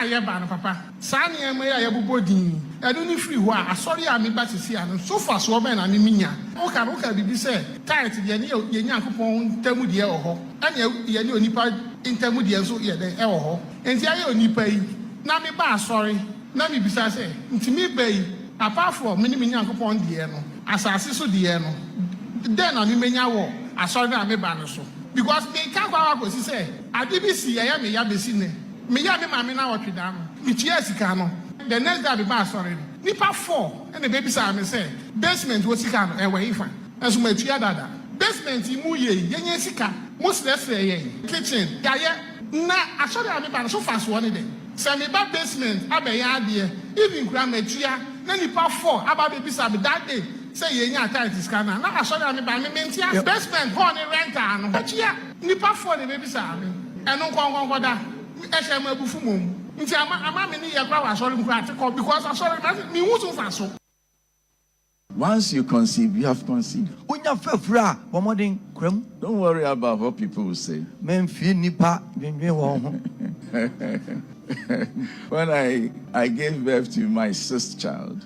Ayaba no papa. Sani ema ya yabobodi. Edu ni free ho a sorry a me ba sisi ano. So far so be na me minya. O ka bibi say tight de ne ye Nyankopon tamu de e ho. Ana ye ne onipa ntamu de nso ye de e ho. Enti aye onipa yi na me ba sorry. Na me bisa say ntimi ba yi apart from me ne Nyankopon de no. Asase so de no. Den na me menya wo asori na me ba no so. Because me can go si say ade bi si ya me ya besi ne. Me ya me mama na watwe da no. Me tia sika no. The next day be ba sorry. Nipa 4 and the baby say me say basement wo sika no e we ifa. Enso ma tua dada. Basement mu ye yenye sika. Mo stress ye. Kitchen ya ye na asori a me ba no so fast one dey. Say me ba basement abeya ade. Even kura ma tua na nipa 4 aba baby say be that day. Say ye nya tight scanner. Na asori a me ba me mentia basement ho ni renter no. Tua nipa 4 the baby say me. Eno kon da. Because once you conceive, you have conceived. Don't worry about what people will say. When I gave birth to my 6th child,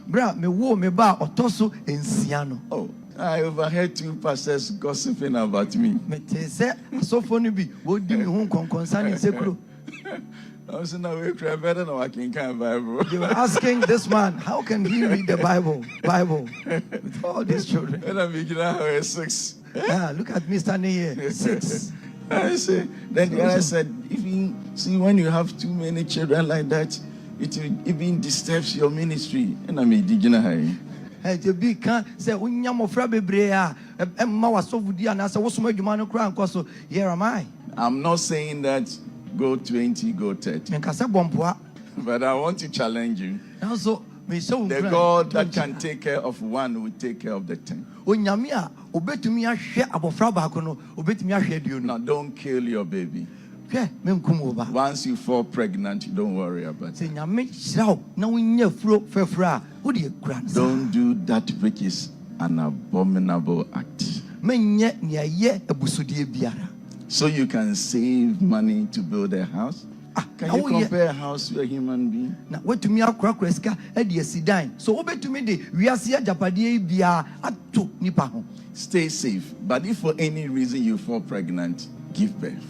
I overheard 2 pastors gossiping about me. I was in a way better than I can Bible. You were asking this man, how can he read the Bible with all these children? And I'm beginning at 6. Look at me standing here, 6. I say, then the guy said, when you have too many children like that, it will even disturbs your ministry. And I'm beginning high. Hey, the big can say, here am I. I'm not saying that go 20, go 30. But I want to challenge you. The God that can take care of 1 will take care of the 10. Now don't kill your baby. Once you fall pregnant, don't worry about it. Don't do that which is an abominable act. So you can save money to build a house. Can you compare a house to a human being? Stay safe. But if for any reason you fall pregnant, give birth.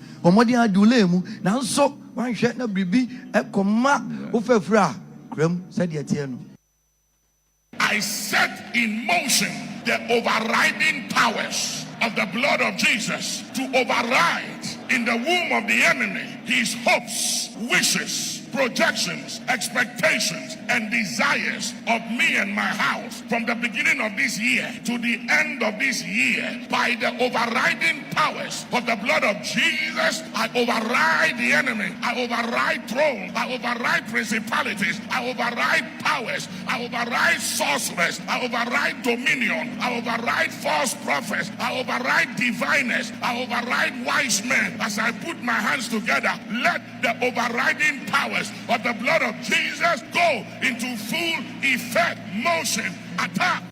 I set in motion the overriding powers of the blood of Jesus to override in the womb of the enemy his hopes, wishes, projections, expectations, and desires of me and my house from the beginning of this year to the end of this year. By the overriding powers of the blood of Jesus, I override the enemy. I override thrones. I override principalities. I override powers. I override sorcerers. I override dominion. I override false prophets. I override diviners. I override wise men. As I put my hands together, let the overriding powers of the blood of Jesus go into full effect, motion, attack.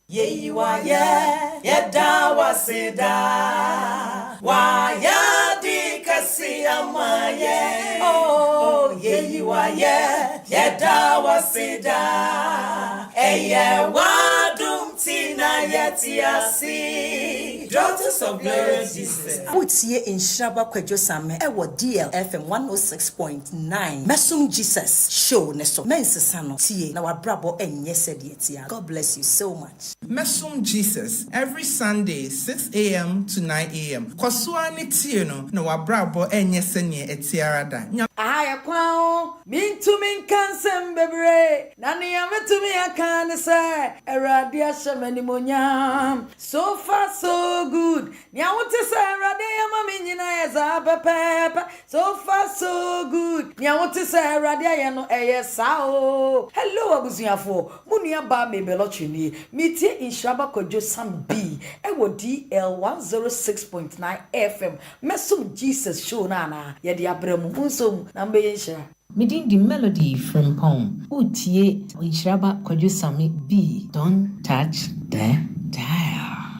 Yeah, you are, yeah, da wasida. Waya di kasiyama, yeah. Oh, yeah, you are, yeah, da wasida. Yeah, wadum tina yetiasi. Daughters of glory, Jesus. Utie Nhyiraba Kwadwo Sammy. Ewo DLFM 106.9. Mesom Jesus show neso. Mensesano tie na wabrabo enye sedietia. God bless you so much. Mesom Jesus every Sunday 6 a.m. to 9 a.m. Kosua ni tie no na wabrabo enye senye etiarada. Aya kwao mintu minkansem bebre. Nani ametumi akane se eradi ashemeni monyam. So far so good. Nya wote se erade yama minyina eza pepe. So far so good. Nya wote se erade ya no sao. Hello abusuafo. Munia ba mebelochini. Mitie Nhyiraba Kwadwo Sammy B. Ewo DL 106.9 FM. Mesom Jesus show nana. Yedi abremu unsom nambe yesha. Meeting the melody from poem. Utie Nhyiraba Kwadwo Sammy B. Don't touch the dial.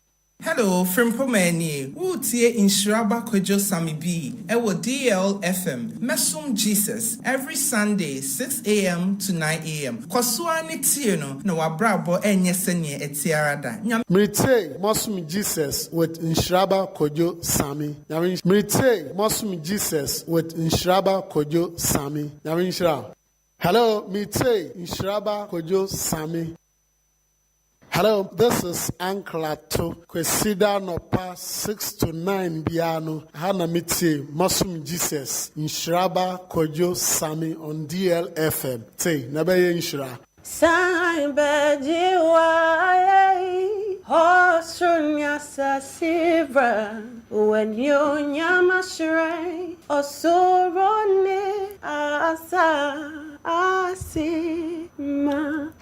Hello, from Pomani. Utie Nhyiraba Kwadwo Sammy B. Ewo DLFM. Mesom Jesus. Every Sunday, 6 a.m. to 9 a.m. Koswani Tino, no wabrabo enyesenye etiarada. Mrite Mesom Jesus with Nhyiraba Kwadwo Sammy. Mrite Mesom Jesus with Nhyiraba Kwadwo Sammy. Hello, Mrite Nhyiraba Kwadwo Sammy. Hello, this is Anklato. Kwesida nopa 6 to 9 biano. Hana miti Mesom Jesus. Nhyiraba Kwadwo Sammy on DLFM. Say, nabe Nhyira. Sai bejiwa Hosunya sasivra when you nyamashrei osorone asa.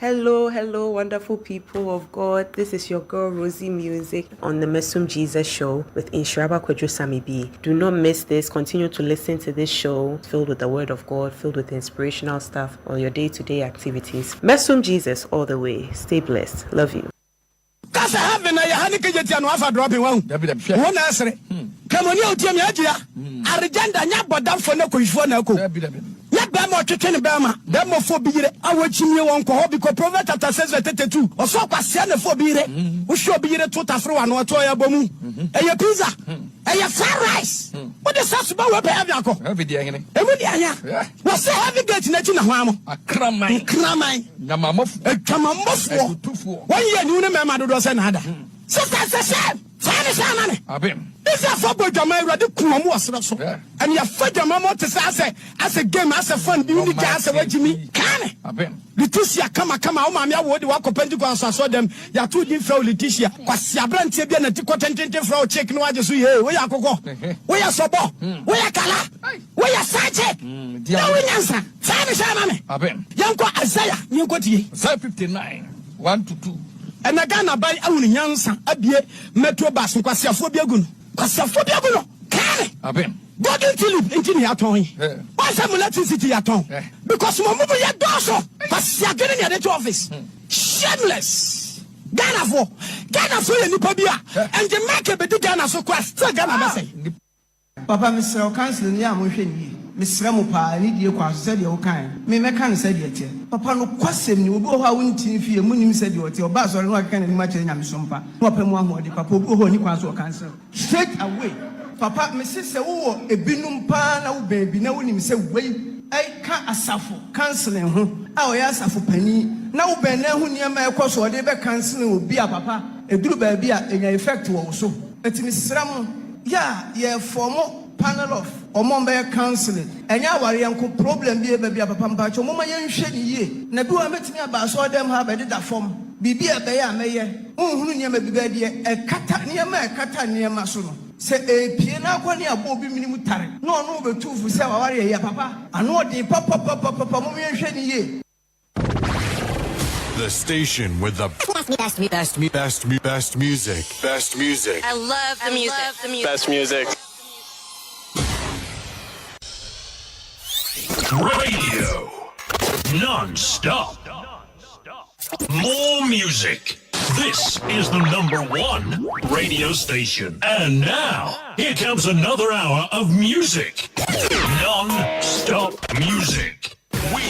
Hello, wonderful people of God. This is your girl Rosie Music on the Mesom Jesus show with Nhyiraba Kwadwo Sammy B. Do not miss this. Continue to listen to this show filled with the word of God, filled with inspirational stuff on your day-to-day activities. Mesom Jesus all the way. Stay blessed. Love you. Kasa have na ya hanike jeti anu afa dropping one. Wona asere. Kamoni otiam ya gia. Arigenda nya bodam fo na koyifo na ko. Ya ba mo twetwe ba ma. Ba mo fo biyire awachimie won ko ho because Proverbs chapter 6:32. Oso kwase na fo biyire. Wo hwe biyire to tafre wa no to ya bomu. Eye pizza. Eye fried rice. What the sauce ba we be have yakọ. Every day ngene. Emu dia nya. Wo say heavy gate na chi na ho am. Akraman. Nyamamofu. Etwamamofu. One year ni me ma dodo se na ada. Sister say Fane Abim. This is for Jama ready kumamu asra so. And ya fa Jama mo te say as a game as a fun bi ni ka as a wajimi. Kane. Abim. Leticia kama o ma me awodi wa kopanti kwa so dem ya tu din fra Leticia. Kwasi abrantie bia na ti kotentente fra o check no aje so ye. We ya kokọ. We ya sobo. We ya kala. We ya sache. Na we nyansa. Fane me. Abim. Yanko Isaiah nyenko tie. Isaiah 59 1-2. And I got a buy only Yansa, Abie, Metro Bass, Quasiafo Biagun. Quasiafo Biaguno, Kane, Abim. God until you at home. Why some electricity at home? Because Momo ya doso, Quasia getting at the office. Shameless. Ghana for Nipobia, and the market be Ghana so quest, Ghana say. Papa, Mr. Council, Yamushin. Miss Ramupa, need you quite said your kind. Me can said yet. Papa no question you go how winning if you munim said your bus or no can imagine Yamisompa. Wapem one more, the papa who only quite cancel. Straight away. Papa, Mrs. A binum pan, baby, no one say, wait, I can't asafo, cancelling who. Our asafo penny. Now, Ben, who near my course or they be cancelling will be a papa, a blue baby in effect also. But Miss Ram, yeah, for more. Panel of Omombe counseling. And ya worry uncle problem be a baby of a pampacho. Mama yan shady ye. Nabu met me about so them have a data form. Bibi a bear mayor. Who near me be a cata near my cata near Masuno. Say a piano one year bobby minimutary. No, but two for several warrior, papa. I know the papa Mama yan shady ye. The station with the best music. Best music. I love the music. Best music. Radio. Non-stop. More music. This is the #1 radio station. And now, here comes another hour of music. Non-stop music. We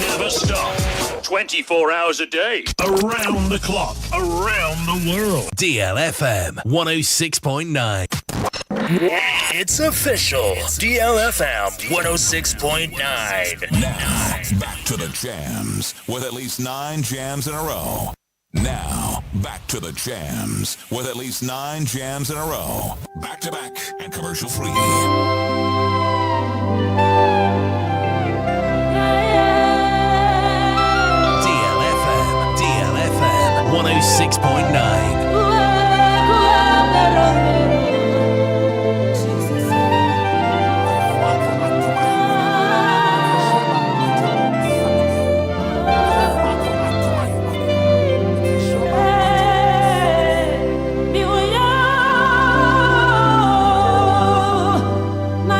never stop. 24 hours a day. Around the clock. Around the world. DLFM 106.9. It's official. DLFM 106.9. Now, back to the jams with at least 9 jams in a row. Now, back to the jams with at least 9 jams in a row. Back to back and commercial free. DLFM 106.9. Na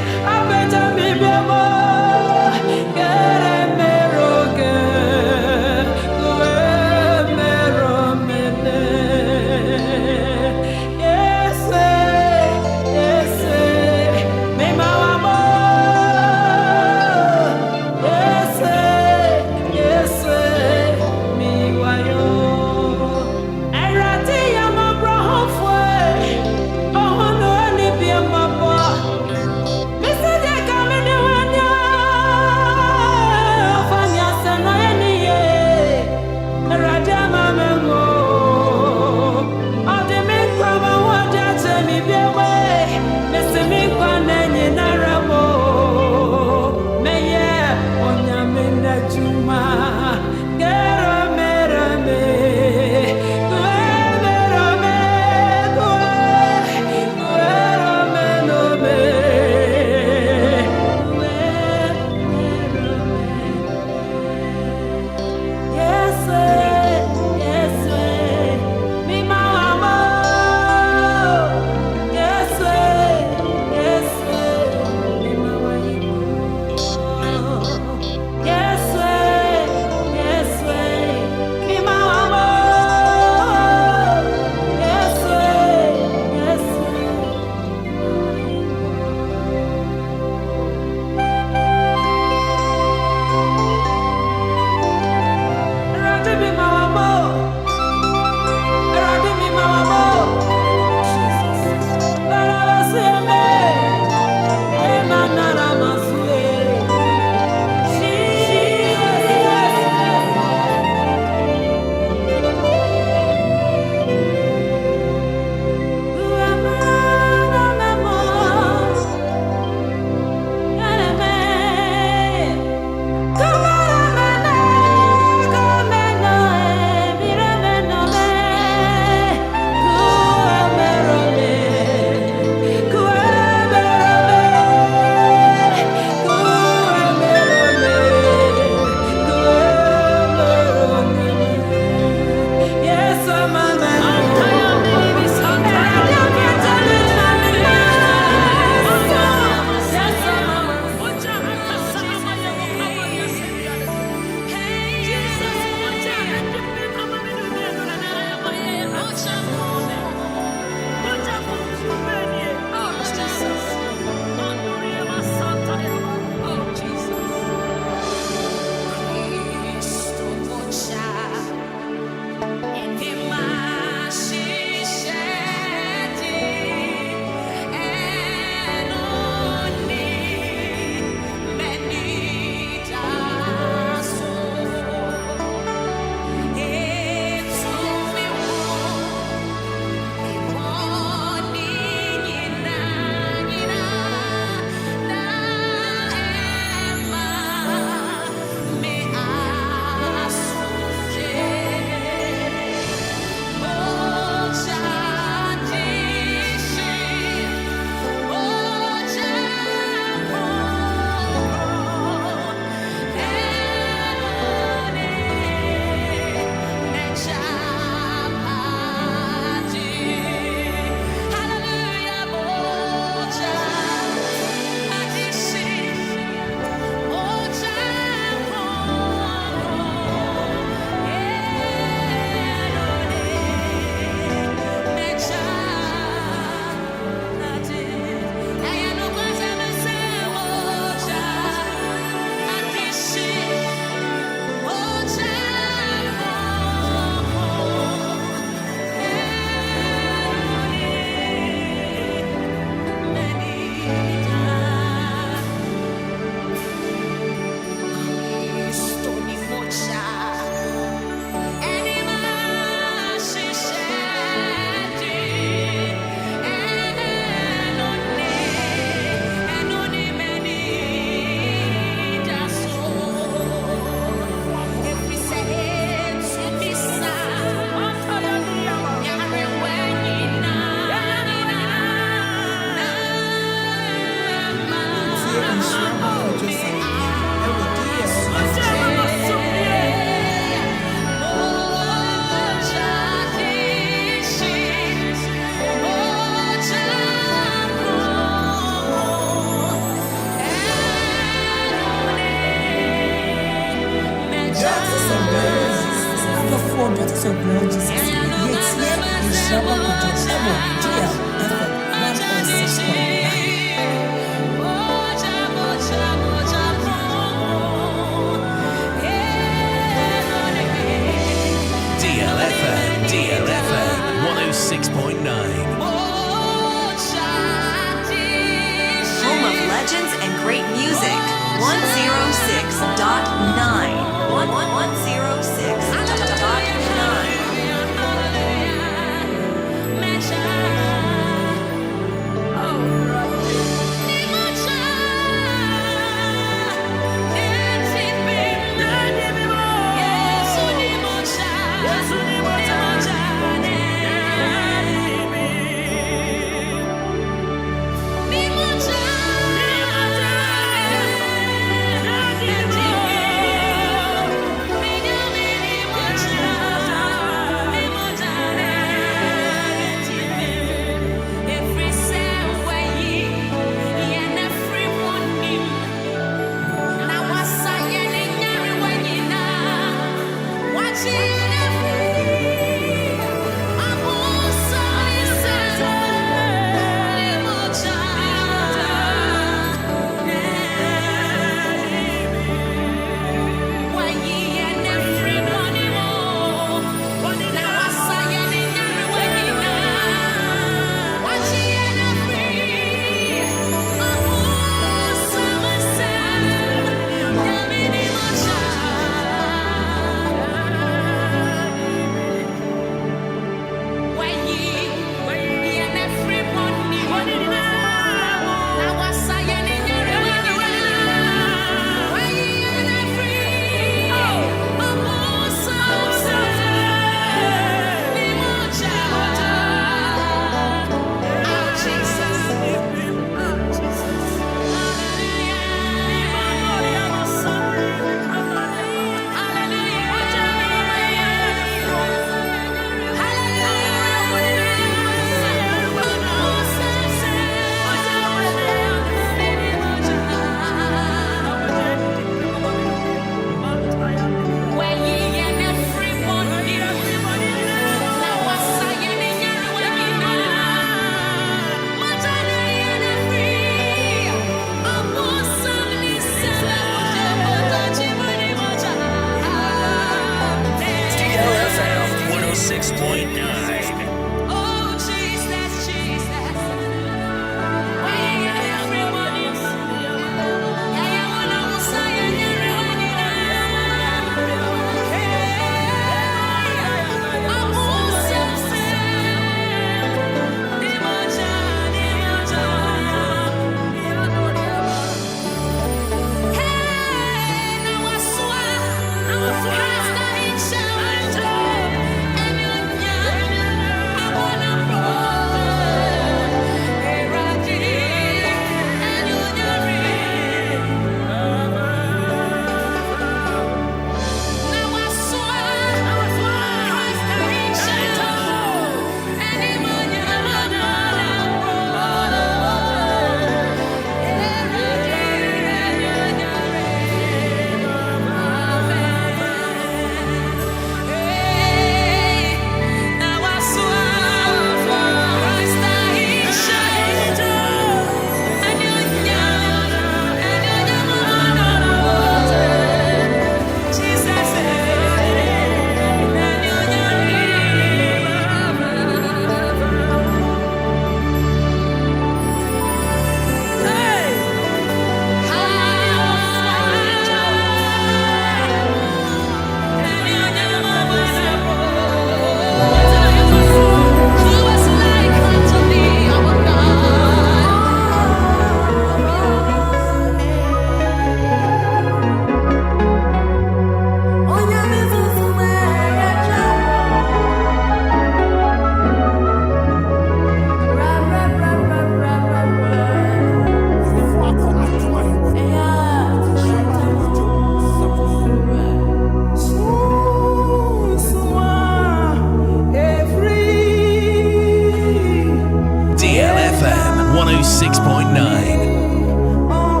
106.9. Oh,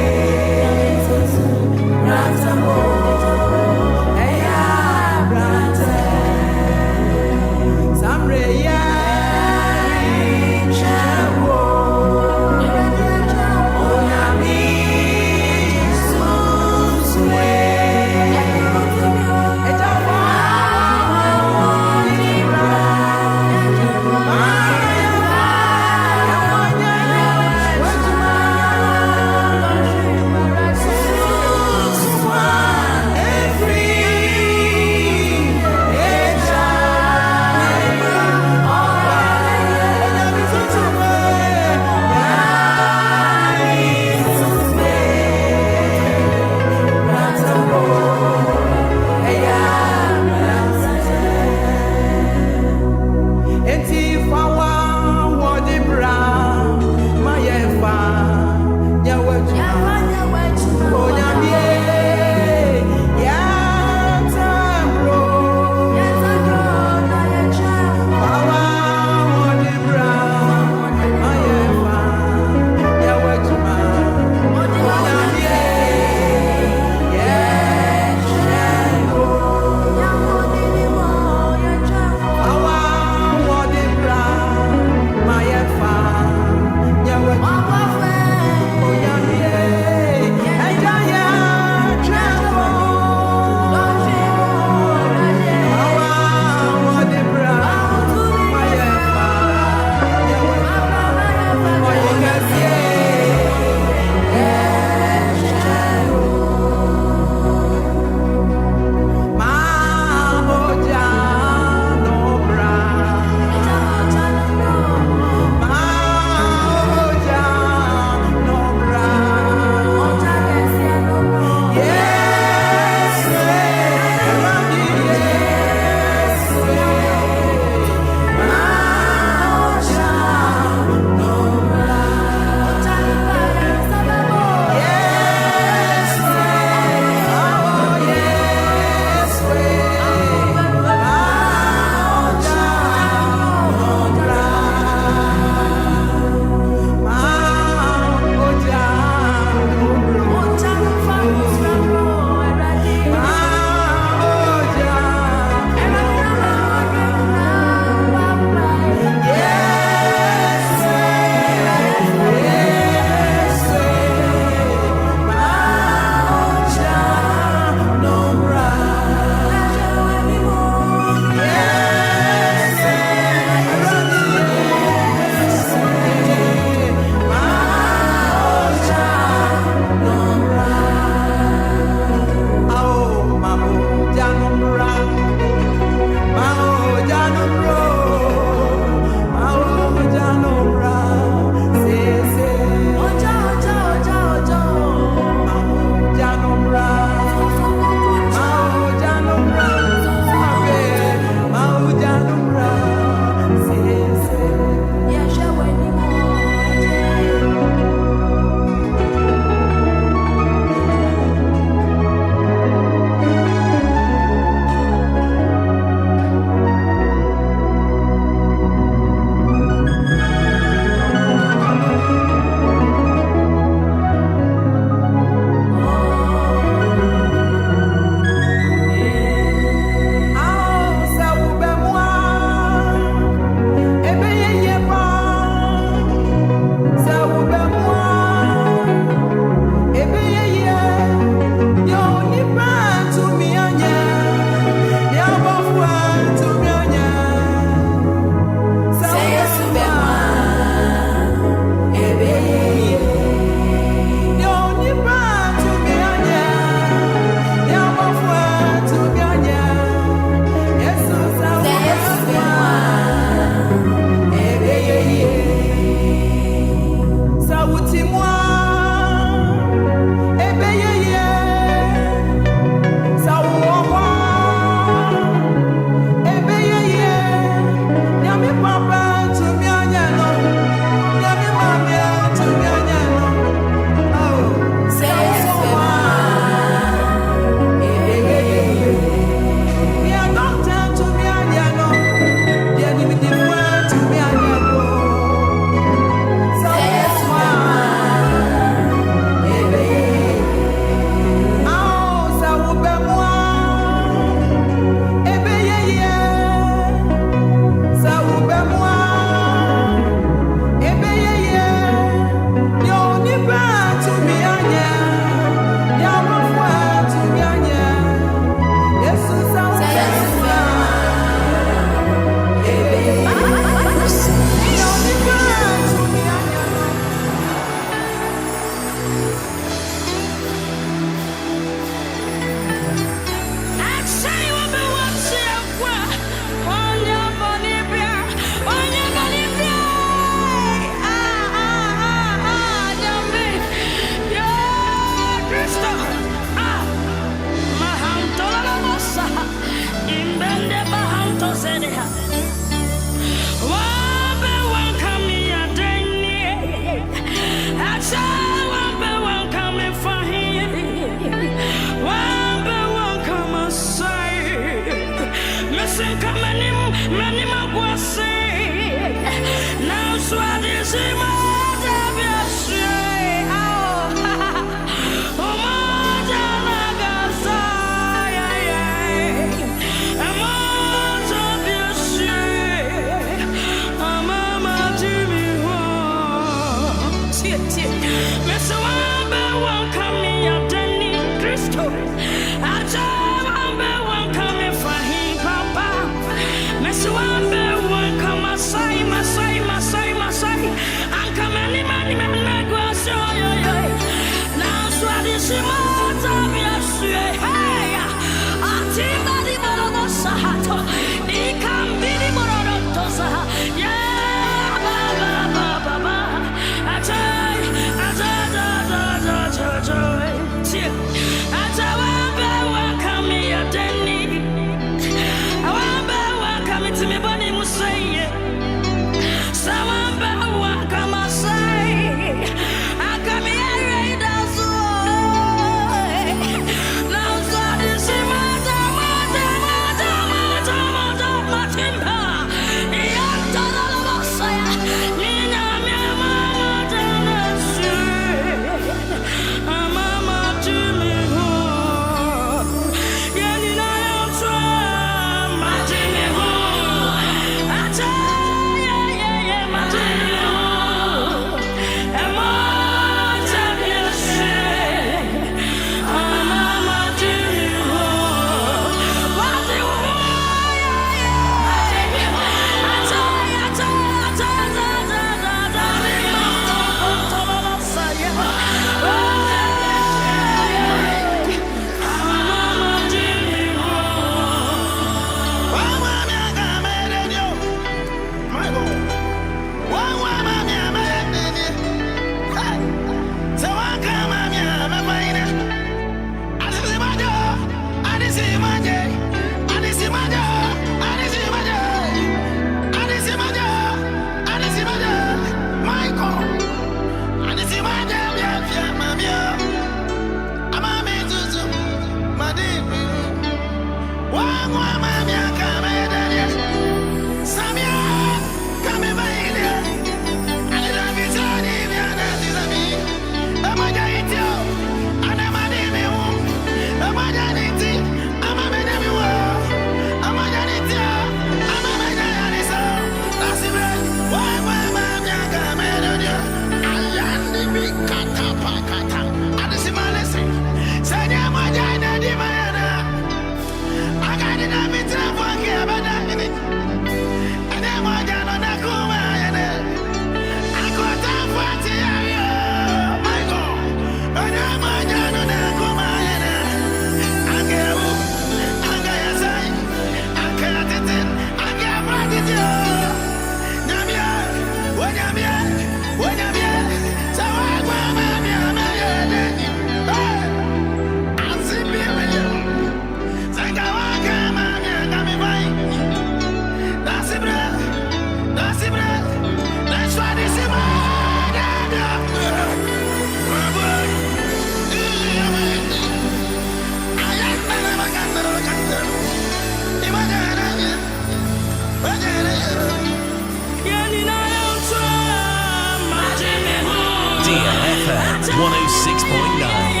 DLFM 106.9.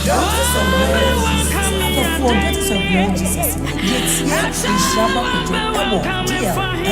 Daughters of Lord Jesus. Yes, Nhyiraba Kwadwo DLFM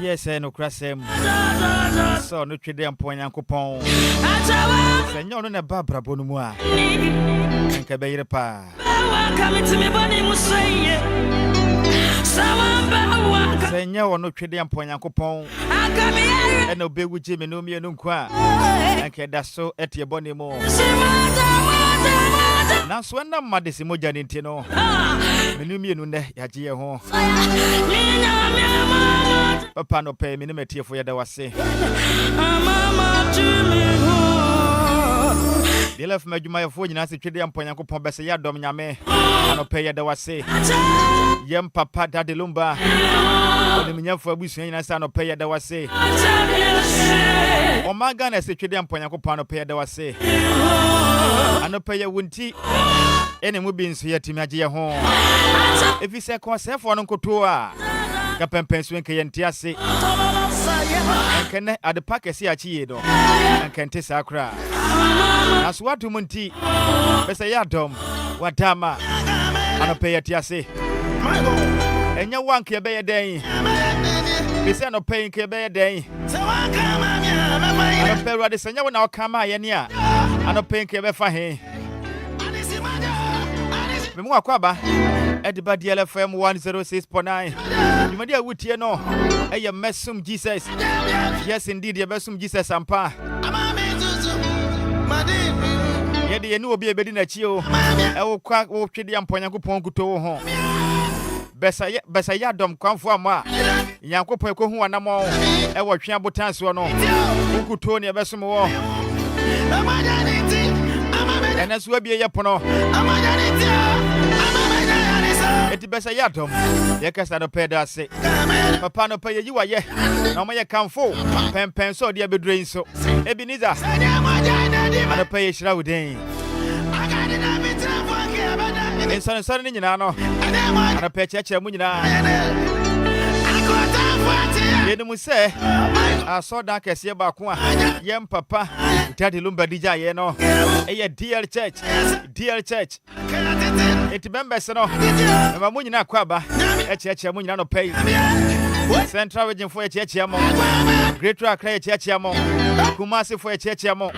'Yes, no crasem. So no trade am point yankopon. Senyo no na babra bonumu a. Enka be yire pa. Senyo no trade am point yankopon. Eno be wuji me no mienu nkwa. Enka da so etie bonemu. Na so na madesi moja ni ntino. Menu mienu ne yaje ho. Papa no pay me no metie for yada wase. DLFM adwuma yefo nyina se twede ampo Nyankopon bese ya dom nyame no pay yada wase. Yem papa dade Lumba. Oni mnyafo abusuan nyina se no pay yada wase. O maga na se twede ampo Nyankopon no pay yada wase. Ano pay ya wunti ene mu bi nso yatimi agye ho. Efi se konsefo no nkoto a kapempensu nke yentiase enkene ade pakesi achiye do enkente sakra aso watu munti bese ya dom wadama anope yetiase enya wanke be yeden bese no pay nke be yeden anope wade senya wona okama ye ne a anope nke be fa he memu akwaba Ediba DLFM 106.9. Jumadi awutie no. Eye Mesom Jesus. Yes indeed, ye Mesom Jesus ampa. Yede ye nu obi ebedi na chi o. Ewo kwa wo twede ampa Nyankopon kuto wo ho. Besa ya dom kwanfo ama. Nyankopon ekohu anamo. Ewo twe abotanso no. Kuto ne besom wo. Enaso abi ye pono. Eti besa yadom yekasa no peda se papa no pay yiwa ye na mo ye kanfo pempen so de abedren so Ebenezer ano pay shira wuden ensan ni nyina no ano pay cheche mu nyina yenu mu se aso da kese ba ko a yem papa dade Lumba dija ye no eye DL Church eti members no ma mu nyina kwaba echeche mu nyina no pay Central Region for echeche mo Great Accra echeche mo Kumasi for echeche mo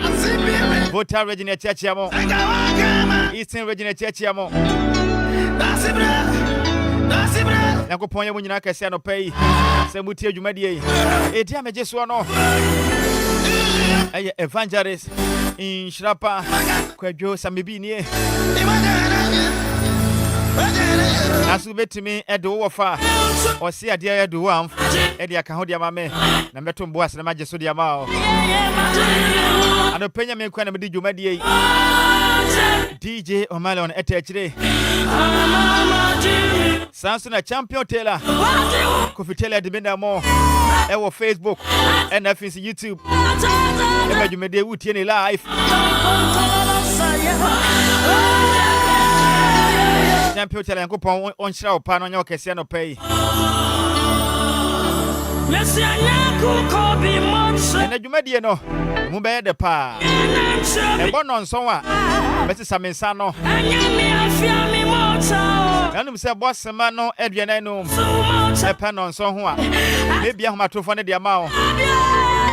Volta Region echeche mo Eastern Region echeche mo Nyankopon ye mu nyina kese no pay se mutie dwumadie eti ameje so no eye evangelist Nhyiraba Kwadwo Sammy nie Asu betimi edo wofa osi ade edo am ede aka ho de amame na meto mbo asena maje so de ama o ano penya me kwa na medi dwumadie DJ Omalon etechire Sansu na champion Taylor Kofitela de benda ewo Facebook and afins YouTube dwumadie wutie ni live champion Taylor Yankopon on shira opa no nya okese no pay na dwumadie no mu be de pa e bono nson a beti samensa no nanum se boss ma no aduana no e pa no nson ho a me bia homatofo ne de ama o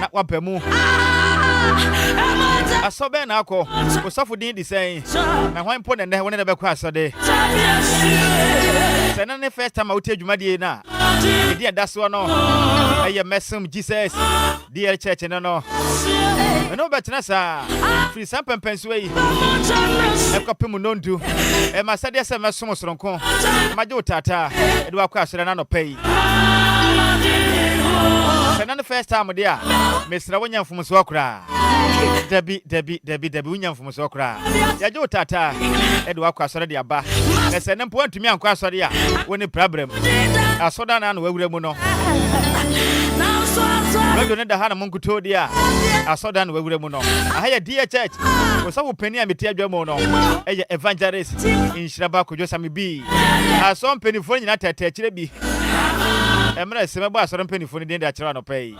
na wapamu Asobe na ako. Osofo din di say. Na hwan po na wona na be kwa asode. Say na ne first time out adwumade na. E dia daso no. Eye Mesom Jesus. DL church no. No betna sa. Free sam pempenso yi. E kopemu nondu. E masade se Mesom soronko. Majo tata. E do akwa asode na no pay. Say na the first time dia. Mesra wonya mfumuso akura. Debi wonya mfumuso akura. Ya jo tata e do akwa asore de aba. Na se ne mpo antumi ankwa asore a woni problem. Asoda na no wawura mu no. Wewe ne da hana munkuto dia. Asoda na wawura mu no. Ahaya dia church. Osawo pani a meti adwa mu no. Eye evangelist Nhyiraba Kwadwo Sammy B. Asom penifo nyina tete kire bi. Emre se mebo asoro penifo ni den da kire no pay.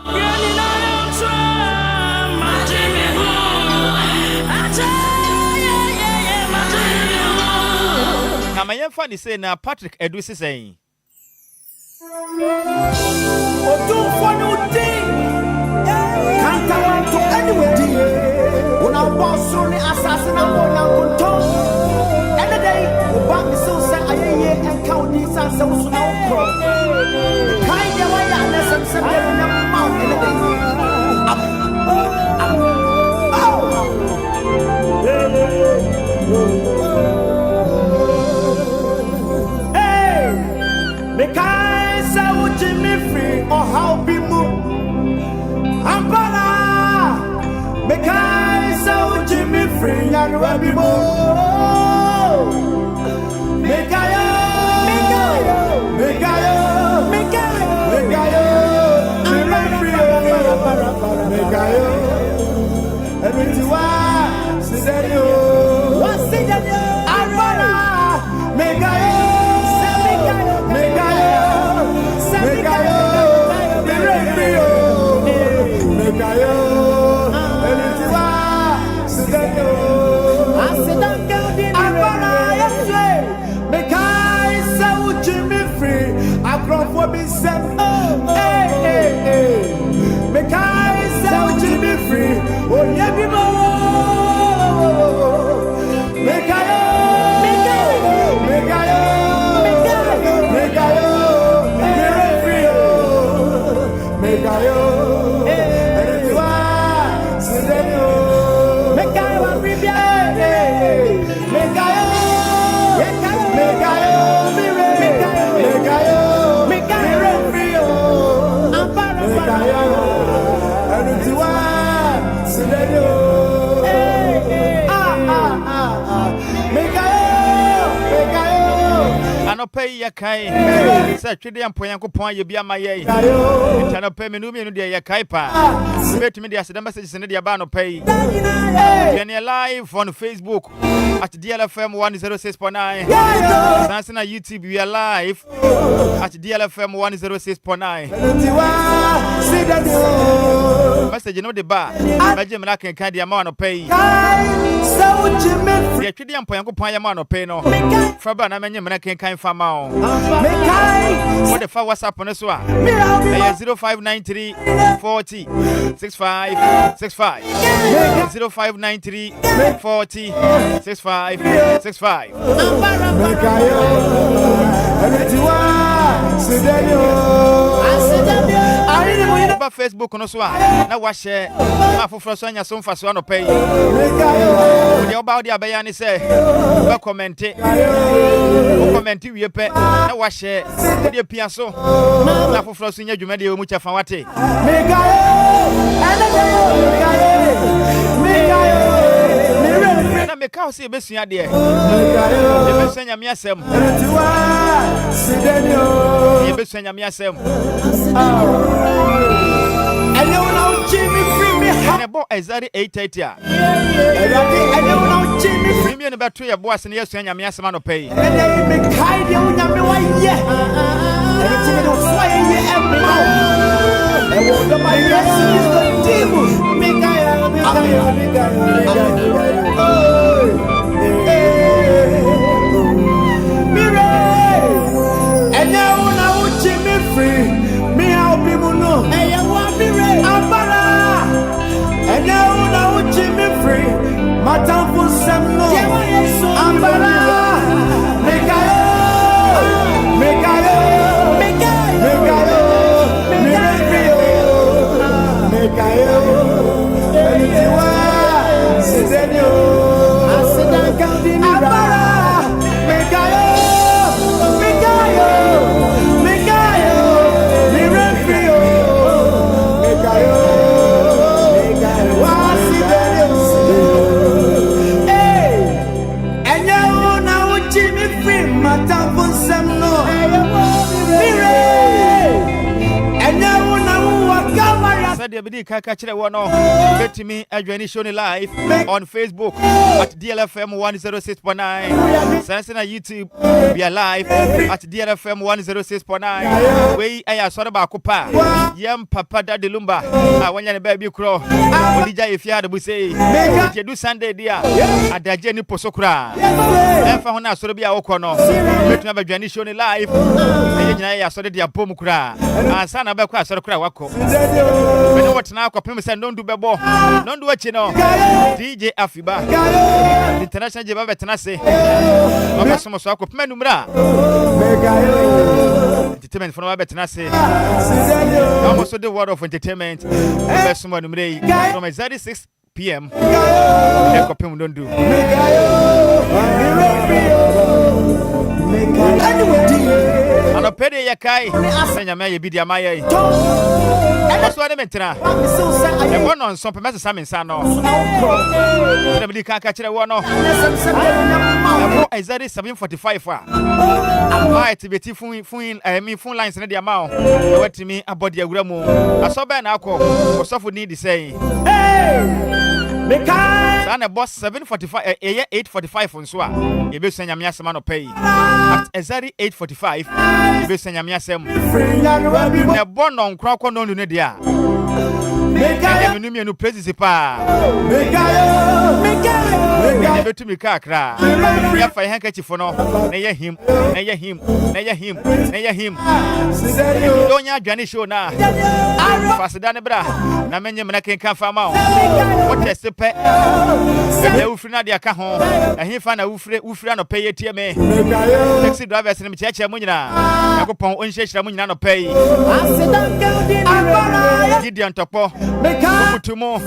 Na mayen fani say na Patrick Edu say. Odu fonu din. Kanta wan to anybody. Una boss on the assassin and one kunto. Any day, oba mi so say ayeye encounter this and so no pro. Kind of way and some say na mouth any day. Hey, make me free or how be moved. Ampara, make I so Jimmy free and Rabbi Mo. Make I pay ya kai. Say twede ampo yankopon ye bia maye. Tana pay me no me no de ya kai pa. Bet me de aseda message ne de ba no pay. Ghanaian live on Facebook at DLFM 106.9. Dancing on YouTube we are live at DLFM 106.9. Message no de ba. Baje me na kan dia ma no pay. Ya twede ampo yankopon ya ma no pay no. Fraba na menye me na kan fama o. What the fuck WhatsApp on so 0593 40 65 65 0593 40 65 65 Ba Facebook no so na wa share ma foforo so anya so mfa so no pay. The oba dia be ya ni say ba comment wie pe na wa share de pia so na foforo so nya dwuma de o mu chafa wate na me ka o se be sua de e be sua mi asem e be sua mi asem Nebo exactly 8:30 a. Me no beto ye boas ne yesu anya me asema no pay. Me kai de unya me wa ye. Everything no so ye emma. E wo do my yesu is the devil. Me kai. Mire. Enya una uchi me free. Me help me no. Eya wa mire. Abara. And now uchi me free. Said the Bidi Kaka Chile bet me Adriani Shoni live on Facebook at DLFM 106.9. Sensing on YouTube, we are live at DLFM 106.9. We are sort of Bakupa, Yam Papa Daddy Lumba. I want your baby crow. Olija if you had to say, you do Sunday, dear, at the Jenny Posokra. And for Hona Sorobia Okono, bet me Adriani Shoni live. And I saw the Pomukra and Sana Bakwa Sorokra Wako. We know what now? Copy say don't do bebo, don't do what you know. DJ Afiba, international Jeba Tenase. Mama Somo Sako Menumra. Entertainment from Tenase. Almost the world of entertainment. Someone from 6 p.m. Copy don't do. Ano pede ya kai senya me ye bidia maye so ade mentra e wono nso pe mese samin sa no na bidi kan ka kire wo no e Isaiah 7:45 right beti phone lines na dia ma o e watimi abodi agura mu aso be na akọ osofo need say Sana boss 7:45 8:45 nso a ye be senya me asema no pay at Isaiah 8:45 ye be senya me asem na bono nkrakọ no no dia Mega menu no praise pa Mega betu mi kakra ya fa handkerchief no na ye him donya adwane show na fasida ne bra na menye mena kenka fa ma what test pe e ufri na de aka ho ehin fa na ufri no pay tie me taxi drivers ne mcheche mu nyina yakopon onhyehyira mu nyina no pay Gideon topo Mutumo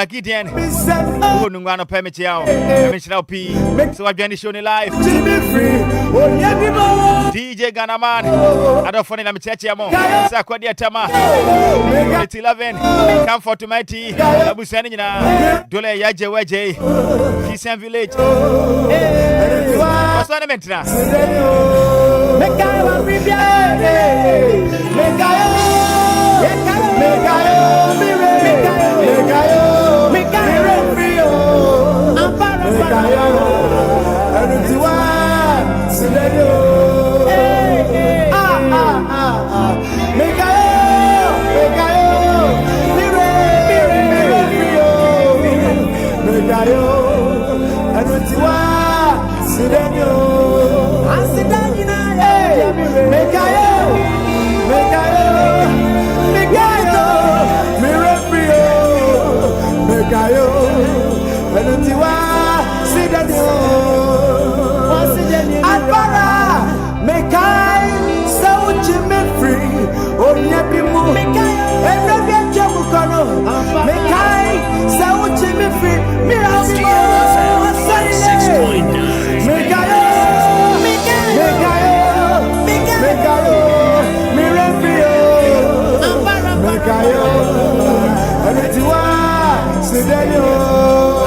Gideon Unungwa no pay me chiao mention pi so adwane show ni live DJ Ganaman adofone na mcheche mo sa kwadi atama 11 come for to my tea abusani nyina dole yaje waje Christian village wasane mentra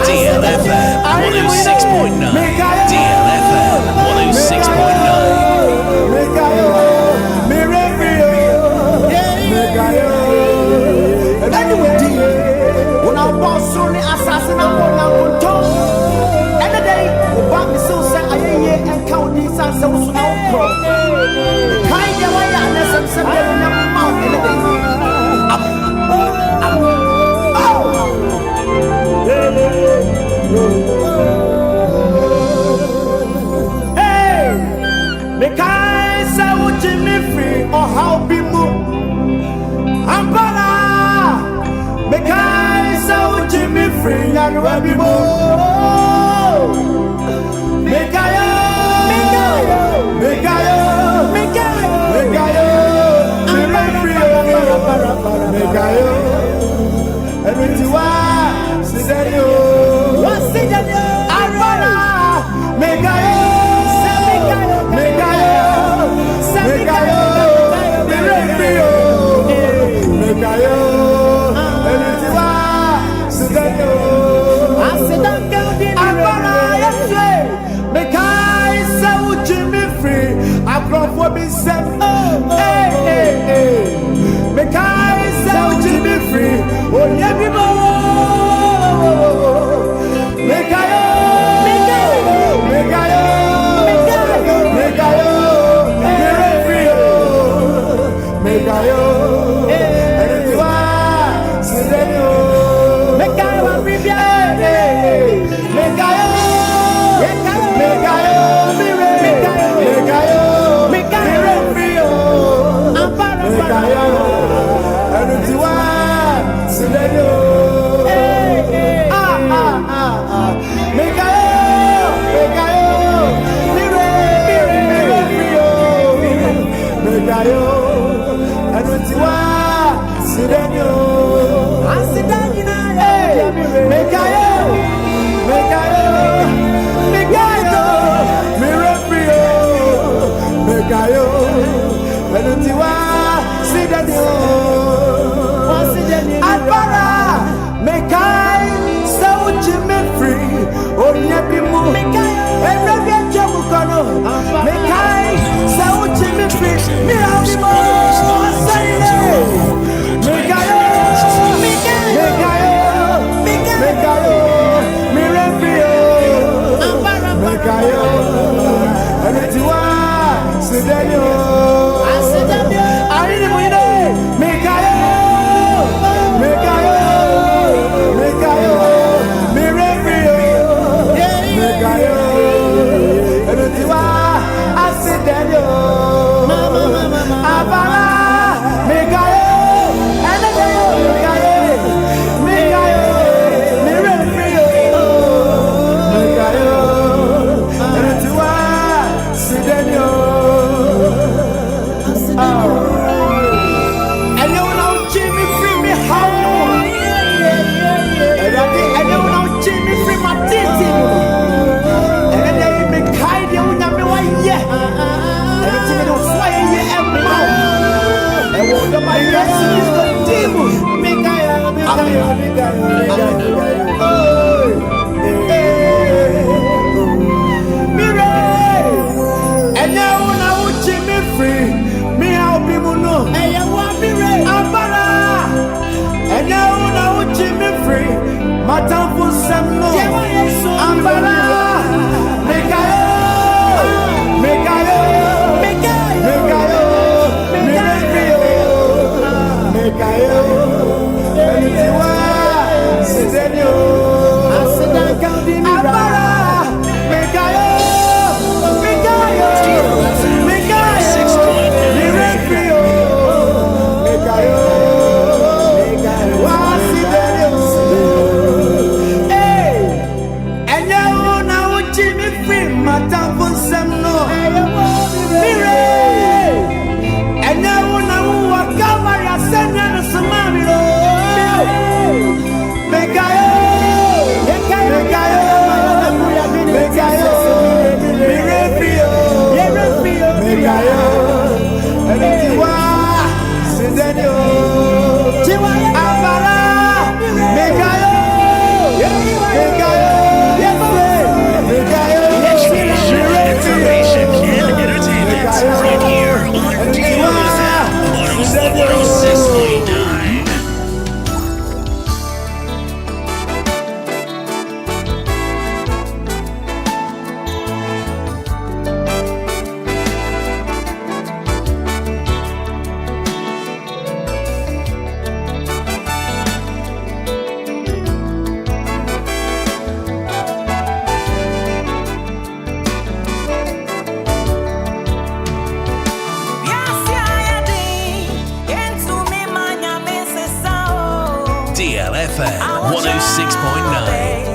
DLFM 106.9. DLFM 'Cause be set. Hey, hey, hey. Make I sound to be free. Oh, yeah, be more. Make I, make I, make I, make I, free. Make I, and it's why, make I, make I, make I, DLFM 106.9.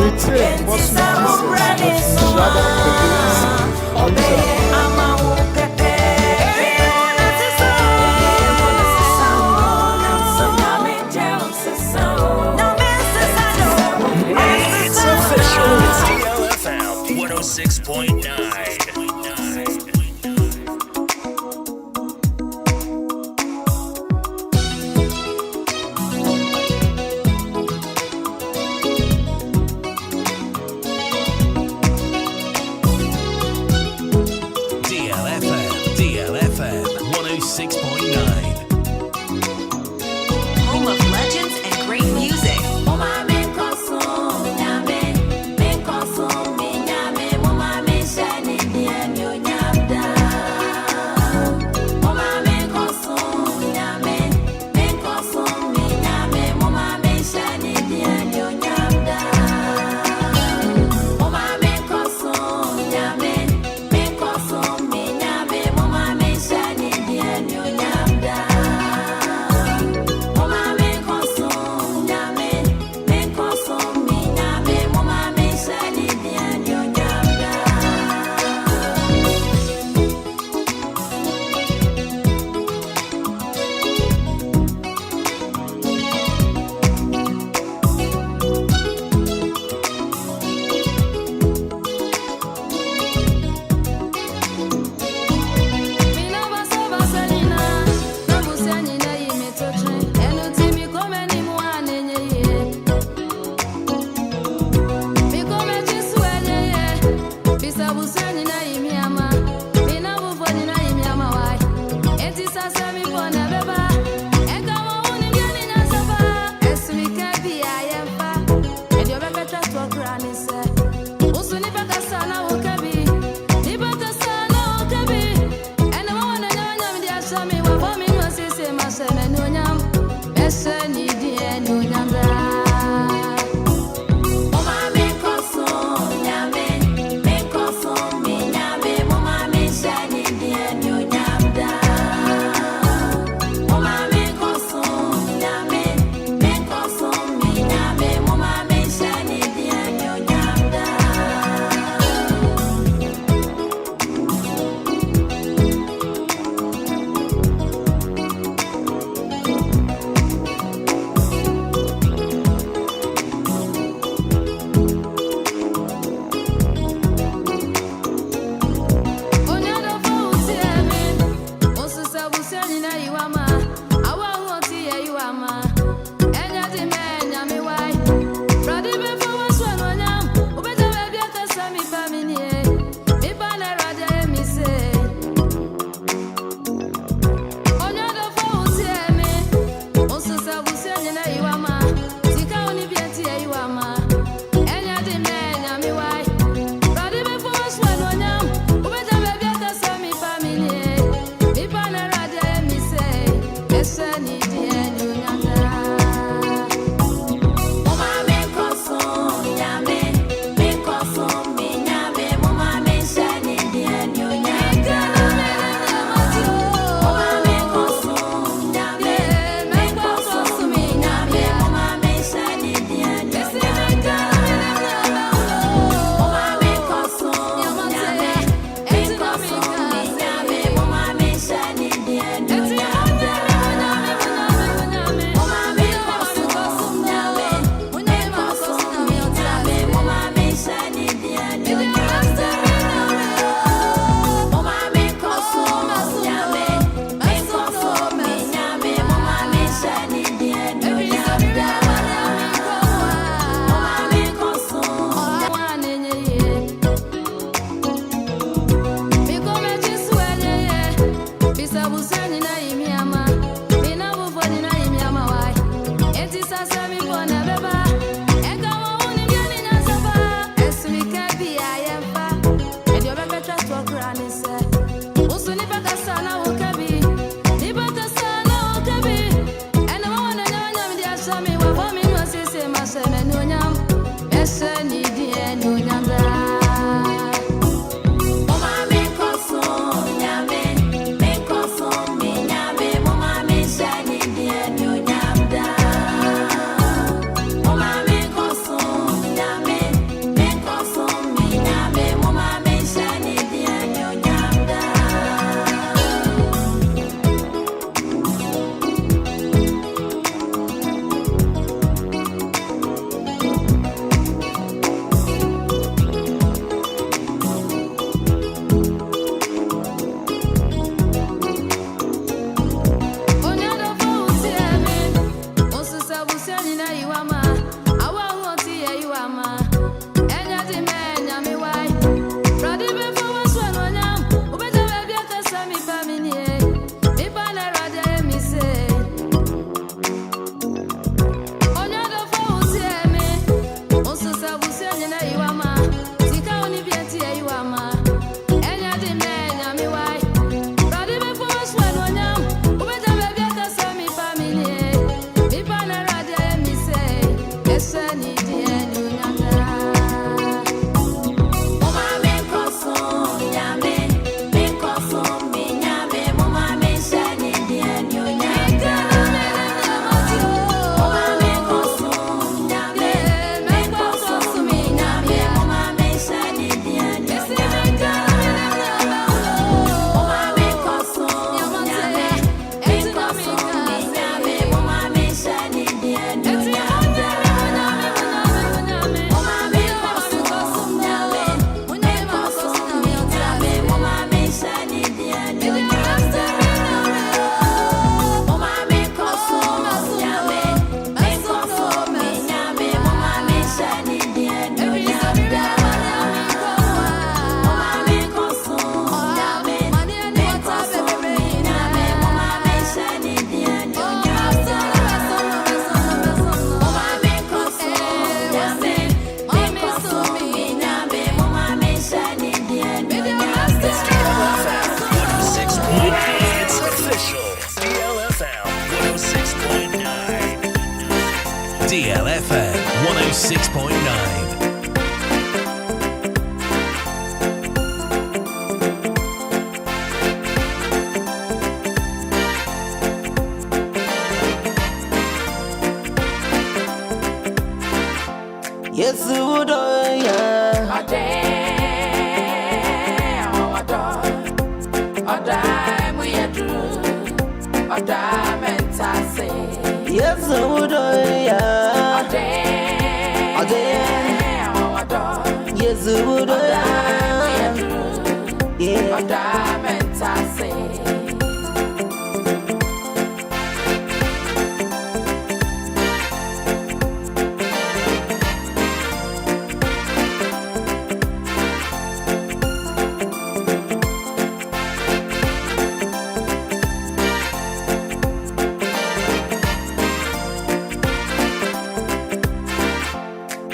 Retain Mossum Jesus with Nhyiraba Kwadwo Sammy. It's official. It's DLFM 106.9. DLFM 106.9. Home of legends and great music. DLFM 106.9. Yes, we would, yeah. Yes, I would, yeah. Yes, I would,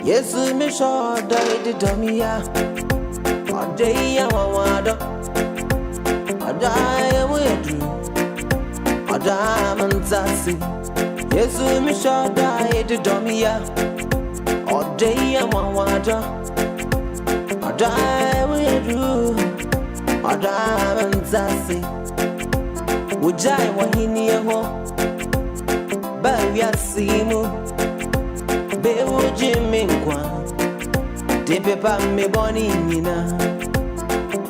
yes, me sure that the dummy ya. A day I want a die with you. A diamond sassy. Yes, me sure that the dummy ya. A day I want a die with you. A diamond sassy. Would I want in your home? But we are seeing. Bewo Jimmy Kwan, de pepa me boni nina.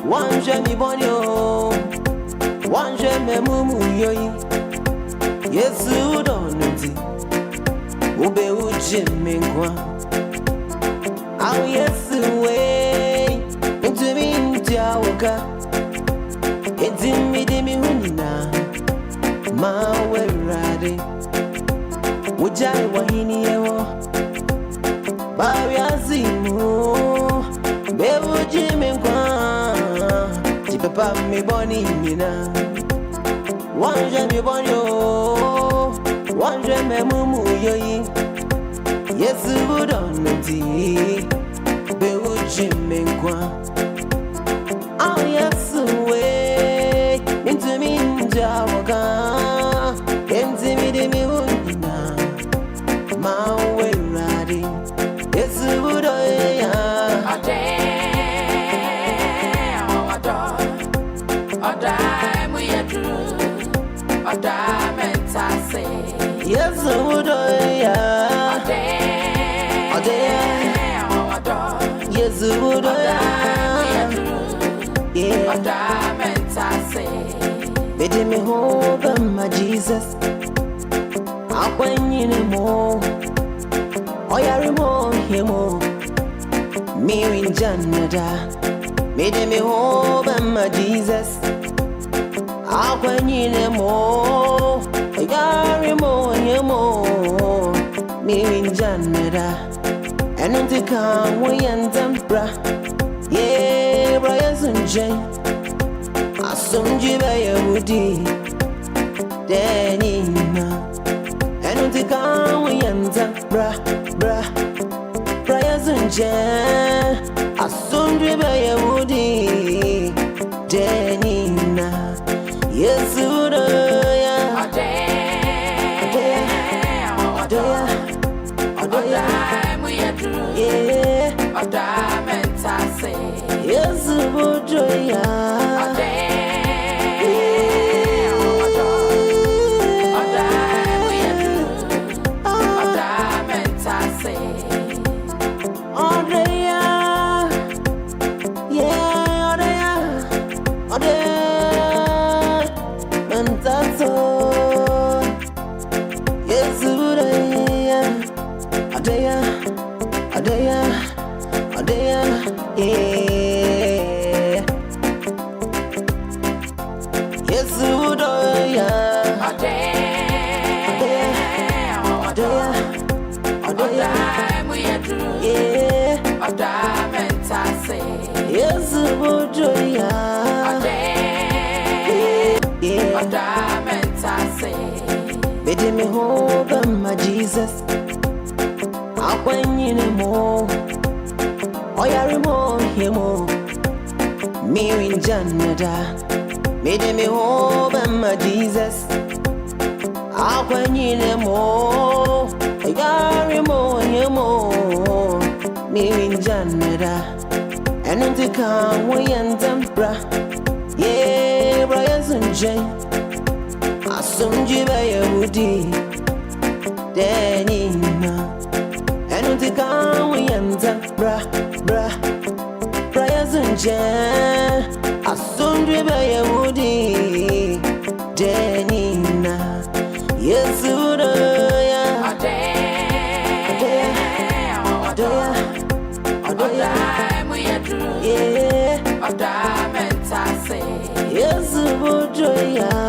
Wanje mi boni o, wanje me mumu yoyi. Yesu donti, ubewo Jimmy Kwan. Au yesu way, into me intia waka. Enti mi de mi hunina, ma we rade. Ujai wahini yewo. Bawiazimu Bewu Jimmy Kwan Jipepa mi boni nina Wanje mi boni o Wanje me mumu yoyi Yesu budonati Bewu Jimmy Kwan Oh yesu we Into mi nja waka Enti mi de mi unina Ma we radi Yes, we would, yeah. A dime we are true. A diamond I say. Yes, we would, yeah. A day. Yes, we would, yeah. A diamond I say. Bid me hope, my Jesus. I want you no more. Oh, yeah, remove him, me in Janada. Made me home, my Jesus. I'll when you no more. Oh, yeah, remove him, me in Janada. And on the car, we and Tempra. Yeah, Brian Jane. I soon give a woody. Danny. And on the car, we and Tempra. prayers and jam. I soon be by a woody. Denina, yes, Bid me hold my Jesus. I when you more. Oh, yeah, remove him. Me in Janada. Bid me hold my Jesus. I when you more. Oh, yeah, remove him. Me in Janada. And until come we and tempera. Yeah, Brian's and Jane. Asumji bayudi denina enu tika wiyanta bra prayers nje asumji bayudi denina yesu ya yesu bujoya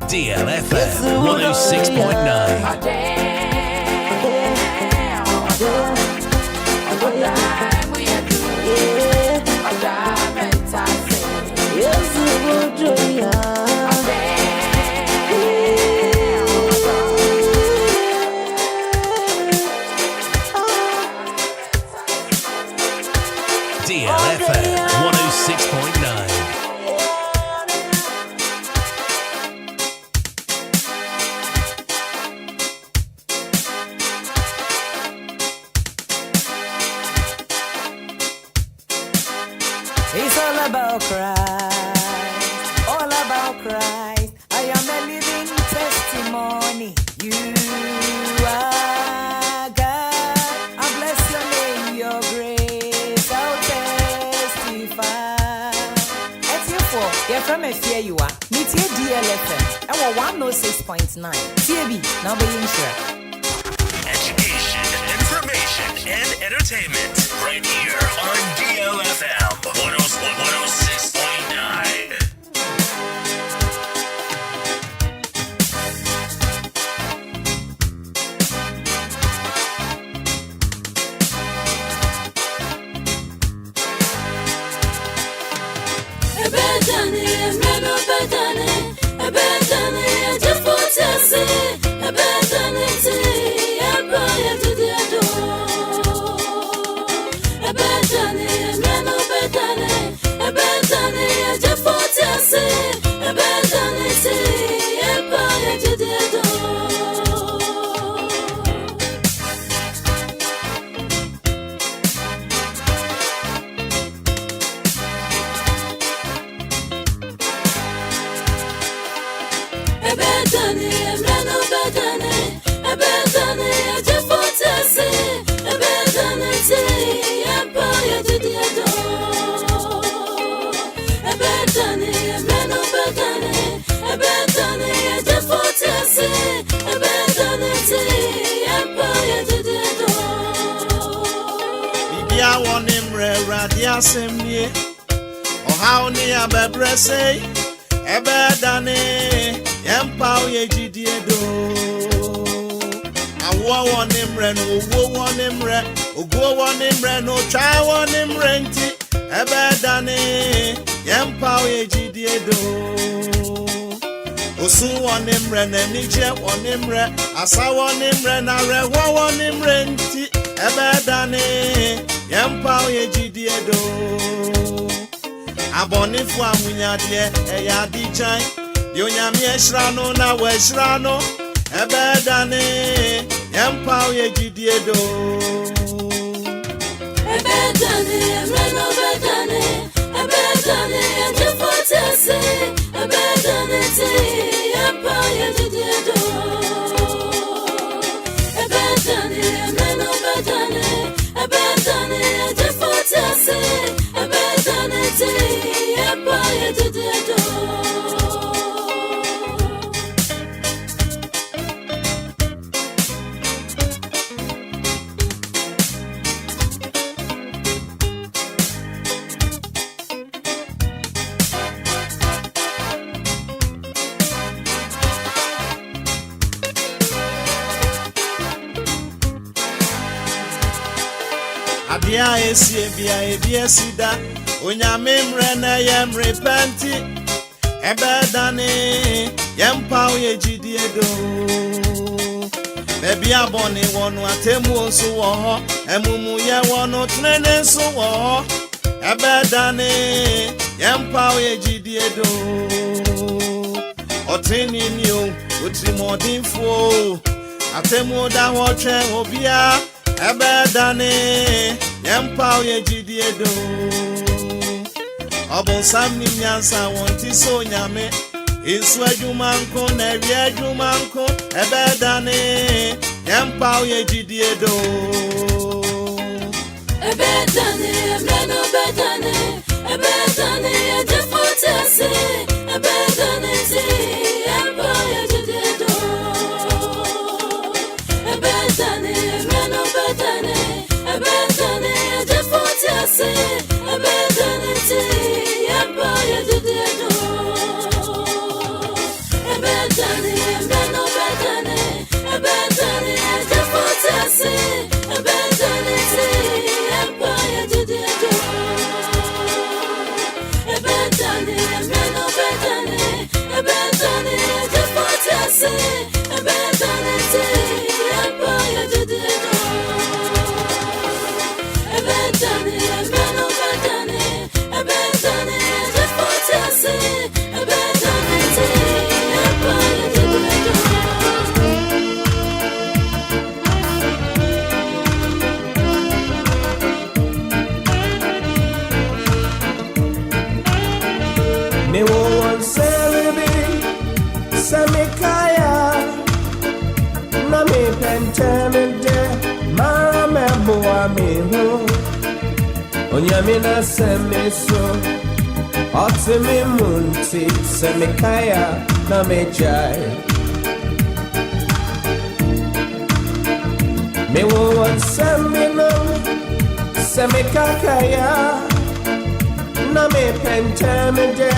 DLFM 106.9. DLFM 106.9. It's all about Christ, all about Christ. I am a living testimony. You are God. I bless your name, your grace. I'll testify. At you for, you're from a fear you are. Meet your DLFM. I want 106.9. TB, now be sure. Education, information, and entertainment right here on DLFM 106.9. Asemnie o how ni abebrese ebedane yempa oyejidie do awo wonimre no owo wonimre ogo wonimre no twa wonimre nti ebedane yempa oyejidie do osu wonimre na nije wonimre asa wonimre na rewo wonimre nti ebedane yempa oyejidie do abonifu amunyadie eya dijai di onyame ehra no na wehra no ebedane yempa oyejidie do ebedane emreno ebedane ejefotese ebedane te yempa oyejidie do ebedane emreno ebedane ejefotese ebedane te yempa oyejidie do Adia esi ebia sida onyame mre na yem repenti ebedane yempa oyejidie do bebi abone wonu atemu oso wo ho emumu ye wonu trene so wo ho ebedane yempa oyejidie do otini ni o otrimodinfo atemu da ho twen obia ebedane yempa oyejidie do obon samni nyansa wonti so nyame isu adwumanko na wi adwumanko ebedane yempa oyejidie do ebedane emreno ebedane ejefotese ebedane te yempa oyejidie do ebedane emreno ebedane ejefotese ebedane te yempa oyejidie do ebedane emreno ebedane ejefotese ebedane te yempa oyejidie do ebedane emreno ebedane ejefotese ebedane te yempa oyejidie do ebedane emreno ebedane ejefotese ebedane te yempa oyejidie do Me won't celebrate Samikaya na me pentemende mara me boa me ho onyame na semeso otime munti Samikaya na me jai me won't semino Samikaya na me pentemede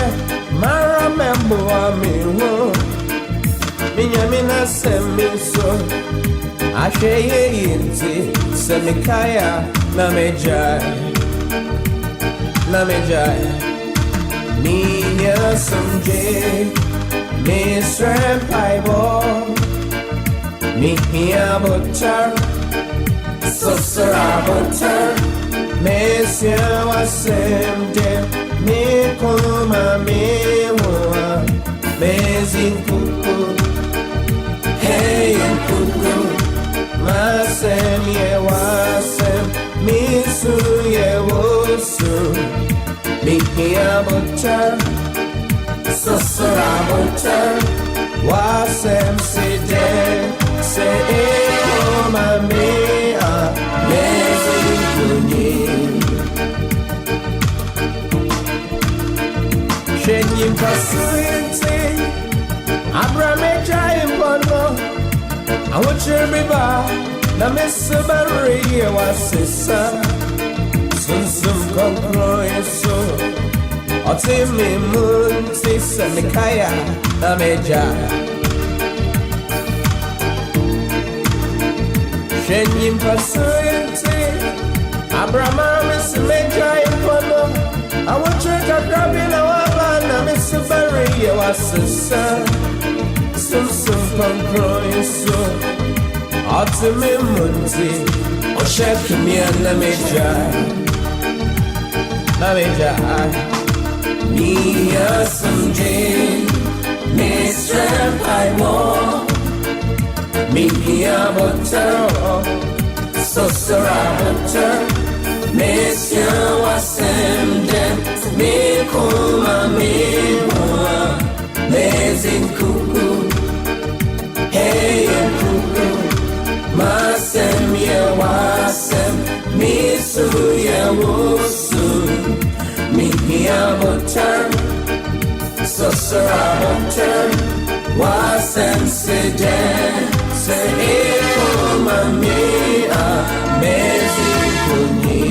mara membo ami wo minyamina semiso asheye yinti semikaya na mejai niya samje me strempaibo mi hiabotar sosarabotar Mesia wasemde me koma me wa mezin kuku hey kuku masem ye wasem misu ye wosu mi hiabotar sosarabotar wasem side se koma me a mezin kuni Shenyim kasuyente Abrameja impono Awochiriba Na mesubari wasisa Sunsum konkro yeso Otimi munti semikaya Na meja Shenyim kasuyente Abrama mesumeja impono Awochirika grabina na mesubari wasisa Sumsum konkro yeso Otimi munti Oshekimia na mejai Nia samje Mistrem aimo Mia botero Sosara botero Mesya wasemde Mikuma miwa Mezin kuku Hey kuku Masem ye wasem Misu ye wusu Mihia botar Sosara botar Wasem seden Se ikuma mia Mezin kuni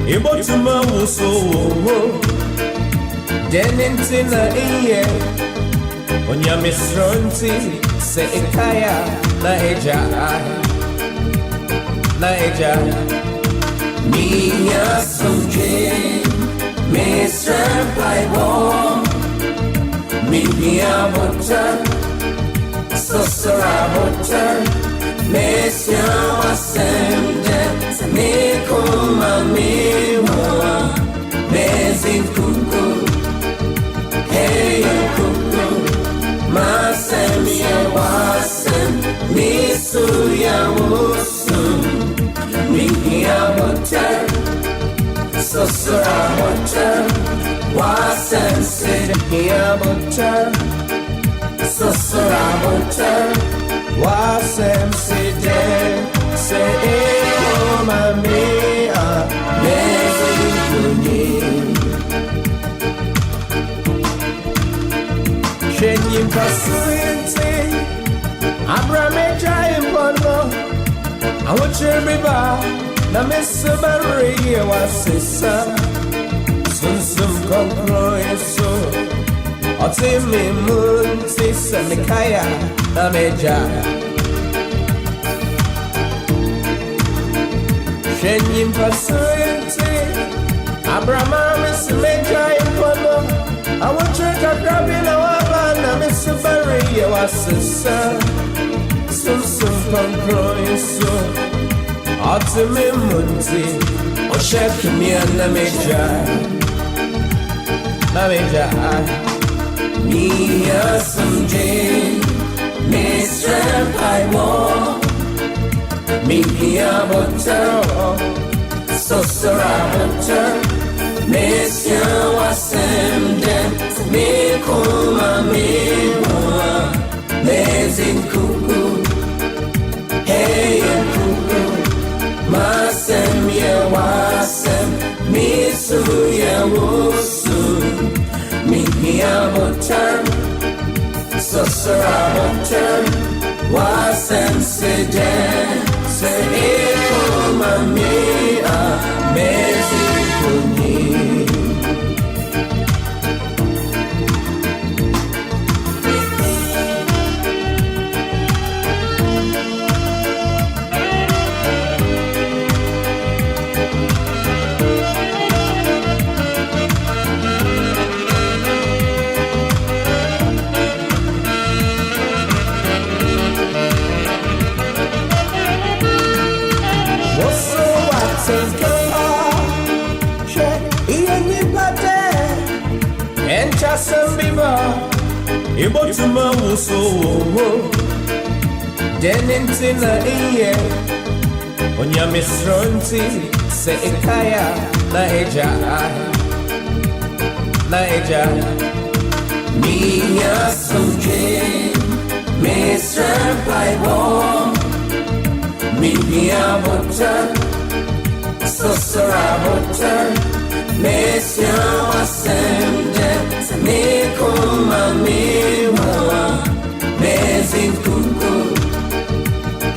Ibotuma wuso Denintina iye Onya misronti Se ikaya Na eja Miya suje Mr. Bible Miya botar Sosara botar Mesya wasemde Mikuma miwa Mezin kuku Hey kuku Masem ye wasem Misu ya wusu Mihia botar Sosara botar Wasem sid Mihia botar Sosara botar Wasem side Se ikoma mea Mezin kuni Shenyim kasuyente Abrameja impono Awochiriba Na mesubari wasisa Sunsum konkro yeso Otimi munti semikaya Na meja Shenyim kasuyente Abrama mesumeja impono Awochirika grabina wabana mesubari wasisa Sumsum konkro yeso Otimi munti Oshekimia na mejai Nia samje Mistrem aimo Mihia Butter, Sosara Butter, Mesia Wasem Dem, Mikuma Mihua, Mezin Kuku, Hey Kuku, Masem Ye Wasem, Misu Ye Wusu, Mihia Butter, Sosara Butter, Wasem Sejen, Se Eko Mamia, Mezi Kuni. Ibotuma wuso wo Denintina iye Onya misronti Se ikaya Na eja Miya suje Mr. Bible Miya butter Sosara butter Mesia wasende Nikuma miwa Mezin kuku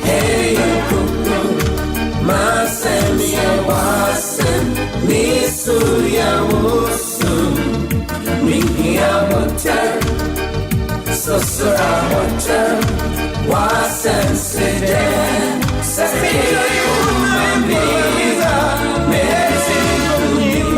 Hey kuku Masem ya wasem Misu ya wusu Mihia butter Sosara butter Wasem seden Nikuma miwa Mezin kuku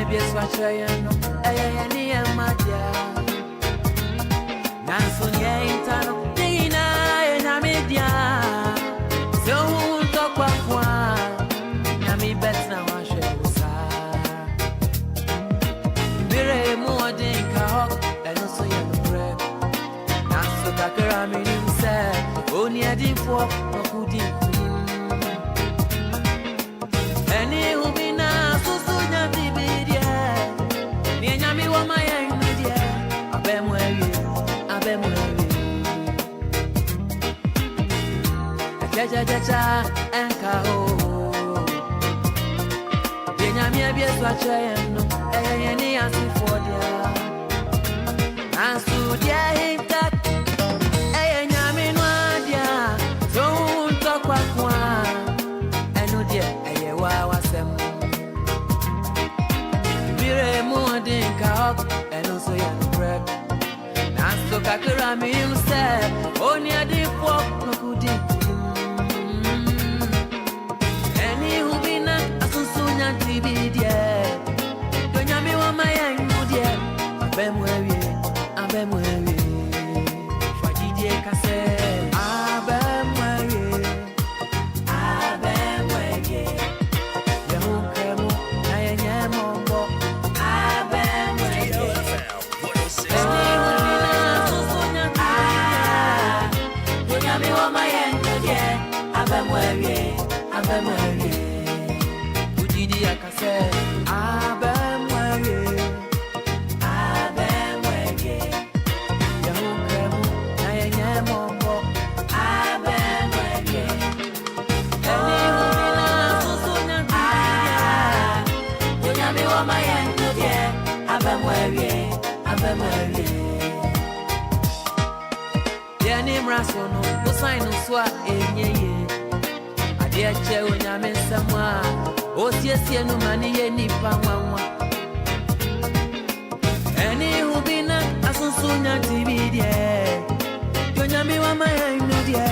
be swatchayano, ayani amadia. Nanso yentano, dina na media. So talk kwa, nami bet na washe usa. Mire mo dinka hok, and also yano break. Nanso takara minim se, oni adifo, okudi. Any who be na so na bibidia. Ni nyami wa maya imedia. Abemwewe. Jaja enka ho. Ye nyami abie swachayeno. Ni asifodia. Ansudia hita. Nyami nwadia. So untokwa kwa. Enu die wa wasem. Mire mo dinka hok. Enu so ya break. So kakura mi mse oni adifo nokudi eni hubina asusunya tibidie donya mi wa maya imudie abemwewe fajidie kase abemwewe yahukemu na yenyemombo abemwewe Abemwewe Udidi akase Abemwewe Yahukemu na yenye mombo Abemwewe Eni humina susunya Unyami wa mayengu die Abemwewe Yeni mrasono Usainu swa enyeye Yeche unyame samwa Osiesie numani ye nipa mwanwa Eni hubina asusunya tibidie Yonyami wa maya imudie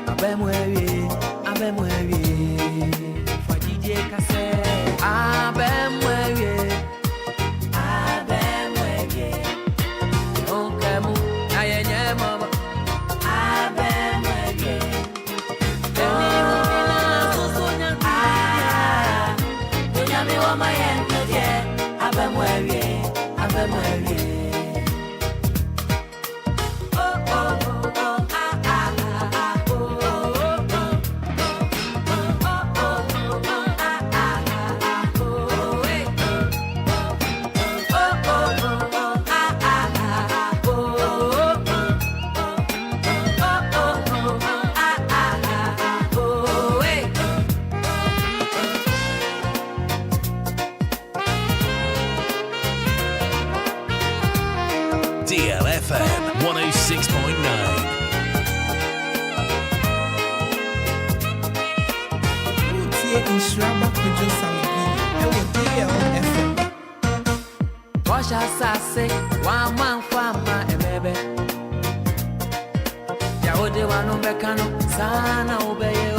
Abemwewe Fajidie kase Abemwewe Yonkemu na yenye mama Abemwewe Abemwewe DLFM 106.9. Nhyiraba Kwadwo Sammy DLFM. Washa sase wa manfama emebe. Ya ode wanombekano sana ubeye o.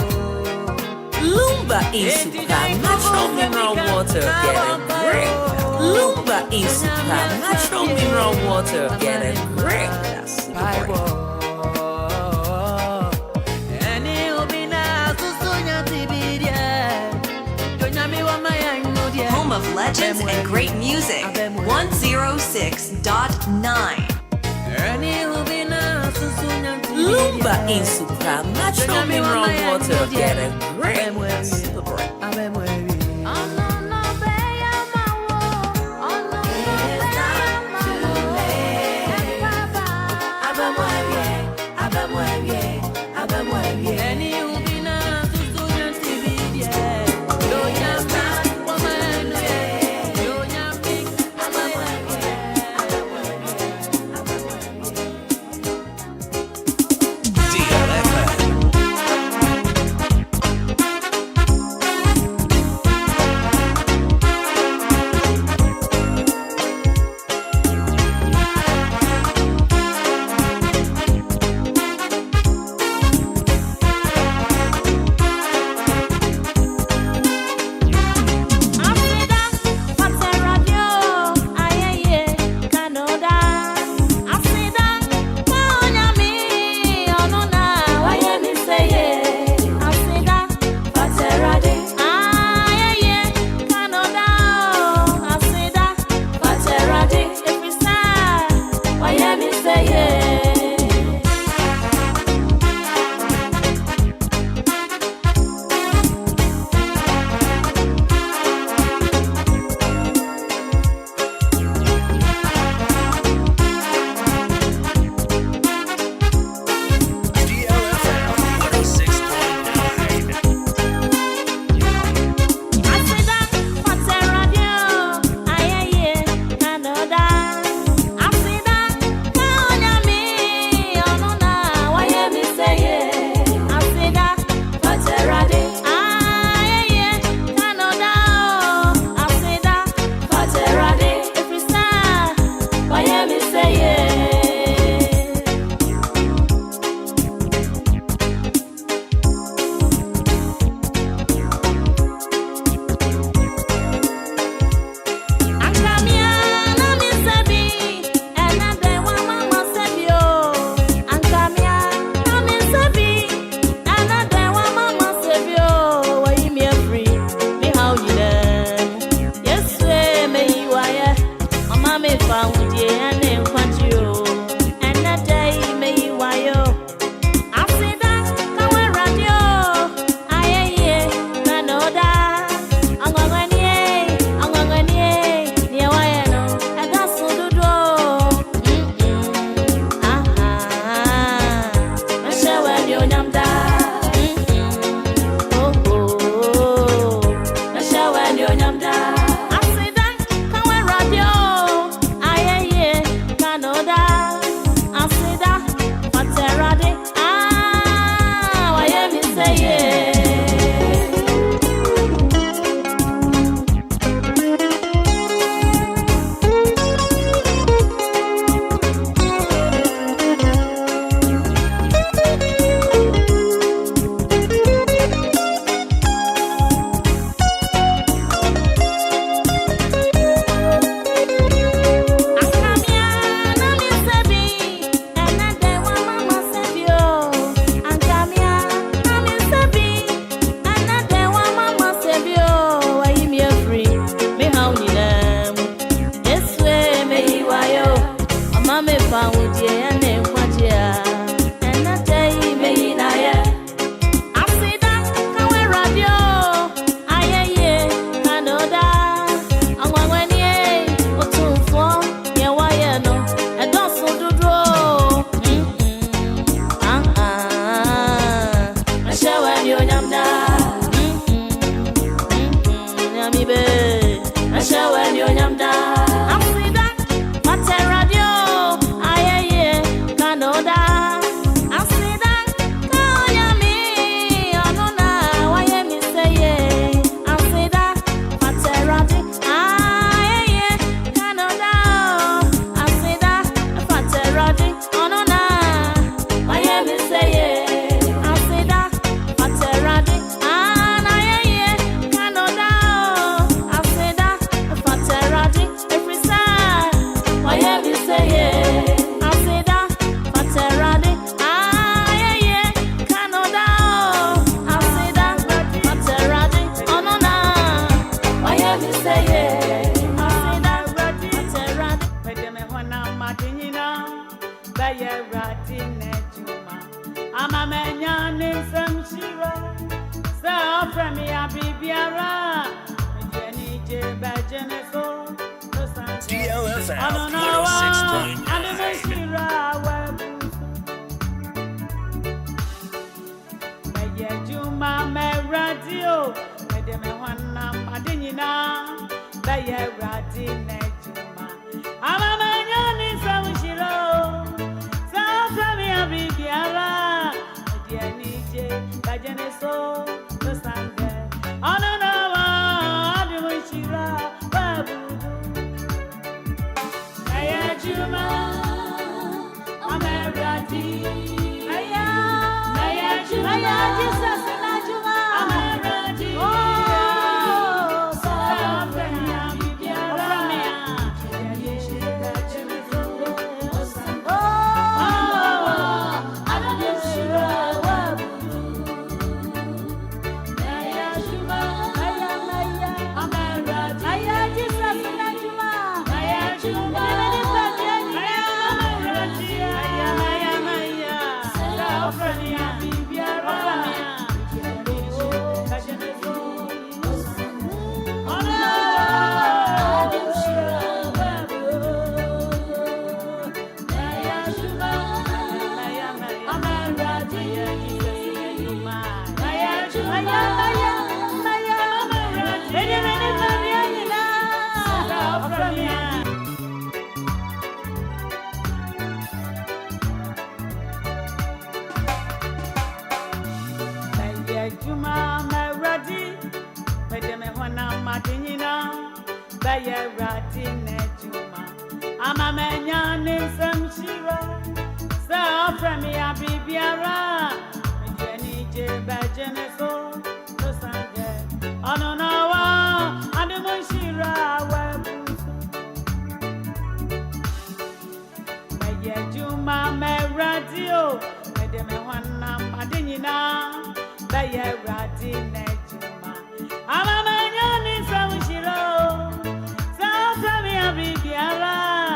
Lumba is supernatural mineral water getting great. Lumba is supernatural mineral water getting great. That's Home of legends and great music. 106.9. Lumba is supernatural mineral water getting great. Super great. me found you and then quantity. And that day may you wire. I say that, come on, radio. I hear, man, no, that. I'm going to near wire, no. And that's so do. I shall wear your number. DLFM 'Ama manyani samushiro, sa fami abibiara.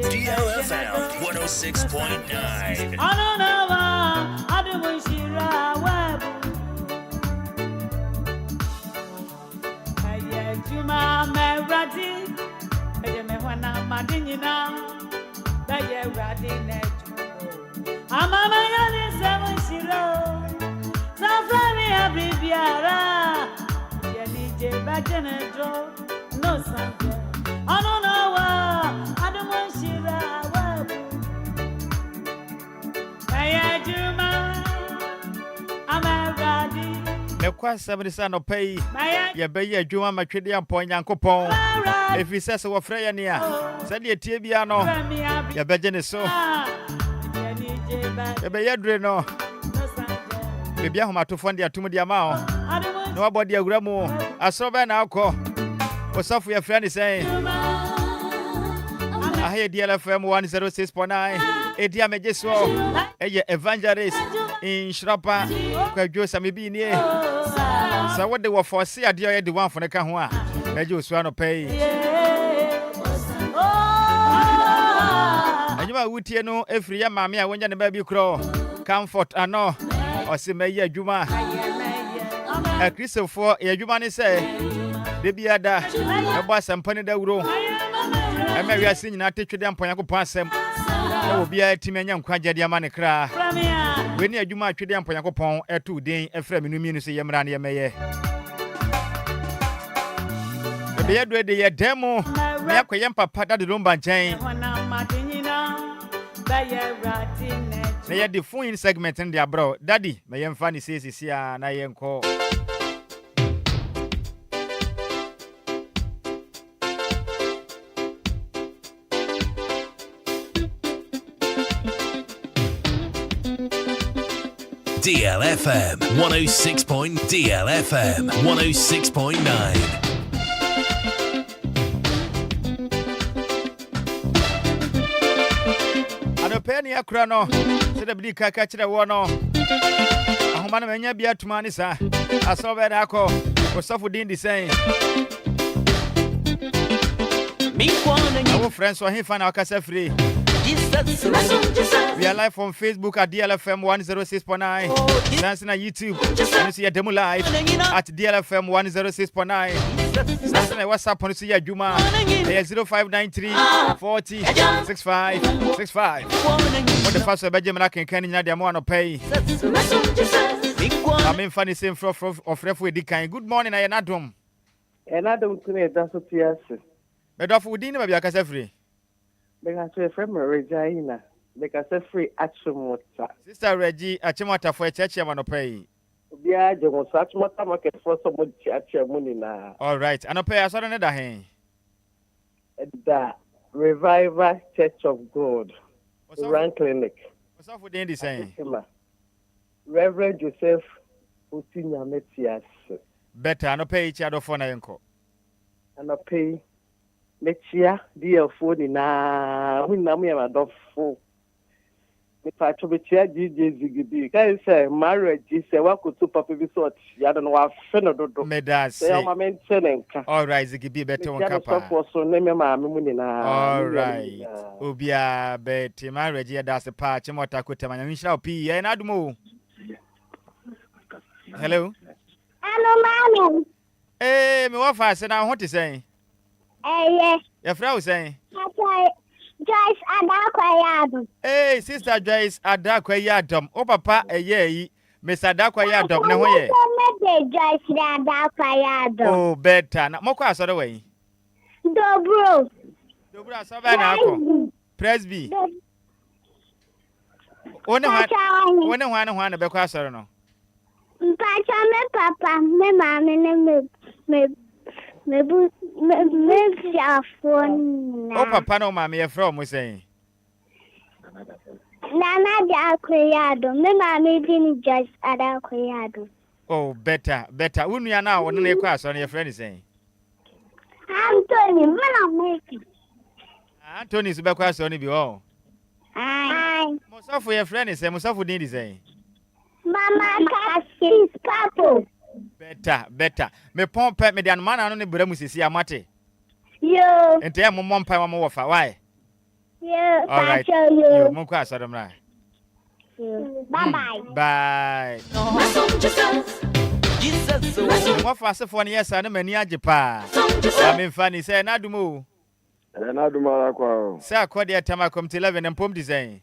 DLFM 106.9. No something. I don't know why I don't want Shira. I'm ready. The question is no pay. Ya be ya juma matwede ampon yankopon. If he says we frey nia. Said ye tie bia no. Ya beje ne so. Ya be ya dure no. Bibia homatofo ndi atum dia ma o. No abodi agura mu. Asobe na akọ. Osafu ya friend say. Ahe DLFM 106.9. Edia mejeso. Eye evangelist in Nhyiraba Kwadwo Sammy bi nie. So what they were for see ade oye the one for ne ka ho a. Meje osuo no pay. Anyuma wutie no efri ya maame a wonya ne ba bi kro. Comfort ano. Osimeye adwuma. A Christopher ye adwuma ne say. De biada ebo asampane da wuro. Ema wi ase nyina tetwede ampon yakopon asem. E obi a timi anya nkwaje de ama ne kra. We ni adwuma atwede ampon yakopon etu den efra menu mienu se yemra ne yemeye. Ebe yedwe de ye demo me akoye papa da de Lumba nchen. Na ye the phone segment in their bro. Daddy, me yemfa ni sesi na yenko. DLFM 106. DLFM 106.9. Penny akra no se da bidi kaka kire wo no ahoma na manya bia tuma ni sa asobe da akọ osafo din di sen me kwona our friends so hefa na akasa free we are live on Facebook at DLFM 106.9 dance na YouTube and see a demo live at DLFM 106.9 dance na WhatsApp on see adwuma 0593 40 65 65 what the first be jemna kenkan nyina de mo no pay I'm funny same of refu edikan. Good morning I Nadom tune da so tiase me do for din ba bia kasa free Because we're from Regina. Because we're free Achimota. Sister Reggie, Achimota for a church, I'm on a pay. Yeah, you want Achimota market for some money now. All right, and a pay as another hand. The Revival Church of God, Run Clinic. Osafo den di saying. Reverend Joseph Utinya Metias. Better no pay each other for na yenko. Ano pay Mechia DL4 na wina me adofo. Me pacho Mechia DJ Zigibi. Kai say marriage say wa kutu papa bi so ya do no wa fe no dodo. Me da say. Say o ma mention nka. All right, Zigibi better one kapa. So ne me ma me mu ni na. All right. Obia better marriage ya da se pa chemota kutemanya nhira opi e na adumo. Hello. Hello, mommy. Hey, me what fast now what you saying? Yes. Your friend saying? Joyce Adakwayadom. Hey, sister Joyce Adakwayadom. Oh, papa, yi. Miss Adakwayadom. Na ho ye. Joyce Adakwayadom. Oh, better. Na moko aso the way. Dobro aso ba na akọ. Presby. One hwan na be kwa aso no. Mpacha me papa, me mama me phone. Oh, papa no mama ye from we saying. Nana Adakwayadom. Me mama din Joyce Adakwayadom. Oh, better. Unu ya na won na ekwa aso no your friend is saying. Anthony, me Anthony so be kwa aso no bi oh. Hi. Musafo your friend is saying, Musafo din is saying. Mama Cassis Papo. Better. Me pompe me dan mana no ne bra musisi amate. Yo. Ente ya momom pa mo wofa. Why? Yo. All right. Yo. Mo kwa asodom na. Bye. Bye. Jesus. Mo fa se fo ne yesa na mani age pa. Am fani say na dumo. Na dumara kwa. Say akode atama kom 11 empom design.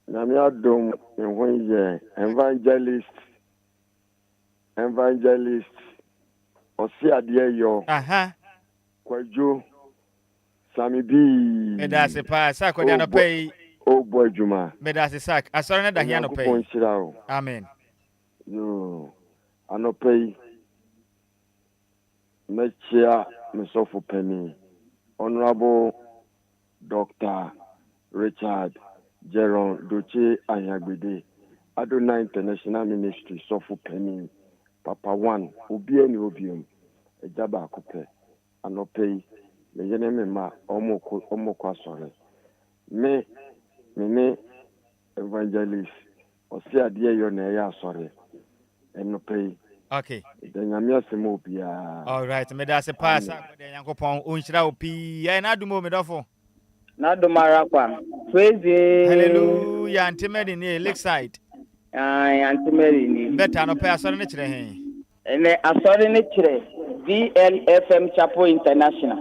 Na mi adom enwonye evangelist osi ade yo. Aha. Kwadwo Sammy B. Medase pa sa akode no pay. Oh boy Juma. Medase sak asore na da hia no pay. Amen. Yo. Anopay. Mechia Mesofu Penny. Honorable Dr. Richard Jeron Doche Anyagbede. Adonai International Ministry Sofu Penny. Papa 1. Obi eni obium. Ejaba akupe. Anopay. Me yene me ma omoko asore. Me evangelist osi ade yo na ya asore. Enopay. Okay. All right. Me da se pass akode Yankopon onhira opi. Ya na dumo me dofo. Na dumara kwa. Praise. Hallelujah. Antimeri ni Lakeside. Antimeri ni. Better no pay asore ne kire hen. Ene asore ne kire DLFM Chapel International.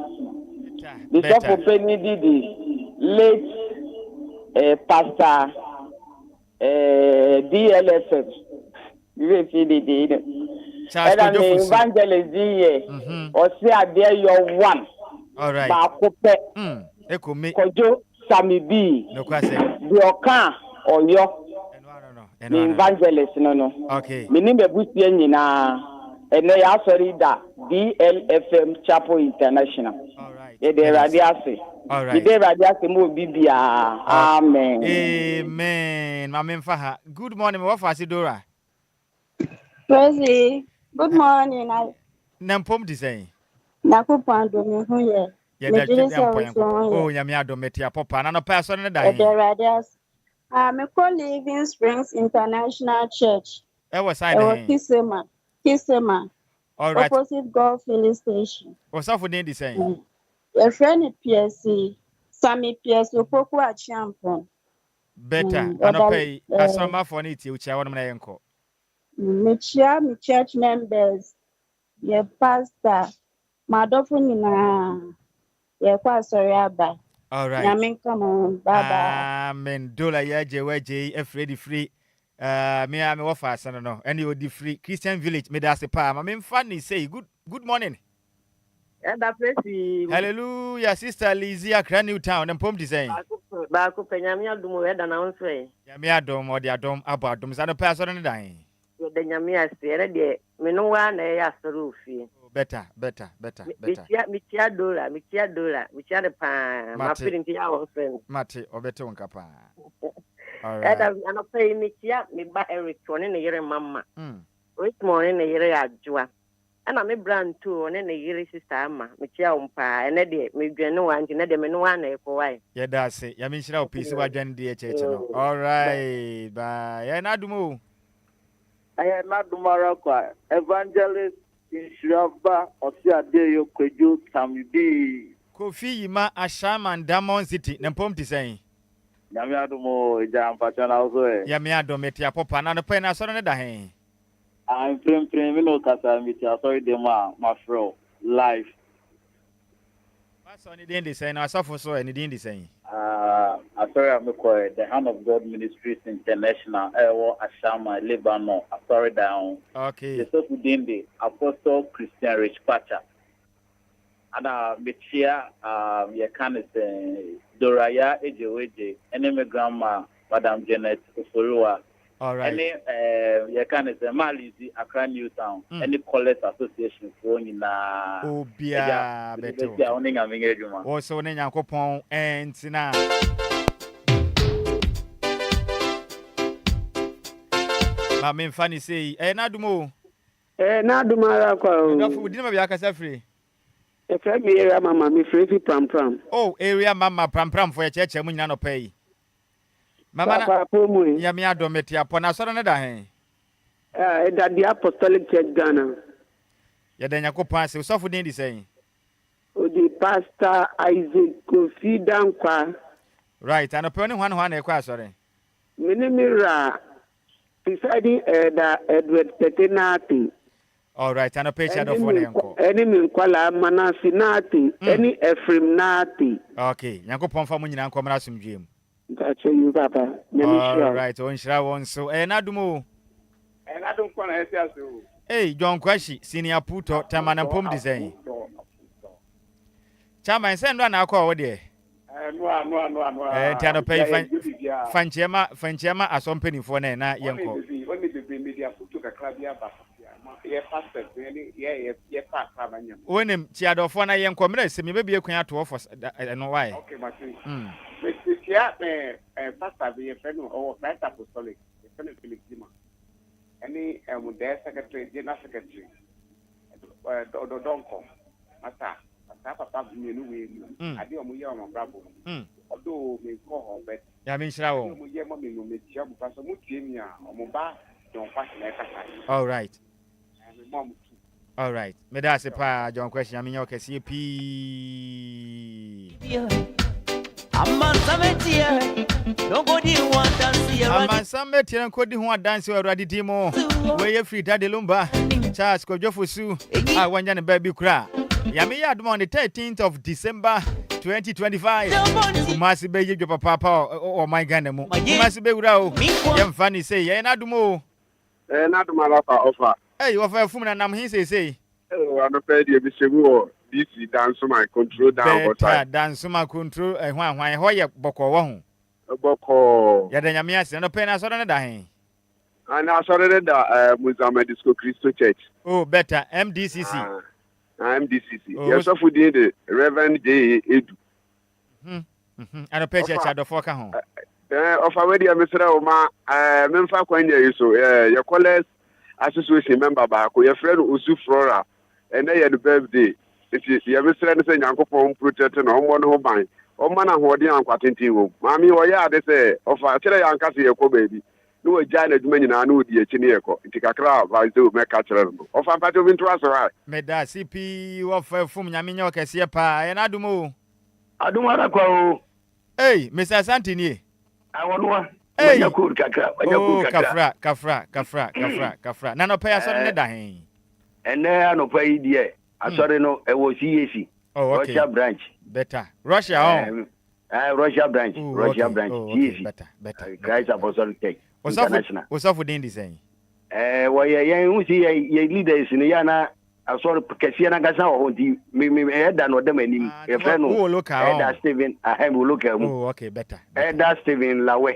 Bishop Penny Didi late pastor DLFM. You see the evangelist here. Or say there your one. All right. Bakope. Kwadwo Sammy B. No question. Bioka or yo. The evangelist no. Okay. Me nimbe busie nyina. Ene ya sorry da DLFM Chapel International. All right. E de radiase. All right. De radiase mo bibia. Amen. Amen. Mama Faha. Good morning. What for Dora? Rosie, good morning. Nampom design. Nakupando me hu ye. Oh, nyame adometia papa. Na no person na dai. Me call Living Springs International Church. E was sign. Kisema. All right. Opposite Golf Filling Station. What's up for the design? Your friend PSC, Sammy PSC Opoku Achiampon. Better. I no pay asoma for it you cha won na yenko. Me church members, your pastor, madofo nyina, your pastor aba. All right. Amen, come on, bye. Amen. Dola ya jeweje e free. Me am wo fa san no. Any odi free Christian Village me da se pa. Ma me funny say good morning. And that place. Hallelujah, Sister Lizzie Accra New Town and Pom design. Ba ko penyame adum we da na wonso e. Nyame adom odi adom abadom sa no pa so no dan. The nyame asere de me no wa na ya asere ofie. Better. Mikia dola de pa. Ma feeling ti ya won friend. Mate obete won kapa. All right. And I pay me here, me buy Eric one in a year, Mamma. Rich morning a year at Joa. And I'm a brand too, and then a year sister Amma, me chia umpa, and Eddie, me no one, and Eddie, no one, for why. Yeah, that's it. You mean she piece of agenda DHH. All right. Bye. Yeah, not do move. I am not Maraka, evangelist in Nhyiraba Kwadwo Sammy B. Kofi ma Ashama and Damon City, Nampom to say. Yamiadumo, Jam Patan also. Yamiado Metia Papa, and a pen I saw on the hand. I'm praying, no Casamita, sorry, my fro, life. What's on the end the same? I suffer so and it didn't the same. I'm sorry, I'm quiet. The Hand of God Ministries International, Ashama, Lebanon, sorry, down. Okay. The Sofudindi, Apostle Christian Rich Pacha. And Michia, you can say Doraya, Ejeweje, enemy grandma, Madam Janet Uforua. All right. Any you can say Malizi, Accra New Town, any college association for you na. Obia beto. Also, Nyankopon and Sina. Ma me funny say, Nadumo. Nadumara kwa. Ndofu didn't be akasa free. E free me area mama me free pram. Oh, area mama pram for your church mu nyina no pay. Mama na ya me adometi apona so no da hen. That the Apostolic Church Ghana. Ya da Nyankopon se so fu din di say. The Pastor Isaac Kofi Dankwa. Right, and oponi hwan na ekwa sorry. Minimira presiding Edward Tetenati. All right, and a page of one enko. Any Minkwala Manasi Nati, any Ephraim Nati. Okay, Nyankopon fa mu nyina nko mra sumdwem. That's you, Papa. All right, on shira won so. Nadumo. Nadum kwa na esia so. Hey, John Kwashi, senior puto tamana pom design. Chama ense ndo na akwa wo de. No. Tiano pay fanchema asompeni fo na yenko. Oni be media puto kakra bia ba. Ye pastor ye pastor banya. Wonem tiadofo na yenko mra se me be bie kwan ato for no why. Okay, machine. Me pastor be friend or Christ Apostolic. Friend Philip Zima. Any their secretary, general secretary. Don't come. Master. Papa me no way. I dey omo ye omo brabo. Although me call her but ya me nshira wo. Omo ye mo me no me tia bu paso mo tie mi a omo ba don pass na kasa. All right. Mom. All right. Me da se pa John question me nyokese pi. Amansametia nkodi ho adanse wa Awurade dimo. We ye free dade Lumba. Charles Kojofosu. Wanya ne ba bi kura. Ya me ya on the 13th of December 2025. Umasi be yejo papa o my Ghana mu. Umasi be wura o. Yem fani say ye na dumo. Nadumara fa offer. Hey, offer fum na nam hin say. Oh, I no pay the bisegu this dance my control down outside. Dance my control hwan ho ye boko wo ho. Boko. Ya da nyame ase no pay na so na da hen. And I started the Mesom Disco Christo Church. Oh, better MDCC. MDCC. Yes, of the Reverend J. Edu. And a pay church at the foka home. Of already a Mr. Oma, Memfa Kwanya, so your college association member back, your friend Usu Flora, and they had the birthday. It is your Mr. Anderson Yanko protecting on one home mine. O man, I'm holding on Quatinti. Mammy, or yeah, they say, of a Yanka, your baby. No giant many I know the Chiniaco, Tikakra, by the Macatcher, of a part of interest, right? Meda CP of Fum Yaminyo Cassiapa, and Adumo. I don't want to go. Hey, Mr. Santini. I want one. Hey, Kafra. Nano pay us on the dying. And there no pay dear. I saw no, it was EAC. Oh, okay. Russia branch. Better. Russia, Russia branch. Russia branch. Okay. Better. Christ Apostolic Church. What's up with the saying? Well, you see, your leaders in Yana. I saw Cassiana Gasa or me head and what them any. A friend who look at Stephen. I have look at. Oh, okay, better. That's Stephen Lawe.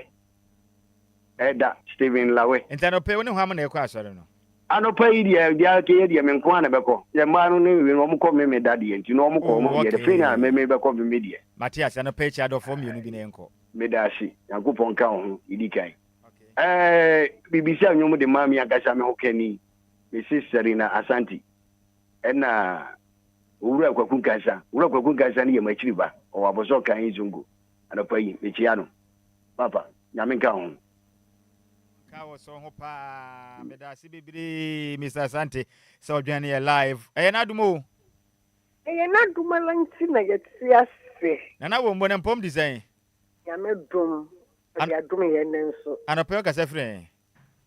Stephen Lawe. And then I'll pay when how many class, I don't know. I don't pay the Arcadia Menkwana Beko. The man who call me daddy and you know, the trainer may be called media. Matthias, and a page out of home, you need Medashi, Yankupon Kaun, Idikai. BBC Nyumu de Mami Agasame Hokeni, Mrs. Serena Asanti, and Ura Kwakunkasa near Machiba, or Abosoka in Zungu, and a pay Michiano. Papa, Yaminkaun. Kawo so hopa Medasi Bibri, Mr. Asante, so Johnny alive. Adumo. Dumalantina yet see. And I won't want pom design. Yamedum. And you are doing an so. And a perk as a friend.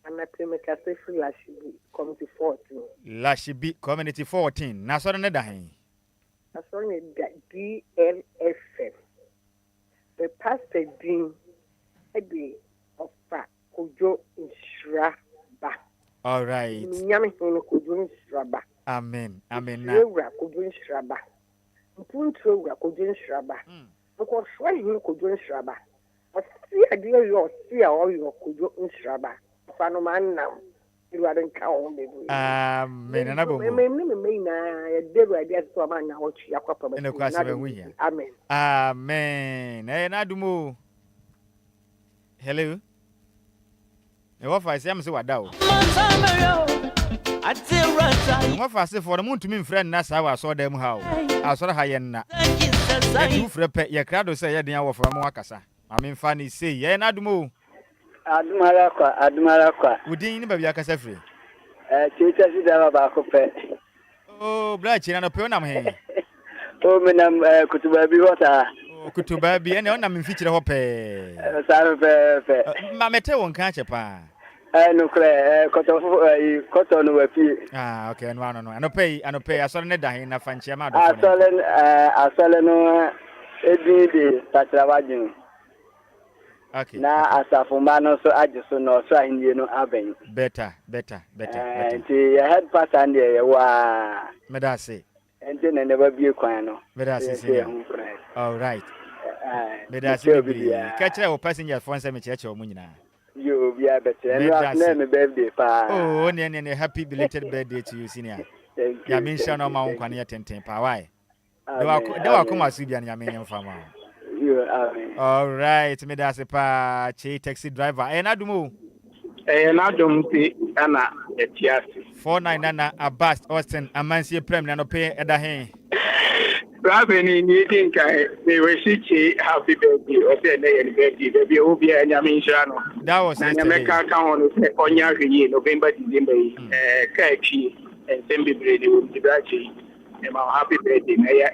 And I make a safe Lashibi Community 14. Lashibi Community 14. Now, so another hang. I saw that DLFM. The pastor Dean Eddie of Kwadwo Sammy. All right. Nyame hono Kwadwo Sammy. Amen. Amen. Kwadwo Sammy. Mpuntu Kwadwo Sammy. Because why you Kwadwo Sammy? See a dear you see all your Kwadwo Sammy. Fanoman now. You are in count. Amen. And I will Amen. Amen. And I do more. Hello. What I say, I'm so adult. What I say for the moon to me, friend, that's how I saw them how. I saw Hyena. You frep your crowd say, yeah, hour from Wakasa. I mean, funny say, yeah, and I do more. Admarakwa. We didn't be a casafree. Teacher Nhyiraba Kwadwo. Oh, Blatchy, and a pionam here. Oh, Menam Kutubabi water. Kutubabi, and I'm in feature hope. Mamete won't catch a pa. No, cotton will be. Ah, okay, and one. And pay, I saw Neda in a fancy amount. I saw no Eddie Tatravajin. Okay. Now, as a Fumano, so I just know, so I know Abbey. Better. And the head pass and the Medasi. And then I never be a quino. Medasi. All right. Medasi. Catch our passenger for some church or Munina. You be a better. And name a birthday. Oh, and a happy belated birthday to you, senior. Yamin no Mount Quania 10 pa. Why? No, I come as Sibian Yamin farmer. All right, me that's a pa taxi driver. And I do move. And I don't see Anna at Tias. 499 Abbas Austin, a man see a premium and pay at the hand. Raven, you think they were happy birthday or say any birthday, there be Obia and Yamin. That was America on Yaki, November, December, Kaki, and Sembi Brady with the Brachi. And my happy birthday, Mayor.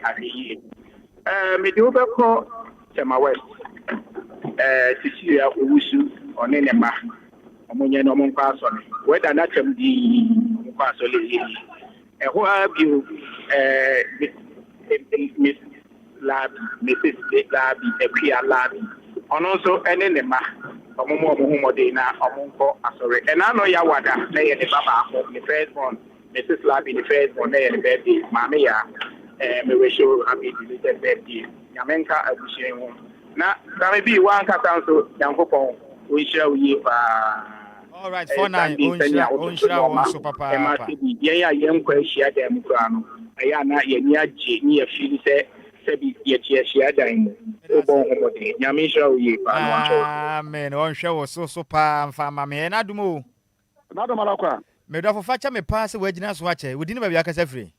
Me do call Tema West. Cecilia Owusu on any ma. Omonya no mon pass on. Whether not the pass on. And who have you, Miss Lab, Mrs. Labi, Enquires Labi. And also any ma. Omomo Modena, Omonko, sorry. And I know Yawada, they the Baba, the first one, Mrs. Labi, the first one, they the birthday, Mamia. Me wish you happy belated birthday. Yamenka abushe ho. Na maybe one ka so Yankopon we share you all right, 49 on so papa. Yeah, yemkwa share dem kra no. Aya na ye ni age ni ye feel say bi ye share dan. Obon homode. Yamisha we pa. Amen. On show so pa mfama me na dumo. Na do malakwa. Me do for facha me pass we gina so ache. We didn't be akasa free.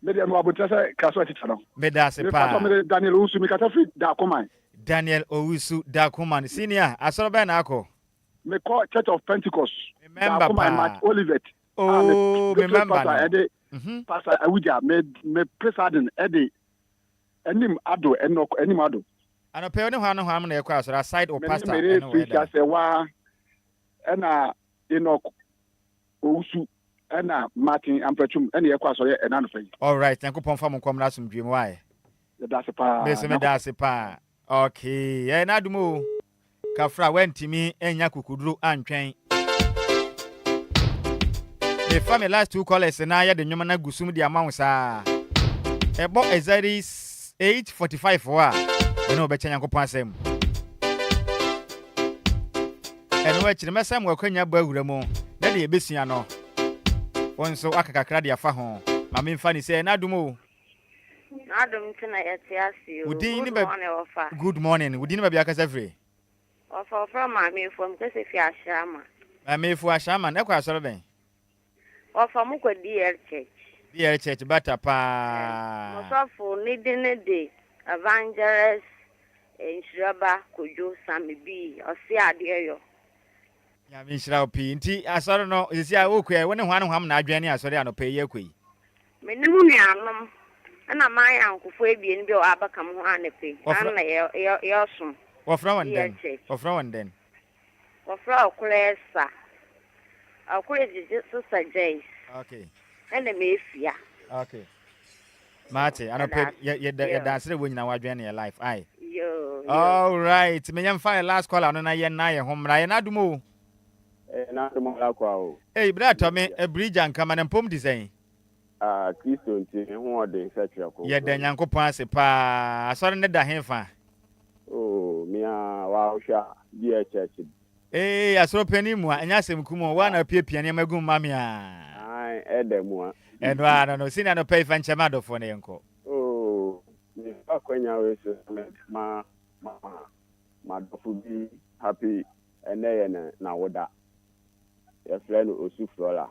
Media no abotasa kaso atitano. Medase pa. Daniel Owusu mi kata free da command. Daniel Owusu da command. Senior, asoroba na ako. Me call Church of Pentecost. Remember pa. Olivet. Oh, remember. Pastor Awuja me president Eddie. Enim ado enok enim ado. Ano pe oni hwa no hwa na ekwa asora side or pastor eno we da. Say wa na Enoch Owusu Ena Martin Amplachum and the Equasor and Anfay. All right, thank you for coming out some dream. Why? That's a pa. That's a pa. Okay, and I do move. Kafra went to me and Yakukudru and train. The family last 2 callers and I had the Numana Gusum the amounts are about as that is 8:45 for you know, better Yanko Passem. And watch the Mesom will Kenya Buramo. Then the Abyssiano. One so akakakra dia fa ho ma me mfa ni say na dumo Adum tina yetiasi. Good morning. We didn't be akasa free. from my from Cassie Shama. I may for a shaman, no question. Or from Muko dear church. Dear church, butter pa. Most of needing a day. Evangelist Nhyiraba Kwadwo Sammy B. Or see a dear. Ya Nhyiraba P. I saw no, is ya okay when one of them not joining us, so they are no pay your queen. Menunianum. And my uncle Fabian Bill Abacam Hanepe. And your or from one then. Or from one then. Or Frau Clarissa. Our crazy sister Jace. Okay. And the Mafia. Okay. Marty, I don't pay you dance when you are joining your life. Aye. Yo. All right. Me fire last call on a year nine home. I not move. Not more. Hey, brother, Tommy, a bridge and come and pump design. Christian, who are the such a yeah, then Uncle Pass a pa. I saw the Henfa. Oh, me, wow, dear church. Hey, I saw Penny more, and I said, come on, one appear piano, my good mamma. I add them one. And I don't know, seen I don't pay for Chamado for the uncle. Oh, when you my daughter be happy and then now that your friend Osu Flora.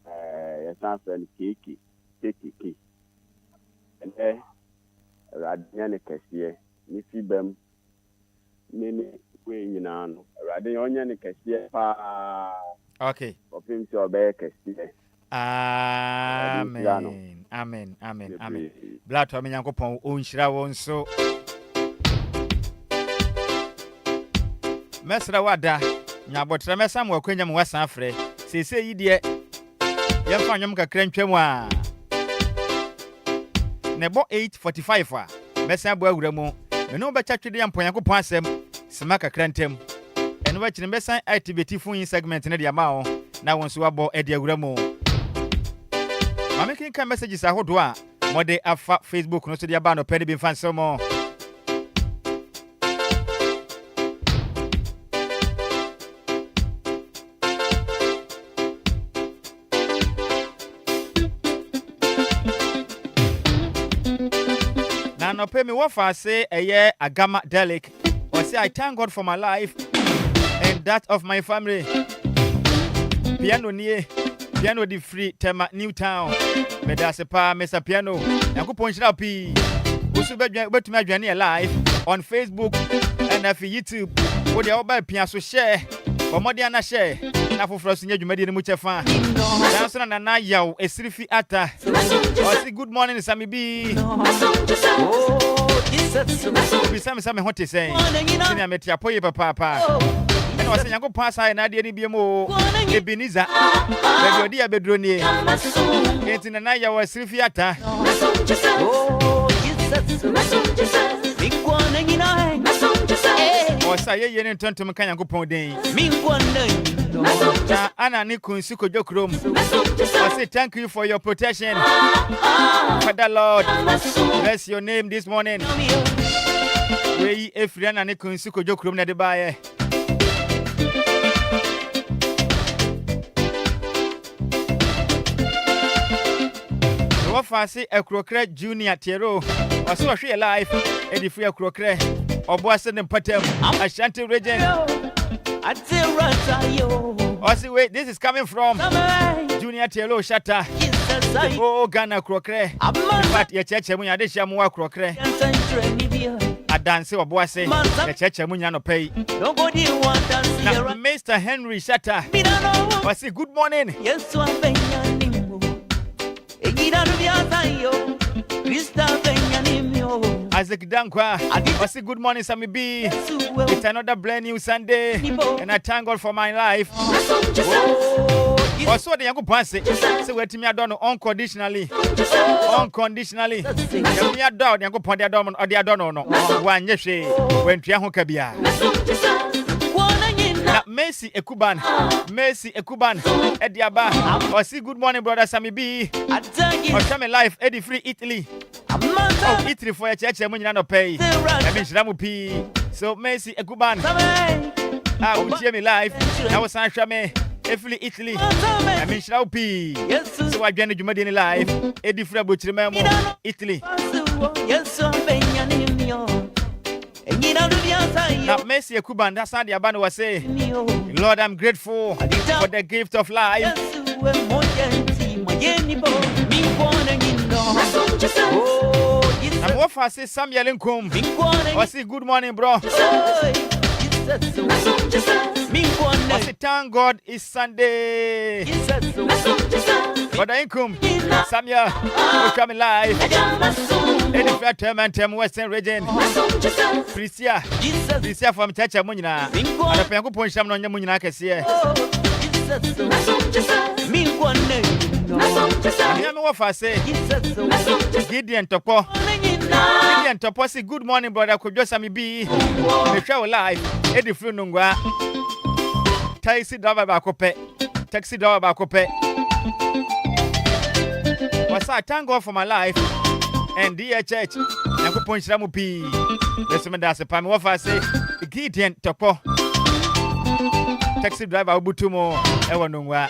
Your son friend Kiki. And then Radian Cassia, Missy Bem, many queen on Radian Cassia. Okay. Of him to obey Cassia. Amen. Amen. Blood to me, Uncle Pong, Unshra won so. Mesra Wada, Nabotra Mesam, or Queen West Afre, say, ye dear. Yam ka krenchemwa nebo 8:45 mesa bo awuramo me no be chatwe de ampon yakopon asem smaka krentem eno ba kire mesa activity fun segment ne de ama o na won so abo e de awuramo mamekin ka messages ahodo a mode afa Facebook no so de aba no pede bi fan somo no pay me what I say a year agama delic or say I thank God for my life and that of my family. Piano near piano the free tema Newtown. But that's a pa Mr. Piano. I could punch it up. Also bet my journey live on Facebook and for YouTube. What they all buy piano share or Modiana share. Now for us in your Medi much fan. That's an yaw a srifi ata. Or say good morning, Sammy B. Some what to say. I met your poy papa. And I was saying, I go pass I and I didn't be more. Ebenezer, your dear bedroom. It's in a night I was Srifiata. Or say, you didn't turn to Makanya go pon day. Anna Nikun Suko Jokrum. I say thank you for your protection. Father Lord, bless your name this morning. We if Rihanna Nikun Suko Jokrum na de baye. What fancy a crocre junior Tero. I saw she alive. Eddie free a crocre. Or Boston and Patem. Ashanti region. Also, wait, this is coming from Junior Telo Shatta. Oh, Ghana crocre. But your church, when you had a more crocre. A dance or boise, the church, when you pay. Nobody wants now, Mr. Henry Shatta. I say, good morning. Yes, Isaac Dankwa, I say good morning, Sammy B. It's another brand new Sunday, and I thank God for my life. Also, the young person say, wait me, I don't know unconditionally. Unconditionally. Me, I don't know, the Adon or the Adon, one yes, when Tiahokabia. Messi Ekuban, Ediaba. Or see good morning, brother Sammy B. Or Sammy Life, Eddie Free Italy. Oh, Italy for a church, when you don't pay. I mean, Shramu P. So Messi Ekuban. I will hear me live. I was San Shame, Italy. I mean, Shramu P. So I joined you in live. Eddie Free Italy. Yes, Now, Messi Kuban, that's how the Abano was saying. Lord, I'm grateful for the gift of life. I'm what I say, Samuel Nkum. I say, good morning, bro. I say, thank God it's Sunday. Brother Nkum, Samuel, we're coming live. In the fair term and term Western region. Prisia from Chacha Munina. And the Pengu Ponsham on Yamunina Cassia. I know what I say. Gideon Topo. Gideon Topo say, good morning, brother. Could just Sammy B. The show live. Eddie Flunungwa. Taxi driver Bacope. Taxi driver Bacope. Was I thank God for my life and dear church. I could punch Ramu P. Listen, that's a time. What I say. Gideon Topo. Taxi driver Ubutumo. Ewanungwa.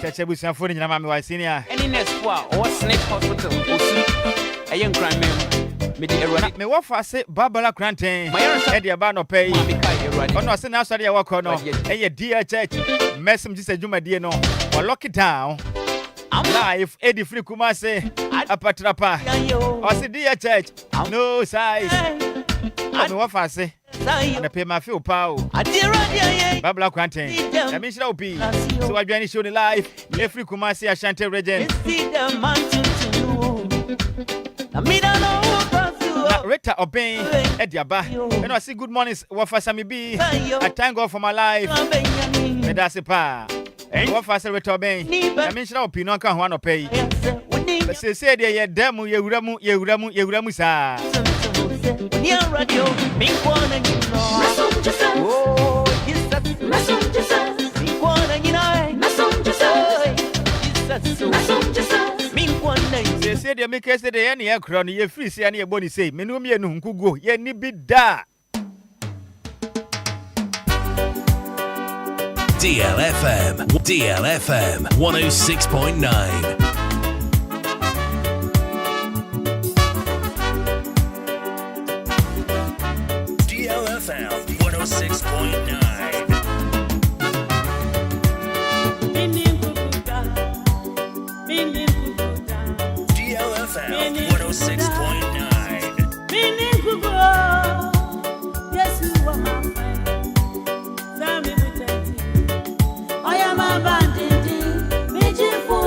Church Ebusan Funi Namami was senior. Any next or Snake Hospital. A young crime man. Me what I say Barbara Cranton. Eddie Abano pay. Oh no, I say now sorry I walk on. Hey dear church. Mesom just a Juma dear no. Or lock it down. Life Eddie Free Kumase. Apatrapa. I say dear church. No size. I know what I say. And I pay my few pow. Babla Quantin. I mean, shall be. So I join show the life. Every Kumasi Ashanti region. Rita obeying Ediaba. And I see good mornings. What for Sammy B? I thank God for my life. And that's a pa. And what for Rita obeying? I mean, shall be no can one pay. But say, dear, demo, Yuramu, sir. Radio, me one and you know. Oh, yes, that's me one and you know. Me one and they said, you make us the any aircraft, you free, say, any body say, Menumi and Hunkugo, ye need be da. DLFM 106.9. DLFM 106.9. DLFM 106.9. Yes, you are my friend. Sammy Butenti. I am a bandit. Mijifu.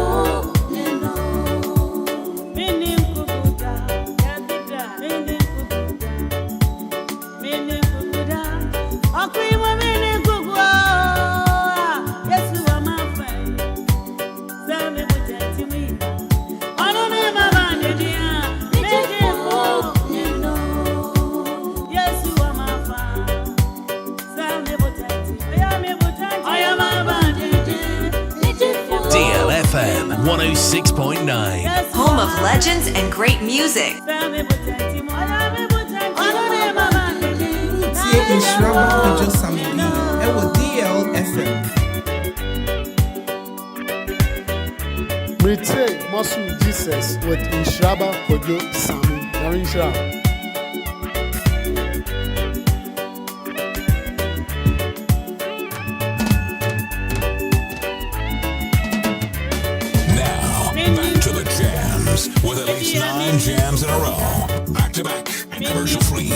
DLFM 106.9. Home of legends and great music. Nhyiraba Kwadwo Sammy DLFM. Retain Mesom Jesus with Nhyiraba Kwadwo Sammy. Nhyiraba. With at least 9 jams in a row, back to back and commercial free.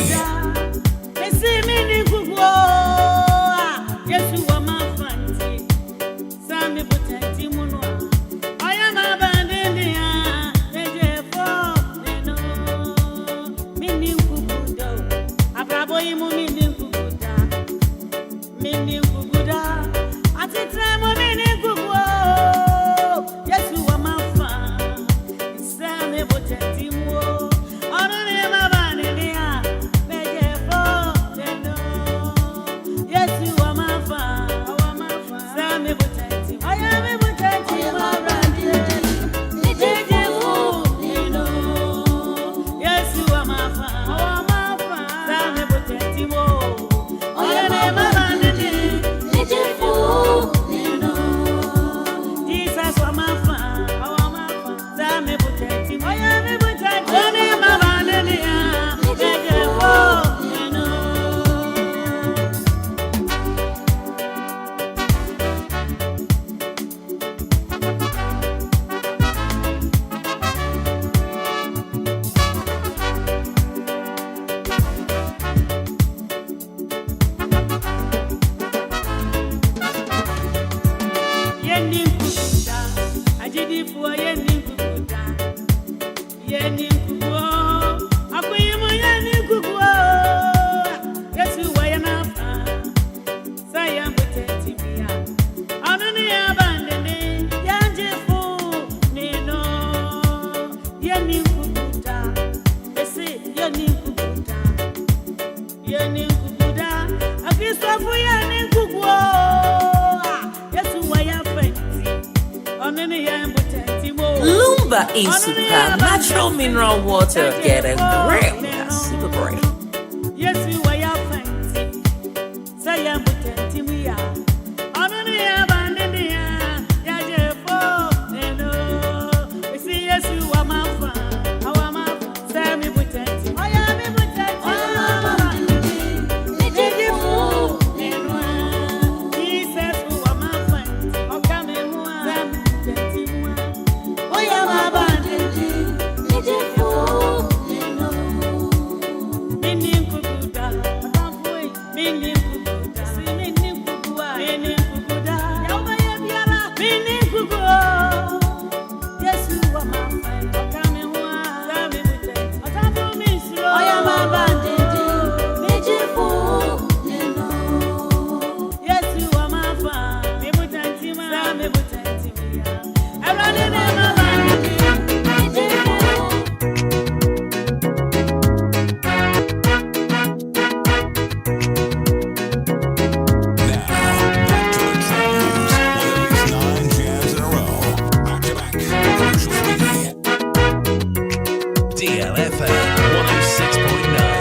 Lumba in super natural mineral water. Get a grip. Super great. Yes, you are your fancy. Say, I'm putting me out. On any abandoned, yeah, no. We see, yes, you are my friend. How am I? Say, me putting. I am me putting. Oh, he says, who are my friends? Oh, come in, who are me putting. Oh, yeah, my bandit. DLFM 106.9.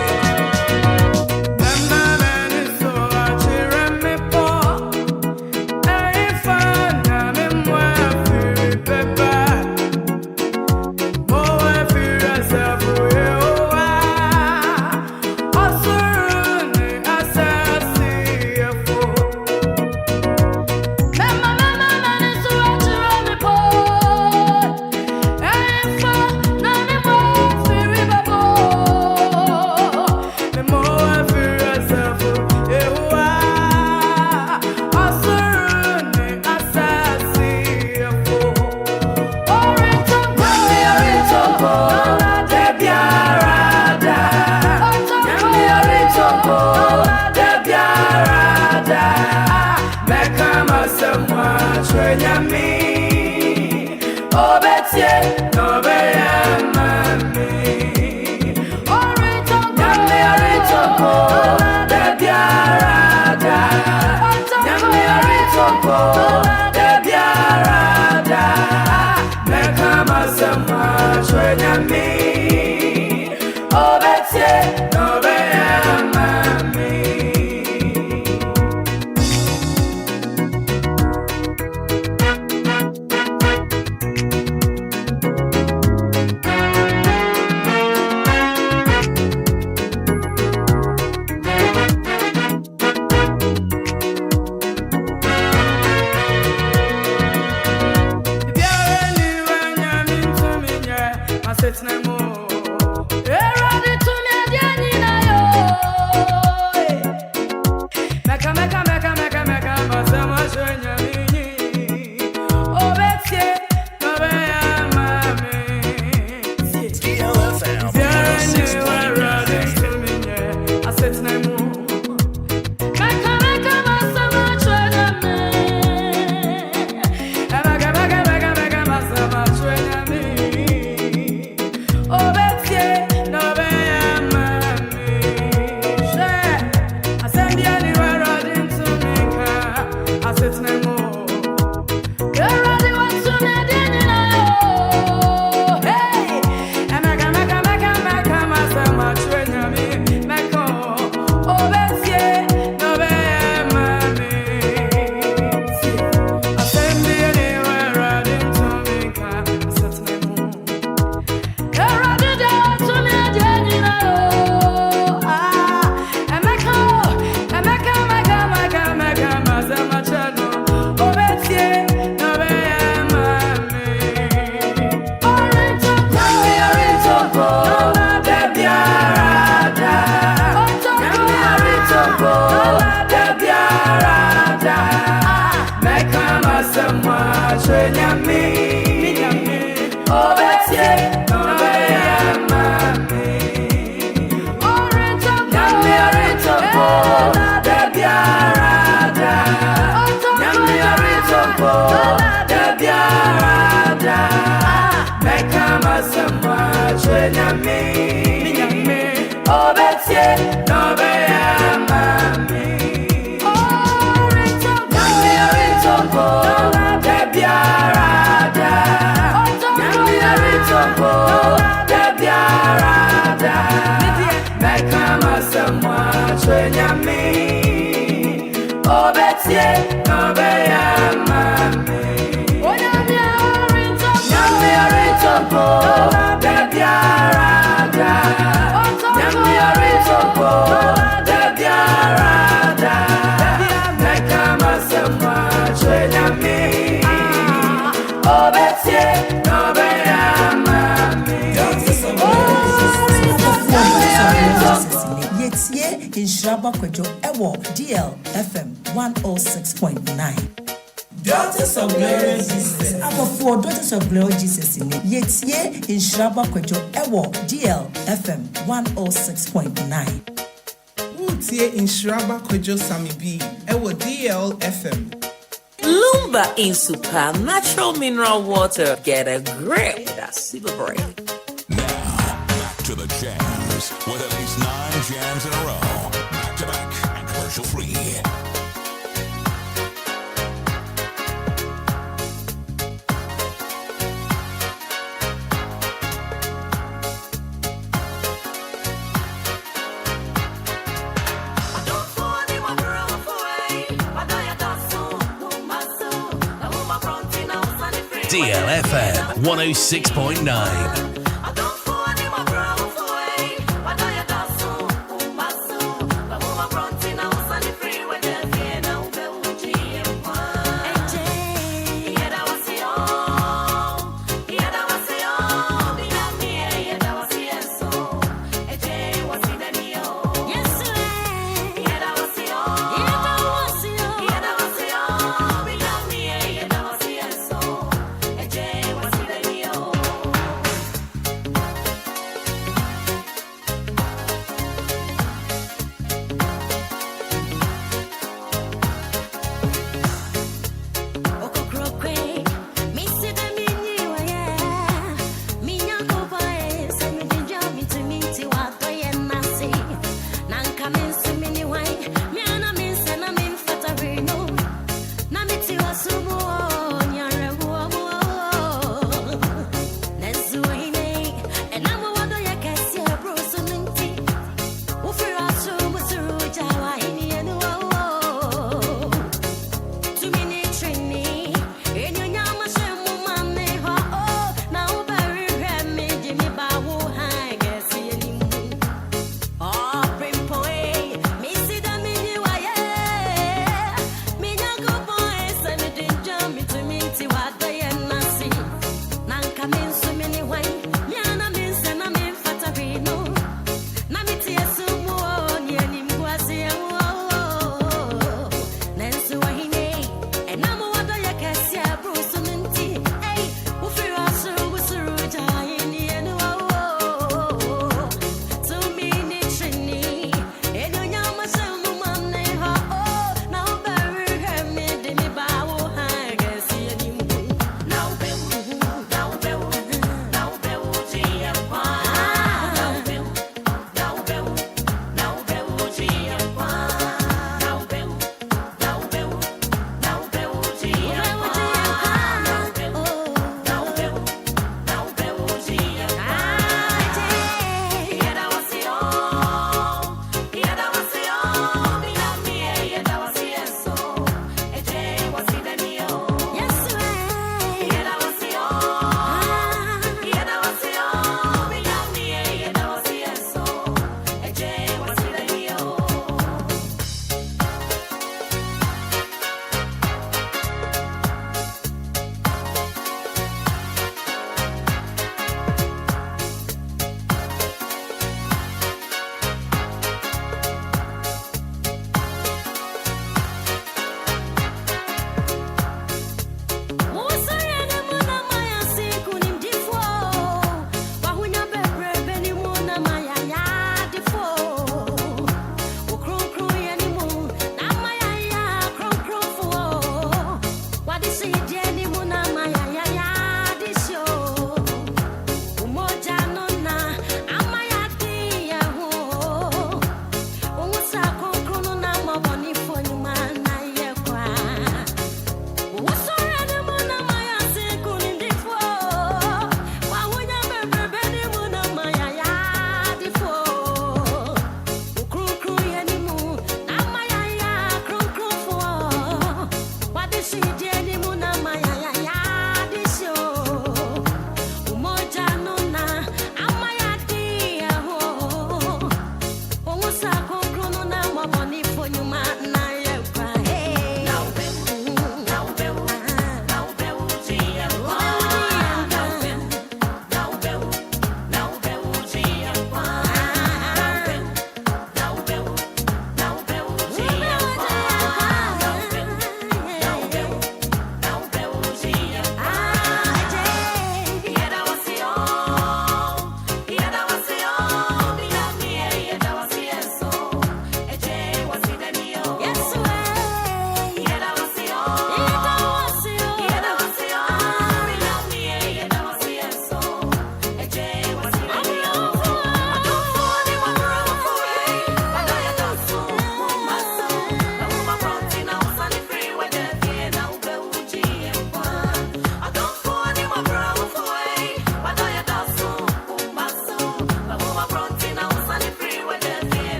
Chenyami, Obetie, Obeya, Mami. Nyami Aritopo, Debiarada. Nyami Aritopo, Debiarada. Nekama Semwa, Chenyami, Obetie, Obeya, Mami. Yetie Nhyiraba Kwadwo Ewo DLFM 106.9. Daughters of Glory Jesus. Our four Daughters of Glory Jesus in it. Yetie Nhyiraba Kwadwo Ewo DLFM 106.9. Utie Nhyiraba Kwadwo Sammy B. Ewo DLFM. Lumba in super natural mineral water. Get a grip. That's super break. To the jams with at least 9 jams in a row, back to back and commercial free. DLFM 106.9.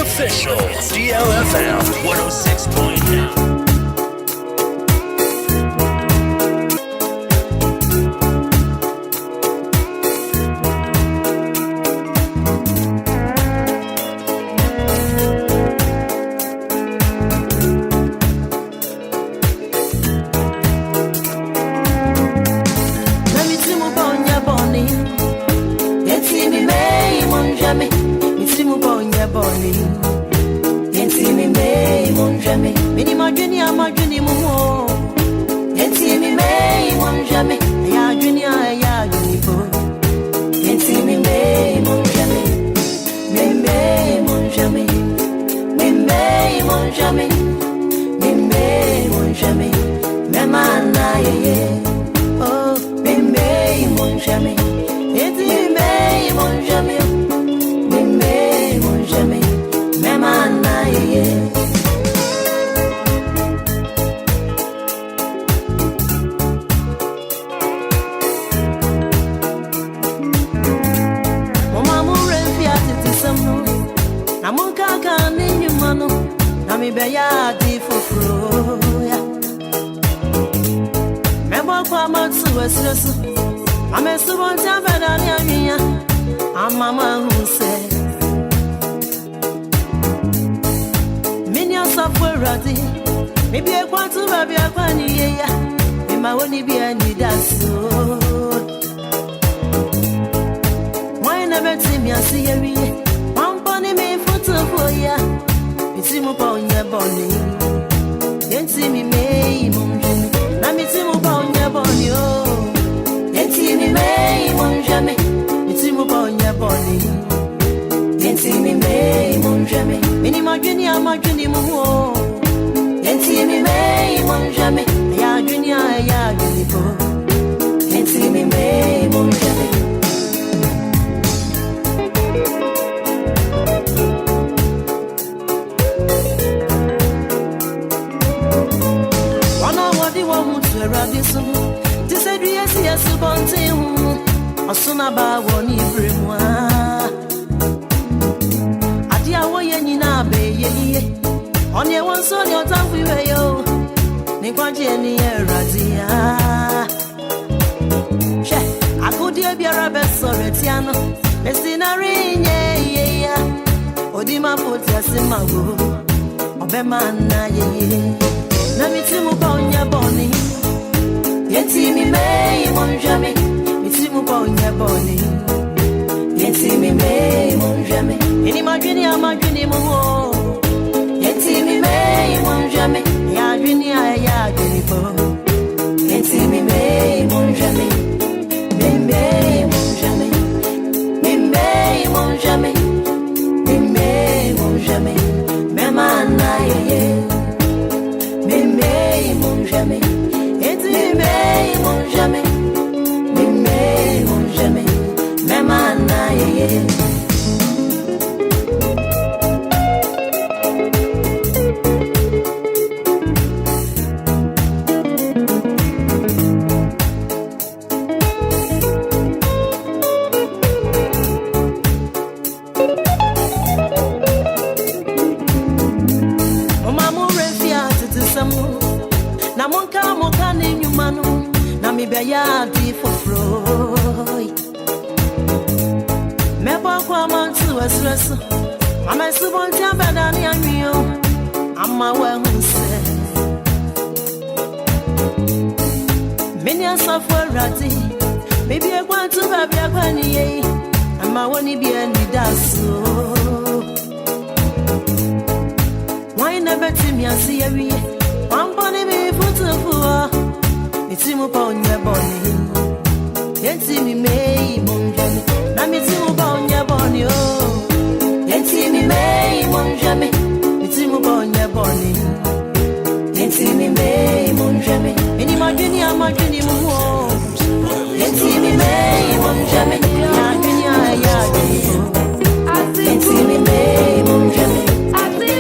official DLFM 106.9.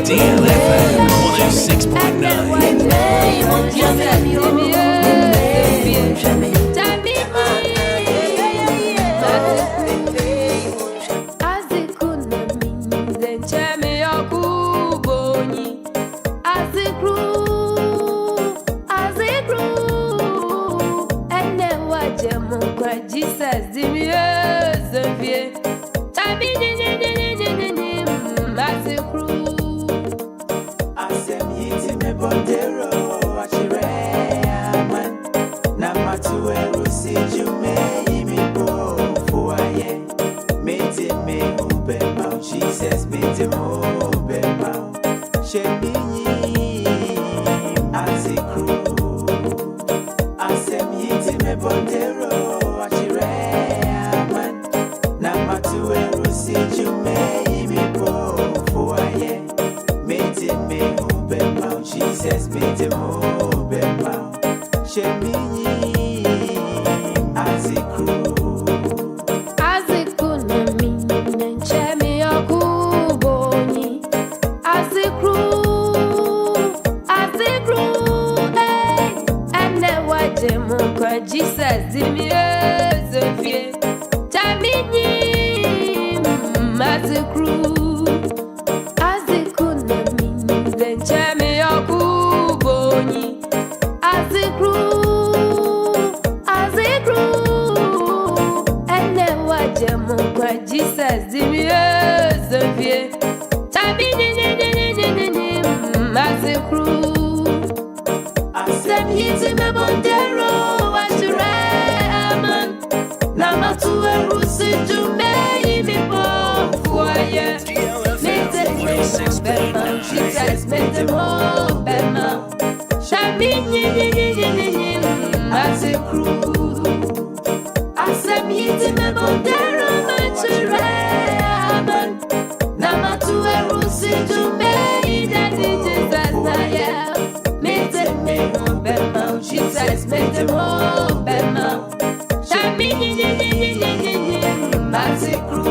DLFM 106.9. Jesus, Dimius, the Vie, Tabini, Massive Crew. I said, Yiti me Bondero, Achire, man, Namatu, Rusi, Jume, me go for a year. Made it me, Ubema, Jesus, made him Ubema, Shemi, as a crew. I said, Yiti me Bondero, Achire, man, Namatu, Rusi, Jume, me go for a year. Made it me Ubema, Jesus, made him Ubema, Shemi, as a crew. Jesus, Dimius, the Vie, Tabini, Massive Crew. As it could not mean, then Chammy or Kuboni. As it grew, and then what Jamon Jesus, Dimius, the Vie, Tabini, Massive Crew. I said, he's in my Bondero. Namatu Rusi Jume me bo foye. Jesus made them all Bema. Shamini Massive Crew. I said meet me Bondero Manchiraman. Namatu Rusi Jume Daddy Jesus Naya. Made them all Bema. Jesus made them all Bema. Massive Crew.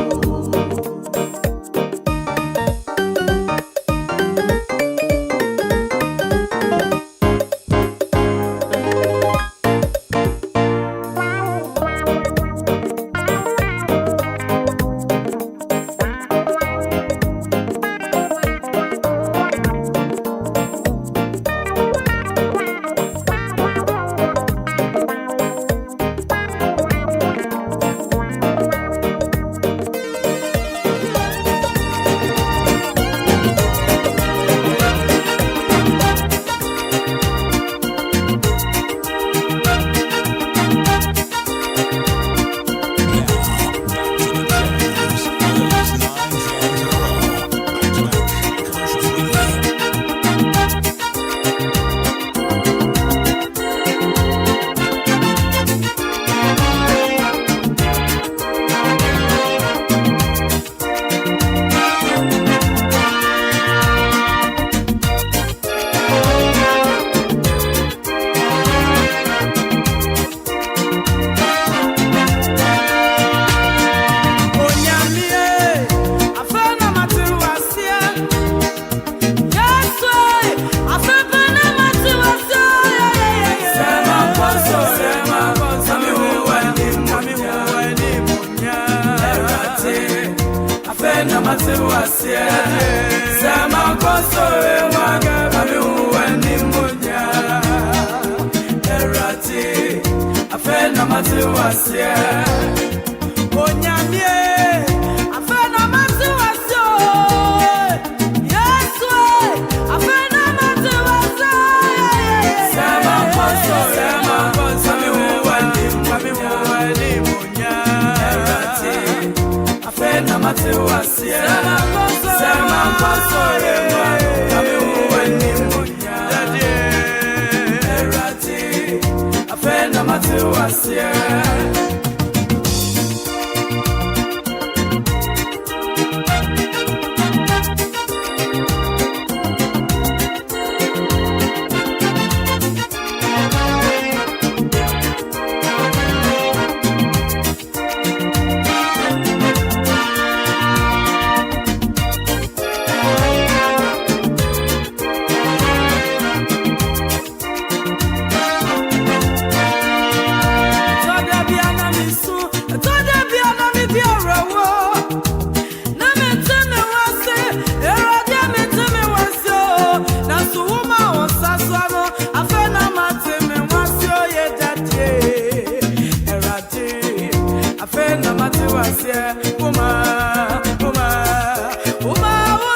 afena matiwasie uma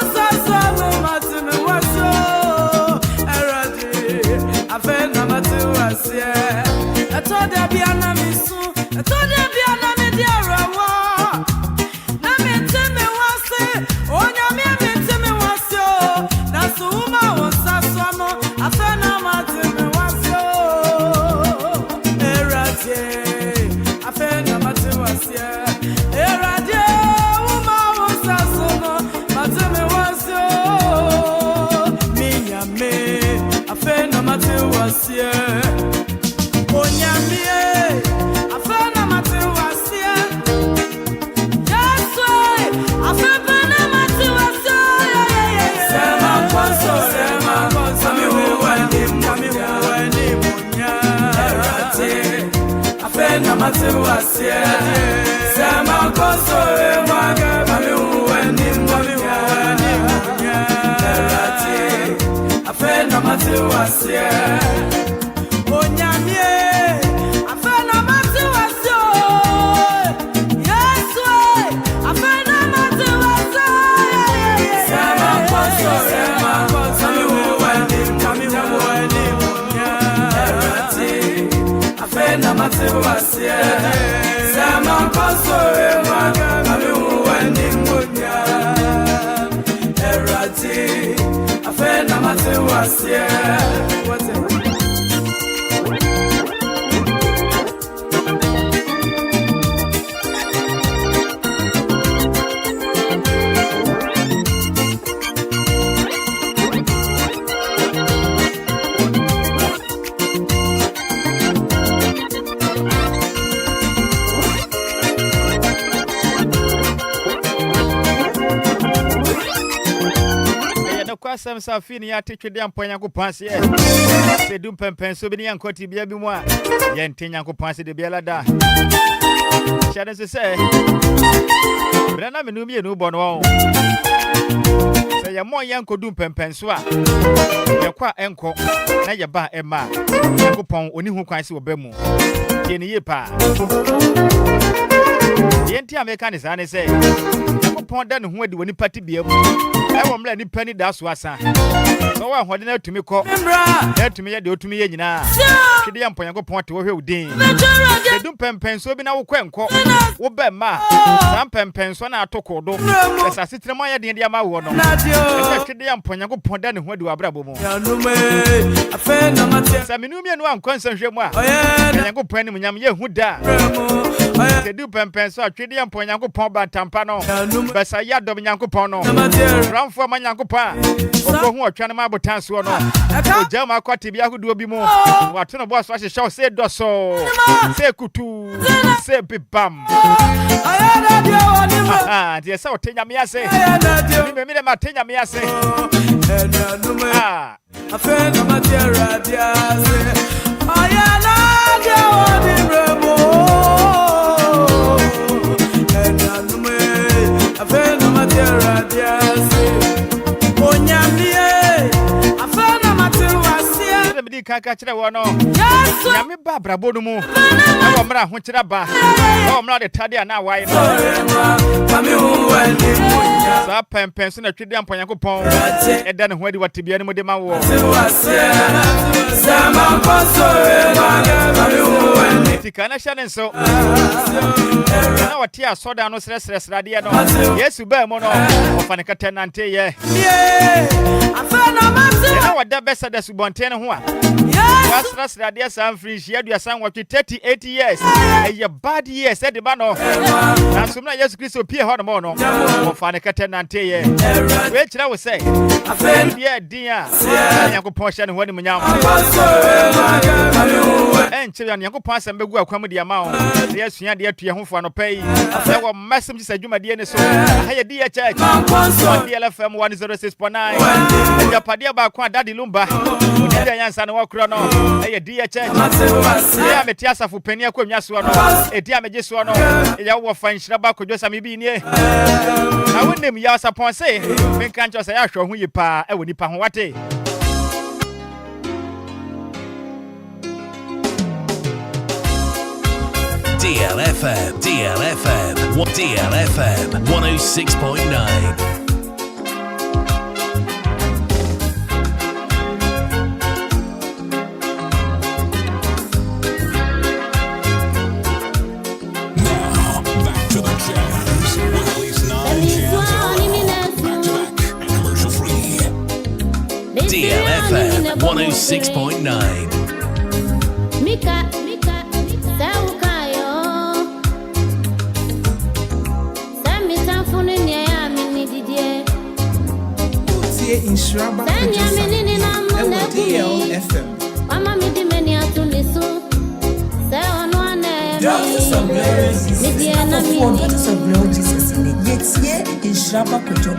usaso matime wasio eradi afena matiwasie atoda biana misu atoda biana mediarawa na meteme wase onya meteme wasio na suma usaso mo afena matime wasio eradi afena matiwasie eradi uma usaso mo matime wasio minyame afena matiwasie onyamie afena matiwasie yesu afena matiwasie sema kwaso ami wani munya erate afena matiwasie sema kwaso ami wani munya erate afena matiwasie onyamie afena matiwasie yesu afena matiwasie sema kwaso ami wani munya erate afena matiwasie sema kwaso ami wani munya erate afena matiwasie Kwasam Safini ya teachwe dia mponya kupansi e. Se dum pempen so bi ni yankoti bia bi mu a. Ye ntenya kupansi de bia lada. Shade se. Brana menu mi enu bo no. Se ye mo yanko dum pempen so a. Ye kwa enko na ye ba ema. Yankopon oni hu kwan se wo ba mu. Ye ni ye pa. Ye ntia meka ni sa ne se. Yankopon da ne hu adi woni pati bia mu. I want many penny that's what's so I want to me call that to me at the to me now. She didn't point to point to her day. They don't pen so be now quenko. What bad ma? Some pen so now to call. As I sit in my idea, my one. She didn't point to point down where do I brabo. A friend of my Saminumian one concentrate more. And I go penny when I'm here who die. They do pen so I didn't point to point by Tampano. But I yard of Yanko Pono. For my yankopa, or who are trying to marble tansu or no. Jama Quati Biaku be more. What no boss was a show say doso, say kutu, say bibam. Ah, dear, so tell me I say, maybe my tell me I say, ah, a friend of my dear Radias. I am a friend of my dear Radias. Kaka chira wono ya me ba brabo no mu e wo mra ho chira ba e wo mra de tade na wai no mami hu ani munya sa pempen so na twede amponya kopon e da ne ho adi watebia ne mode ma wo sama koso e mami hu ani tikana shane so na wati asoda no sresre de no yesu ba mo no ofane kata nante ye afana mate na wada besa da subonte ne ho a Yes, Radia San French, you san what 38 years. A bad years, said the bano. And some yes, Christo Pierre Hormono, or Fanica Tenante. Which I would say, a friend, dear, Yanko Portion, when you and Chilean Yanko Pass and Begu comedy amount. Yes, you dear to your home for no pay. There were Mesom said you, my dear, so I dear church. DLFM 106.9. And your Padia Bakwa Daddy Lumba. And walk run on a dear church. I am a tiasa for penny aquamia swano, a diamage swano, a yawa fine Nhyiraba Kwadwo Sammy be near. I wouldn't name Yas upon say, make can't just say, I show who you pa, I would nip on what day. DLFM 106.9. DLFM 106.9. Mika, Saukayo. Sammy Tanfuni Nya Mini Didier. Nhyiraba Kwadwo Sammy DLFM. Mama Midi Mania Tunisu. Say on one Daughters of Glory Jesus in it. Yet here in Nhyiraba Kwadwo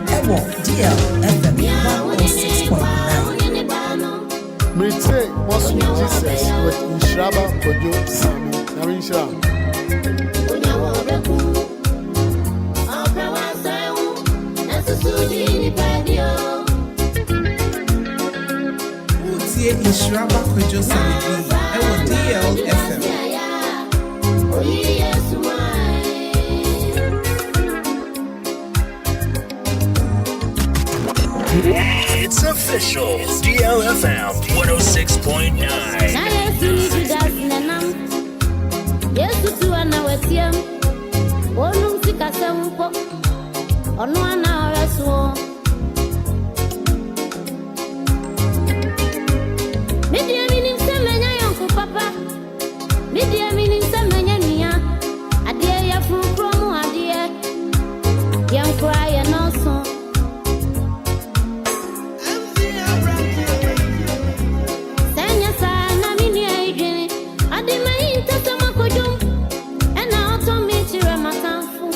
DLFM 106.9. Mesom Jesus with Nhyiraba Kwadwo Sammy. Nhyiraba. Nhyiraba Kwadwo Sammy DLFM. It's official. DLFM 106.9. Yes, to an hour, one sick as a on 1 hour as well. Media meaning some uncle papa. Media meaning some mania. A dear ya from promo, a dear young cry and also. Sanya sana mini agent. I did my intersamako and now to meet you at my tanfu.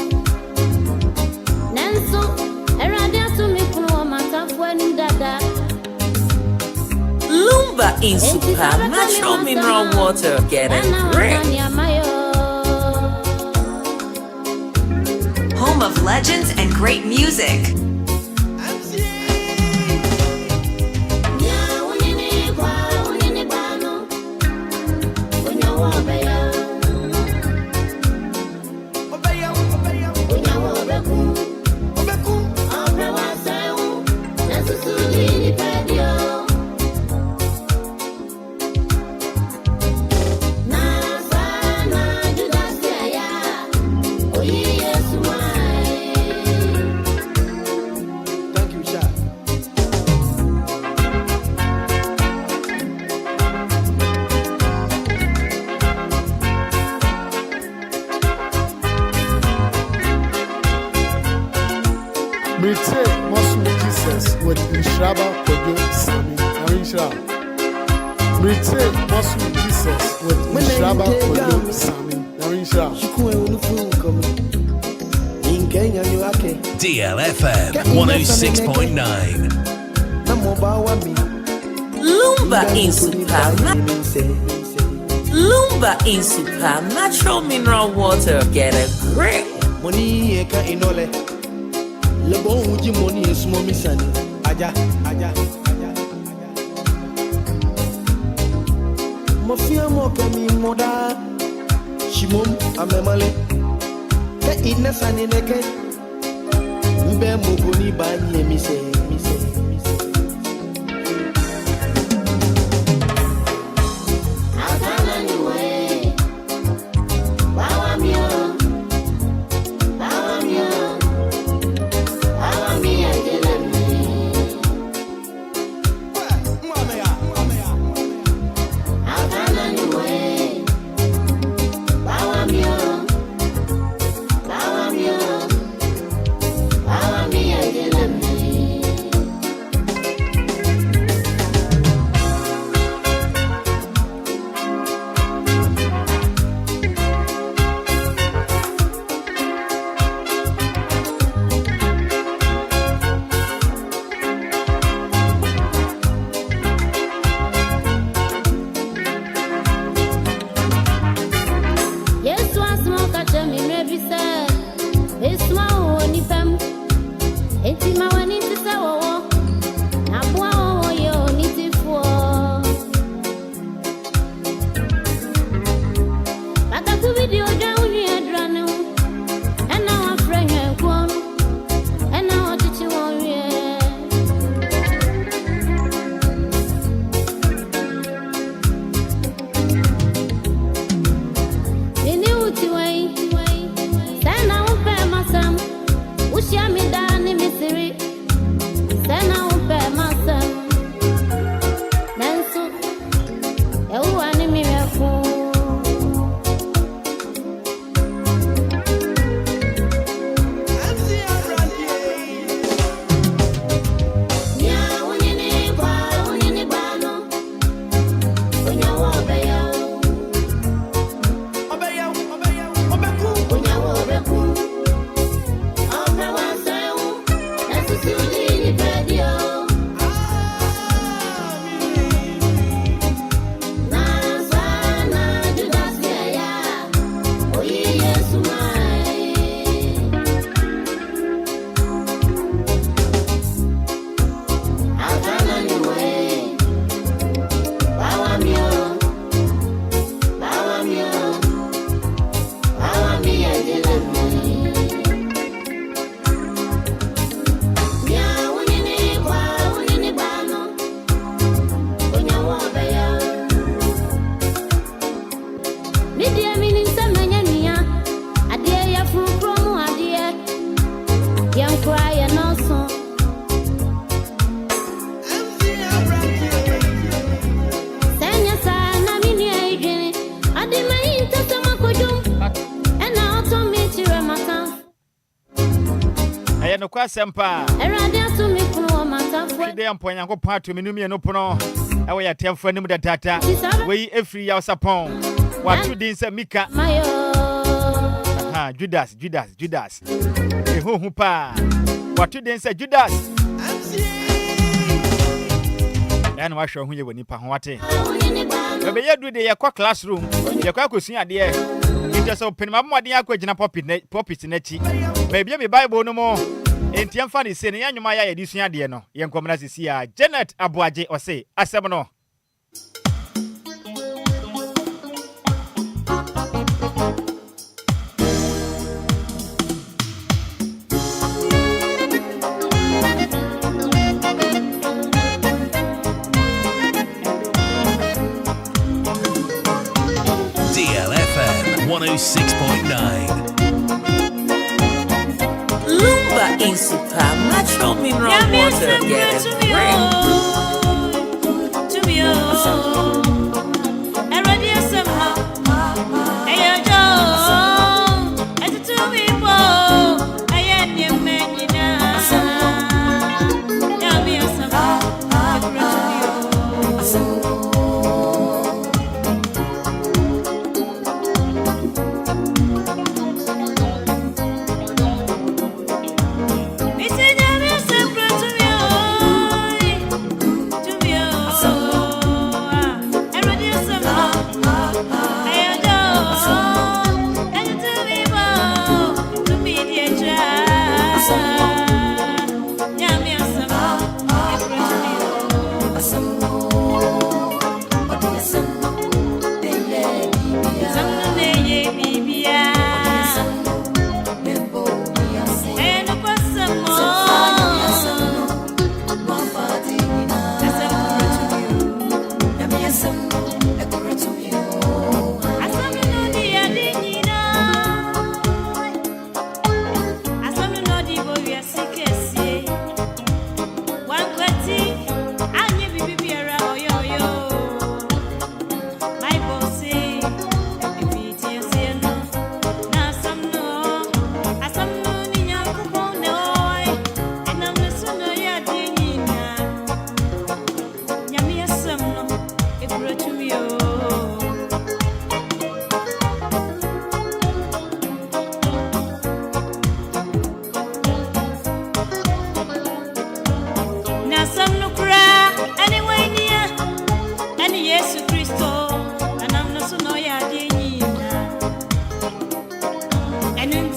Nanso, eradia to me for my tanfu and dada. Lumba in supernatural mineral water. Get a grip. Home of legends and great music. Mesom Jesus with Nhyiraba Kwadwo Sammy. Nhyiraba. Mesom Jesus with Nhyiraba Kwadwo Sammy. Nhyiraba. DLFM 106.9. Lumba in supernatural mineral water. Get a grip. Le bon uji money is mommy sani. Aja. Mafia mo kemi moda. Shimom amemale. Ke ina sani neke. Mbe mugoni bani mise. Video ɛyɛ no kwa sempa de ampo Nyankopɔn ato menum no pono ɛwɔ yɛ temfo anim da data wei efiri ya sapon watu din sɛ Mika Judas ehu pa watu din sɛ Judas ɛna wahwɛ ho yɛ wani pa ho wate bɛbɛ yɛ du de yɛ kɔ classroom yɛ kɔ akosua adeɛ nti sɛ penima mmɔden akɔ gyina pulpit n'akyi baabi me Bible no mo entiam fa ne se ne yanwuma ya yɛ de sua adeɛ no yɛ nkɔmna sisi a Janet Aboagye ɔse asɛm no DLFM 106.9. Lumba in super natural mineral water. Get it real.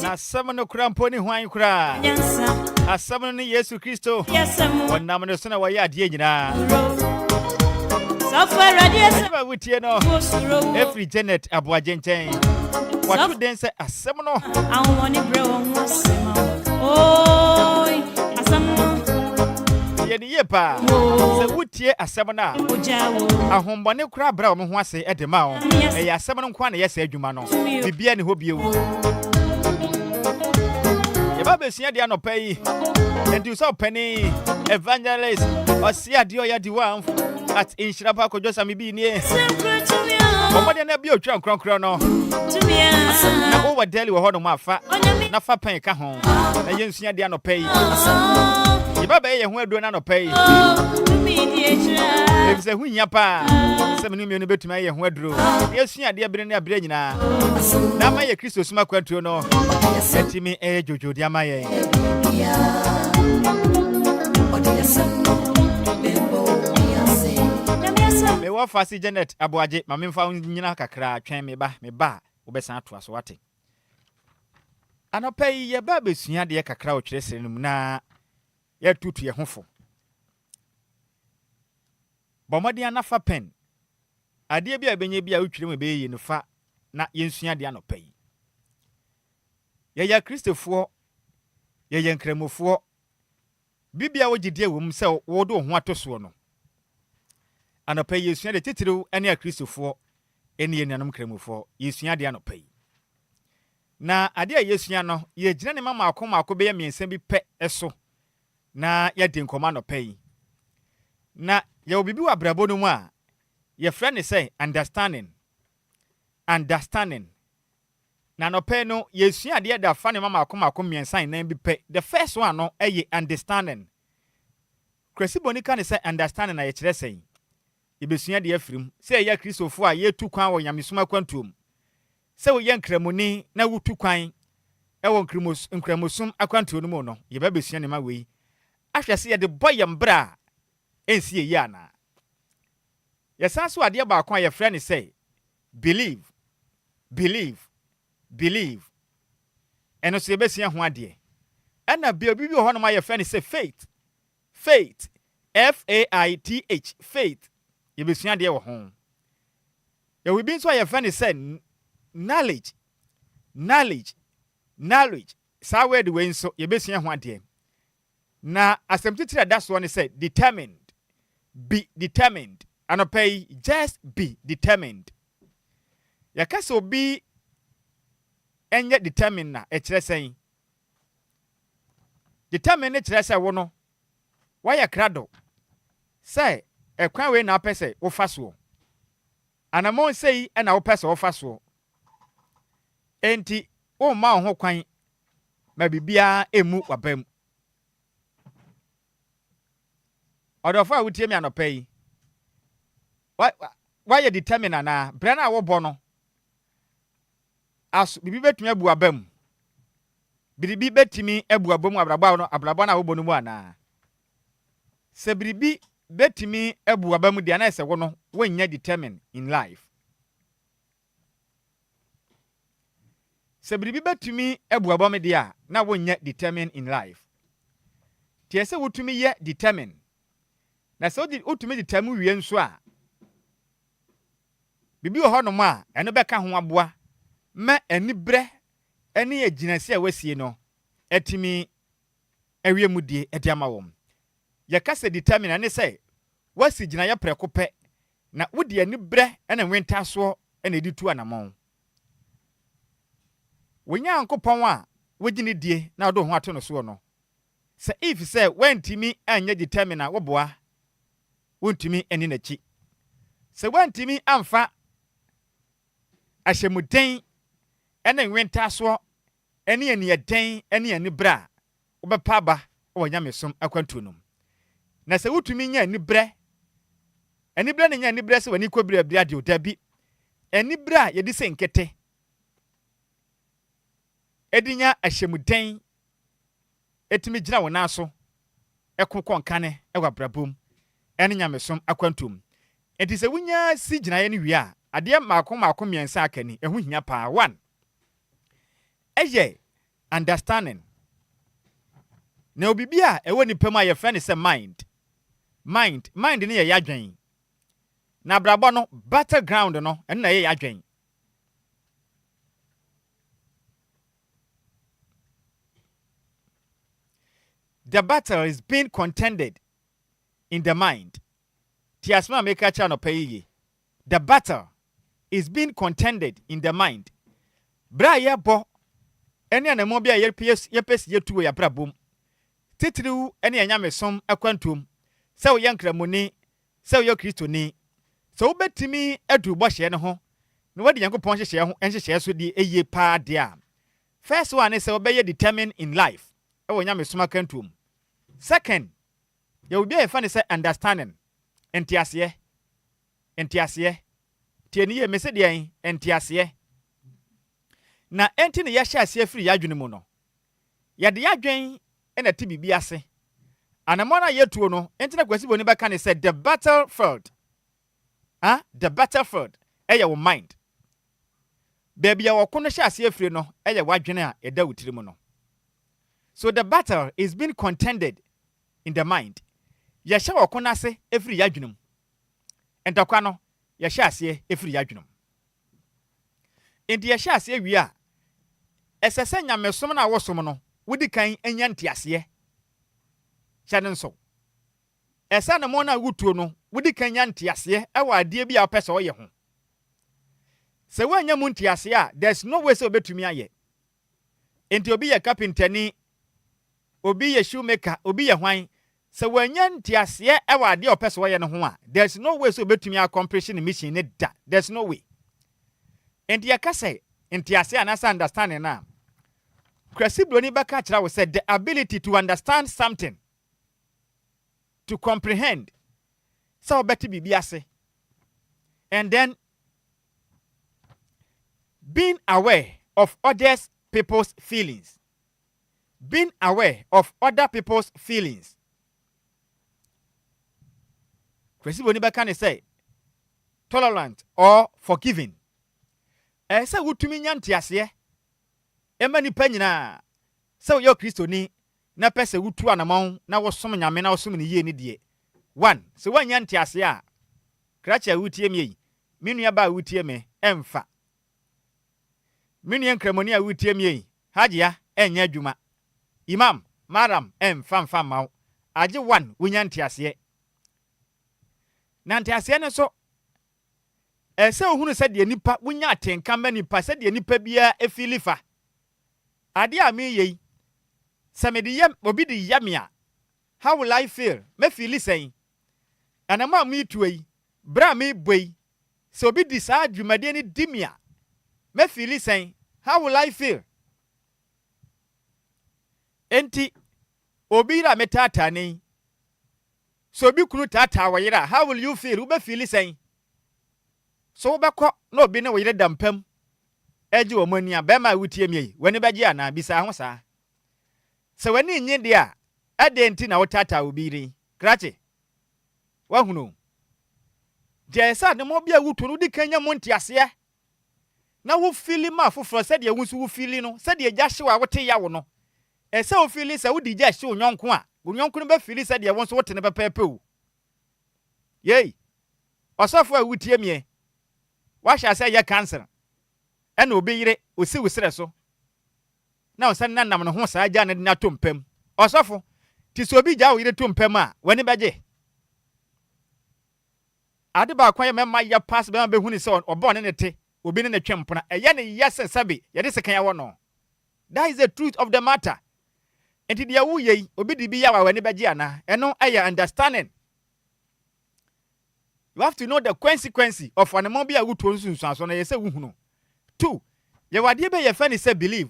Asam no krampo ni hwan kra asam no Yesu Kristo wonam no so na waya ade nyina Suffer radiation ba wutie no every Janet Aboagye nchen watu den se asam no awoni bre won asema oi asam no ye ni yepa se wutie asam na ahombone kra bra wo ho ase edema wo e asam no kwa na yesa adwuma no bibia ni hobiewu Baba sia dia no pay and do so penny evangelist or sia dio ya di one at Nhyiraba Kwadwo Sammy bi nie omode na bi otwa nkronkron no na over daily wo ho no mafa na fa pen ka ho na ye nsua dia no pay Baba ye ho adu na no pay Ebise hu nya pa se menu me no betuma ye ho aduro ye sua dia bere na bere nyina na ma ye Kristo suma kwantuo no etimi jojo dia ma ye me wa fasi Janet Aboagye ma me mfa nyina kakra twen me ba obesan to aso wate anopa yi ye ba besua de kakra o kyerɛ sɛnum na ye tutu ye hofo bomodi anafa pen ade bia benye bia wotwire mu be yi no fa na yensua de anopa yi ya Kristofo ya nkramofo bibia wogidie wom se wodo ho atoso no anopa yesua de titiriw ene Kristofo ene yenuanom nkramofo yesua de anopa yi na ade a yesua no ye gina ne mama akoma be miensa bi pe eso na ya de nkoma anopa yi na ya obibi wa brabo no mu a ye frɛ ne say understanding na no pɛ no yesua de da fa ne mama akoma miensan nan bi pɛ. The first one no understanding. Kresi bonika ne say understanding na ye kyerɛ sɛn. Yebesua de afirim. Sɛ ye Kristofo a ye tu kwan wɔ nyamesoma kwantuom. Sɛ wo ye nkramoni na wo tu kwan ɛwɔ nkramosum akwantuo no mu no, ye ba besua ne ma wei. Ahwɛ sɛ ye de boy mbra ensi ye ana. Ye san so ade ba akwa ye frɛ ne sɛ believe. Eno so ye besua ho ade. Ɛna bi obi hɔ no ma ye frɛ ne sɛ faith. Faith. Faith. Ye besua de wɔ ho. Ye we bin so ye frɛ ne sɛ knowledge. Sa word we nso ye besua ho ade. Na asɛm titira da so ne sɛ determined. Be determined. Anopay just be determined. Yakasa obi enye determined na ekyerɛ sɛn. Determined ne kyerɛ sɛ wo no wayɛ krado. Sɛ ekwan we na apɛ sɛ wo fa so. Anamon sei na wo pɛ sɛ wo fa so. Enti wo ma wo ho kwan ma bibia emu wabam. Odofo a wutie mi anopay. Why you determine na brana wo bɔ no as bibi betumi abu abam bibi betumi abu abam abraba na wo bɔ no mu ana se bibi betumi abu abam dia na se wo no wanya determine in life se bibi betumi abu abam dia na wanya determine in life tie se wotumi ye determine na se wotumi determine wie nso a bibi ho no ma eno beka ho aboa ma anibre ene agyinase a wasie no etimi awie mudie ede ama wom ye kase determine ne say wasi gyina ye preko pe na wodi anibre ene nwenta so ene di tu anamon wonya ankopon a wogini die na do ho ato no so no say if say wantimi anya determine wo boa wontimi eni na chi say wantimi amfa ahyemuden ene nwenta so ene anieden ene anibra obepa ba onya Mesom akwantu no na se wutumi nya anibra ne nya anibra se wani kobira bia de odabi anibra ye di se nkete edinya ahyemuden etimi gina wona so ekokon kane ewa brabom ene nya Mesom akwantum enti se wunya si gina ye ne wi a ade maako miensa akani ehu hia pa 1 eye understanding na obibia ewo nipa ma ye friend say mind ne ye yadwen na brabo no battleground no en na ye yadwen the battle is being contended in the mind tiasma make a cha no payi the battle is being contended in the mind. Bra ye bo ene anamo bia ye pesi ye tuwo ya brabom. Titiriu ene anya Mesom akwantum. Se wo yankramoni, se wo yo Kristoni. So wobetimi adu bo hye ne ho. Na wadi Yankopon hye ho enhye so di eye pa de a. First one is se wo be ye determined in life. E wo nya Mesom akwantum. Second, ye obi e fa ne se understanding. Entiase. Tieni ye mese de entiase. Na enti ne ya hye ase afiri yadwene mu no. Ya de yadwen na ti bibi ase. Anamona yetuo no, enti na kwasi boni beka ne said the battlefield. The battlefield eye wo mind. Baby ya wakono hye ase afiri no, eye wadwene a eda wutiri mu no. So the battle is being contended in the mind. Ya hye wakono ase afiri yadwene mu. Entakwa no ya hye ase afiri yadwene mu. Enti ya hye ase awi a esese nya Mesom na wosom no wudi kan anya ntiase hyane nso esa na mo na wutuo no wudi kan anya ntiase ewa ade bi a pese oye ho se wanya mu ntiase a there's no way se obetumi aye enti obi ye carpenter ni obi ye shoemaker obi ye hwan se wanya ntiase ewa ade o pese oye no ho a there's no way se obetumi accomplish ni mission ne da there's no way enti yakase ntiase anasa understanding na krasi broni baka kira wo said the ability to understand something, to comprehend, so better be biase, and then being aware of others people's feelings, being aware of other people's feelings. Krasi broni baka ne say tolerant or forgiving. Say wutumi nya ntiase ema nipa nyina say yo kristoni na pese wutu anamon na wosom nyame na wosom ne yie ne de. 1 so wanya ntiase a kracha wutie me yi menua ba wutie me emfa menua nkramoni a wutie me yi hajia enya adwuma imam madam emfa mawo age 1 wunya ntiase na ntiase ne so ese ohunu se de nipa wunya atenka ma nipa se de nipa bia efilifa ade a me yi se me de yam obi de yamia, how will I feel? Me feel saying anama me tuai bra me boy so obi di sa adwumade ni dimia, me feel saying how will I feel? Enti obi ra metata ni so obi kunu tata wayira, how will you feel? Ube feel saying so beko no obi ne wayire dampam eji omania be ma wutie me wani beji ana bisa ho saa se wani nyi de a adenti na wotata obi ri krache wahunu jesa de mo bia wutu no di kanya montiase na wo fili ma foforo se de wusu wo fili no se de gya hyewa wote ya wo no ese wo fili se wo di gya hye onyonko a onyonko no be fili se de won so wote ne pepepe o yei osofo a wutie me washa say ya cancer ena obi yire osi wusire so na osan nanam no ho saa gya ne na tompam osofo ti so obi gya wo yire tompam a wani beje ade ba kwan mema ya pass be ma be huni se obo ne te obi ne twempona eye ne yese sabe ye de sekan ya wo no. That is the truth of the matter. Enti dia wu ye obi di bi ya wa wani beje ana eno aya understanding. You have to know the consequence of an mobile wutu nsunsu aso na yese wuhunu. 2. Ye wade be ye fa ni say believe.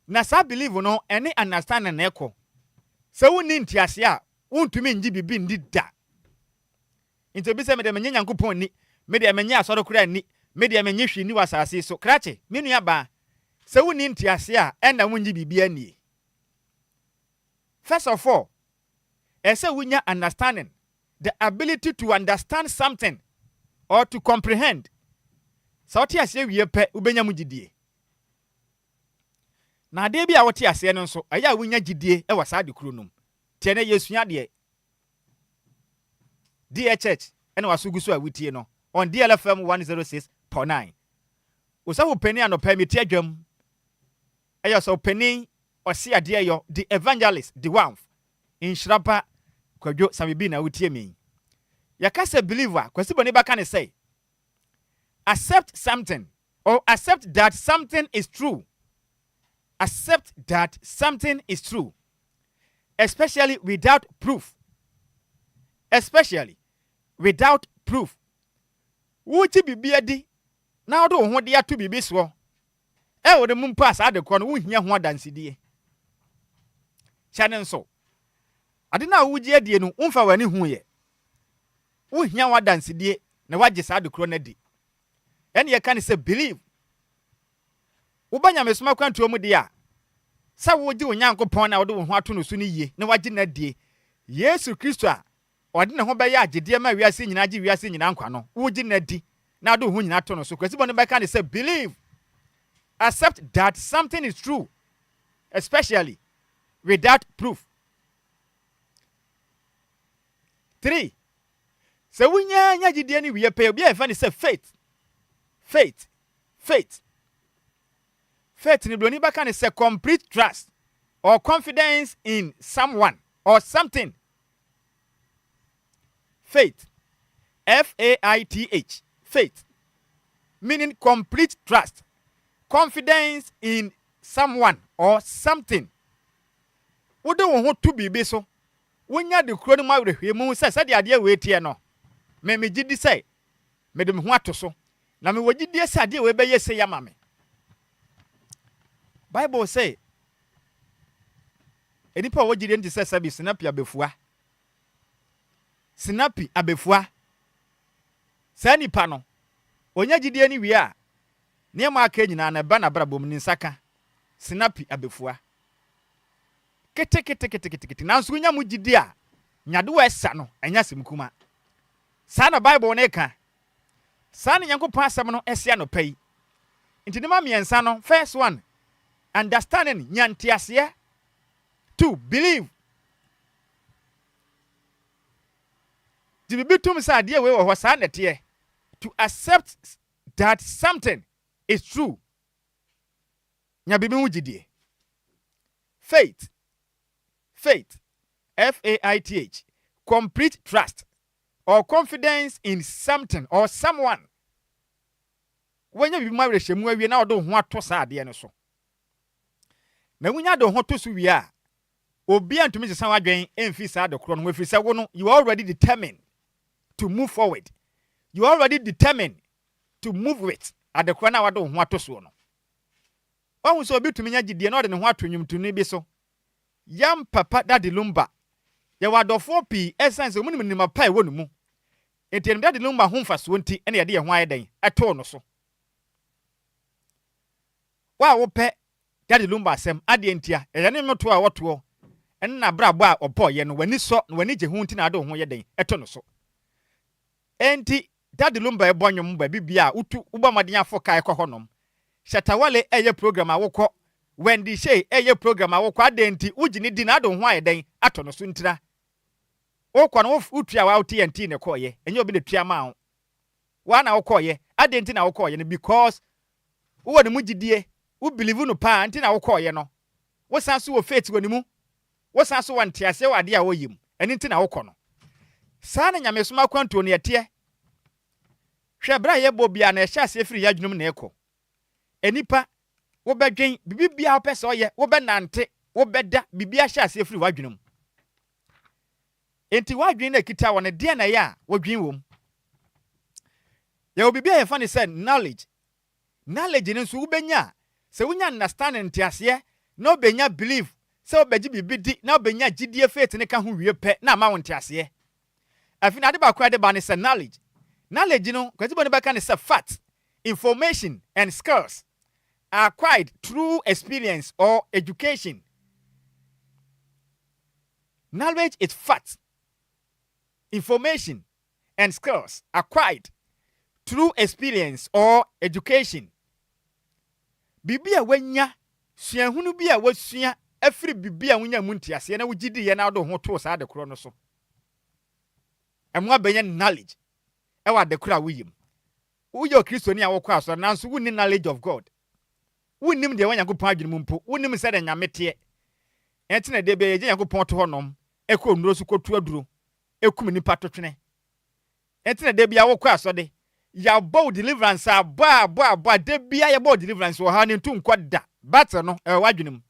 Na sa believe no any understanding na ekọ. Se woni ntiase a wontumi ngi bibi ndi da. Into bi se me de menye Nyankopon ni, me de menye asoro kura ni, me de menye hwi ni wasase so. Krache, me nua ba. Se woni ntiase a enda wongi bibi ani. First of all, ese wunya understanding, the ability to understand something or to comprehend. Sauti ase wie pe ubenya mugidie. Na de bia wote ase no nso aya wunya gidie e wasa de kuro num. Tie na yesua de DHH ene wasugusu a wutie no on DLFM 106.9. Usawo peni anopa mi tie dwam. Aya so peni osi ade yo the evangelist the one Nhyiraba Kwadwo Sammy na wutie mi. Yakase believer kwasi boni baka ne say accept something or accept that something is true. Accept that something is true, especially without proof. Especially without proof. Wuti bibi adi na odo ho de ato bibi so. E wo de mumpa asa de kro no wuhia ho adansidie. Chane so. Ade na wuji adie no umfa wani hu ye. Wuhia ho adansidie na waje sa de kro na di. Ene ye kan say believe. Ubanya mesoma kwanto mu de a sa woji Onyankopon na wode wo ho ato no so ni ye na waje na die. Yesu Kristo a ode ne ho be ya agede ma wiase nyina age wiase nyina nkwa no woji na di na do ho nyina to no so kwasi bone be kan say believe. Accept that something is true, especially without proof. 3. So wunya nya gide ni wiye pe obi e fa ni say faith. Faith. Faith ni bloni baka ni say complete trust or confidence in someone or something. Faith. Faith. Faith. Meaning complete trust. Confidence in someone or something. Wodo wo ho to bibi so. Wonya de kro no ma wrehwe mu say de ade we tie no. Me gidi say me de me ho ato so. Na me wogidi say ade we be ye say ya ma me. Bible say enipa wo gide nti sɛ sabi snappy abefua. Snappy abefua. Saa nipa no onya gide ni wie a nneɛma aka nyina na ba na brabom ni nsaka. Snappy abefua. Kete. Nanso nya mu gide a nyade wa esa no anya semkuma. Saa na Bible ne ka. Saa na Nyankopɔn asɛm no ɛsia no pɛyi. Nti ne ma miɛnsa no, first one, understanding nyantiaseɛ. 2, believe. The bibitum sa deɛ we wɔ hɔ saa na teɛ. To accept that something is true. Nya bibi hu gidie. Faith. Faith. Complete trust or confidence in something or someone. When you be married, we now don't want to say the end so. Me wunya don't want to see we are. Obi and to me say wadwen emfi sa the crown we fi say wo no you are already determined to move forward. You are already determined to move with at the crown I don't want to so no. Who so obi to me nya gidie na o de ne ho atwonwum to ne bi so. Yam papa daddy Lumba. Ye wadofo pi essence omunim ni mapai wo no mu. Enti daddy Lumba ho mfa so nti ene ye de ho ayeden eto no so. Wa wo pe daddy Lumba asem ade ntia ye ne no to a woto en na brabo a opo ye no wani so wani je ho nti na ade ho ye den eto no so. Enti daddy Lumba e bonyom ba bibia utu ubamoden afo kai kɔ honom. Shatawale eye program a wokɔ Wendy Shay eye program a wokɔ ade nti ugini di na ade ho ayeden ato no so ntira. Wokɔ no utua wa TNT ne kɔye enye obi ne tua ma wo. Wa na wokɔye ade nti na wokɔye no because wo ne mugidie wo believe no pa nti na wokɔye no. Wo san so wo faith woni mu. Wo san so wante ase wo ade a wo yim. Eni nti na wokɔ no. Saa na nyamesoma kwanto ne yete. Hwɛ bra ye bo bia na ɛhyɛ ase firi yadwunum na ɛkɔ. Enipa wo bedwen bibia wo pese oye wo benante wo beda bibia hyɛ ase firi wadwunum. Enti wadwun na kita wɔ ne de na ya wadwun wom. Ya obibia ye fa ne sɛ knowledge. Knowledge ne nso wo benya sɛ wonya understanding ntiaseɛ na obenya believe sɛ obegye bibidi na obenya gidie faith ne ka ho wie pɛ na ma wo ntiaseɛ. Afina ade ba kwa de ba ne sɛ knowledge. Knowledge no kwati bo ne bɛka ne sɛ fact, information and skills acquired through experience or education. Knowledge is fact, information and skills acquired through experience or education. Bibia wanya suahunu bia wasua afiri bibia wonya mu ntiase na wogidi ye na do ho to saa de kro no so. Emwa benya knowledge ewa de kro a woyim. Uyo Kristoni a wokɔ aso nanso wonni knowledge of God. Wonnim de Nyankopɔn adwene mu mpo. Wonnim sɛ de nyame te. Enti na de be ye Nyankopɔn to honom. Ekɔ nnuro so kɔtu aduro. Ekum nipa totwene. Enti na de bia wokɔ aso de. Ya bow deliverance aba de bia ya bow deliverance wo ha ne ntu nkɔ da. Battle no wadwene mu.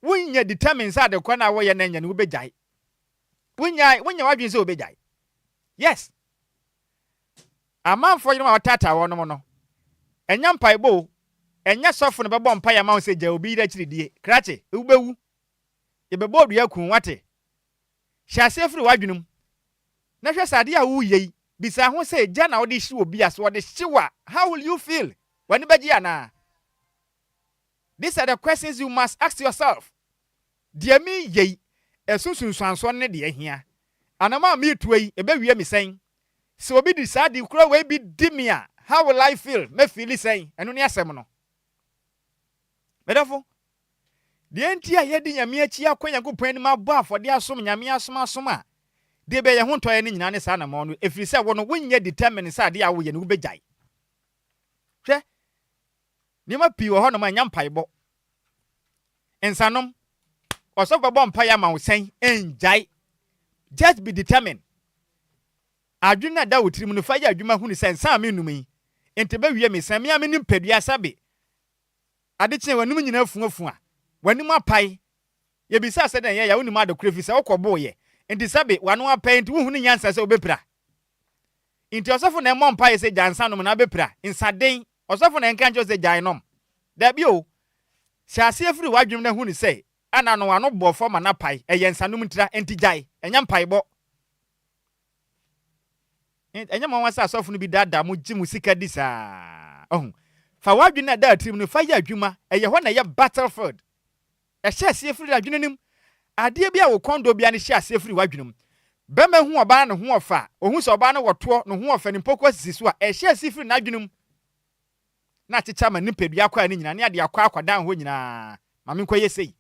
Wonya determine sa de kɔ na wo ye na nya ne wo begyae. Wonya wadwene sɛ wo begyae. Yes. Amanfo yino ma tata wo no no. Enya mpaibo enya sofo ne bebo mpa ya ma se gya obi da kiridie krache ubewu ye bebo du yakun wate hyase firi wadwunum na hwe sade a wo yei bisa ho se gya na wo de hye obi aso wo de hyewa. How will you feel when beji ana? These are the questions you must ask yourself. Dear me yei esunsunsuanso ne de ahia anama mi tuai ebewie mi sen se obi di sade kura we bi di me a how will I feel? Me feel sen eno ne asem no. Bedafo de enti a yedi nyame achi akwanya Nyankopɔn ni ma bɔ afɔde asom nyame asom a de be ye ho ntɔye ne nyina ne saa na mo no efiri sɛ wo no wonya determine sɛ ade a wo ye ne wo begyae. Hwɛ ni ma pi wo ho no ma nya mpaebɔ ensanom ɔsɔfo bɔ mpae ma wo sen enjae. Just be determined. Adwena da wo tirim no fa ya adwuma hu ni sɛ nsa me num yi enti ba wie me san me am ni padua sabe ade kye wanum nyina fuafu a wanum apai ye bisa sɛ den ye ya wonum ade krefi sɛ wokɔbo ye enti sabe wanu apai enti wo hu ni nyansa sɛ obepra enti ɔsɔfo na ɛmɔ mpa ye sɛ jansa nom na bepra insaden ɔsɔfo na enka njo sɛ jainom da bi o Shasi every wadwum na hu ni say ana no ano bo forma na pai eyensanum ntira entigyae enya mpai bo enya mo wansa asofu no bi dada mo gi musika di saa fa wadwum na da trim no fa ya adwuma eye ho na ye battlefield shasi every adwum nim ade bia wo kondo bia ne shasi every wadwum bema hu oba ne ho ofa ohun so oba ne woto no ho ofa ni poko sisi so a shasi every na adwum na chicha ma nipadua kwa ni nyina ne ade akwa akwadan ho nyina ma me nkoye sei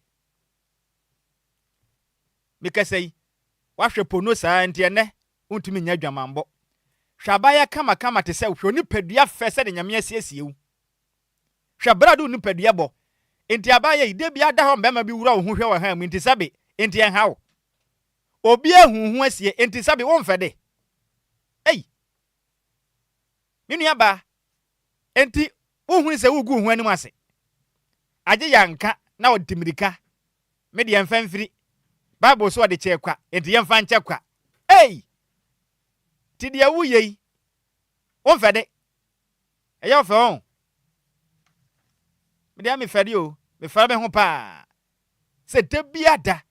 meka sei wahwe pono saa ntie ne untumi nya dwamambo hwabaya kama te se hwe nipadua fe se de nyame asiesie wu hwabradu nipadua bo enti abaya ide bia da ho mbema bi wura wo ho hwe wo ha mu enti sabe enti en hawo obi ahuhu asie enti sabe wo mfede ei minu aba enti wohun se wugu hu anim ase age yanka na odimirika me de yemfamfiri bible so de chekwa enti yemfa nchekwa ei ti de awuye won fede eyo fe on me de mi fede o me fa me ho pa se de biada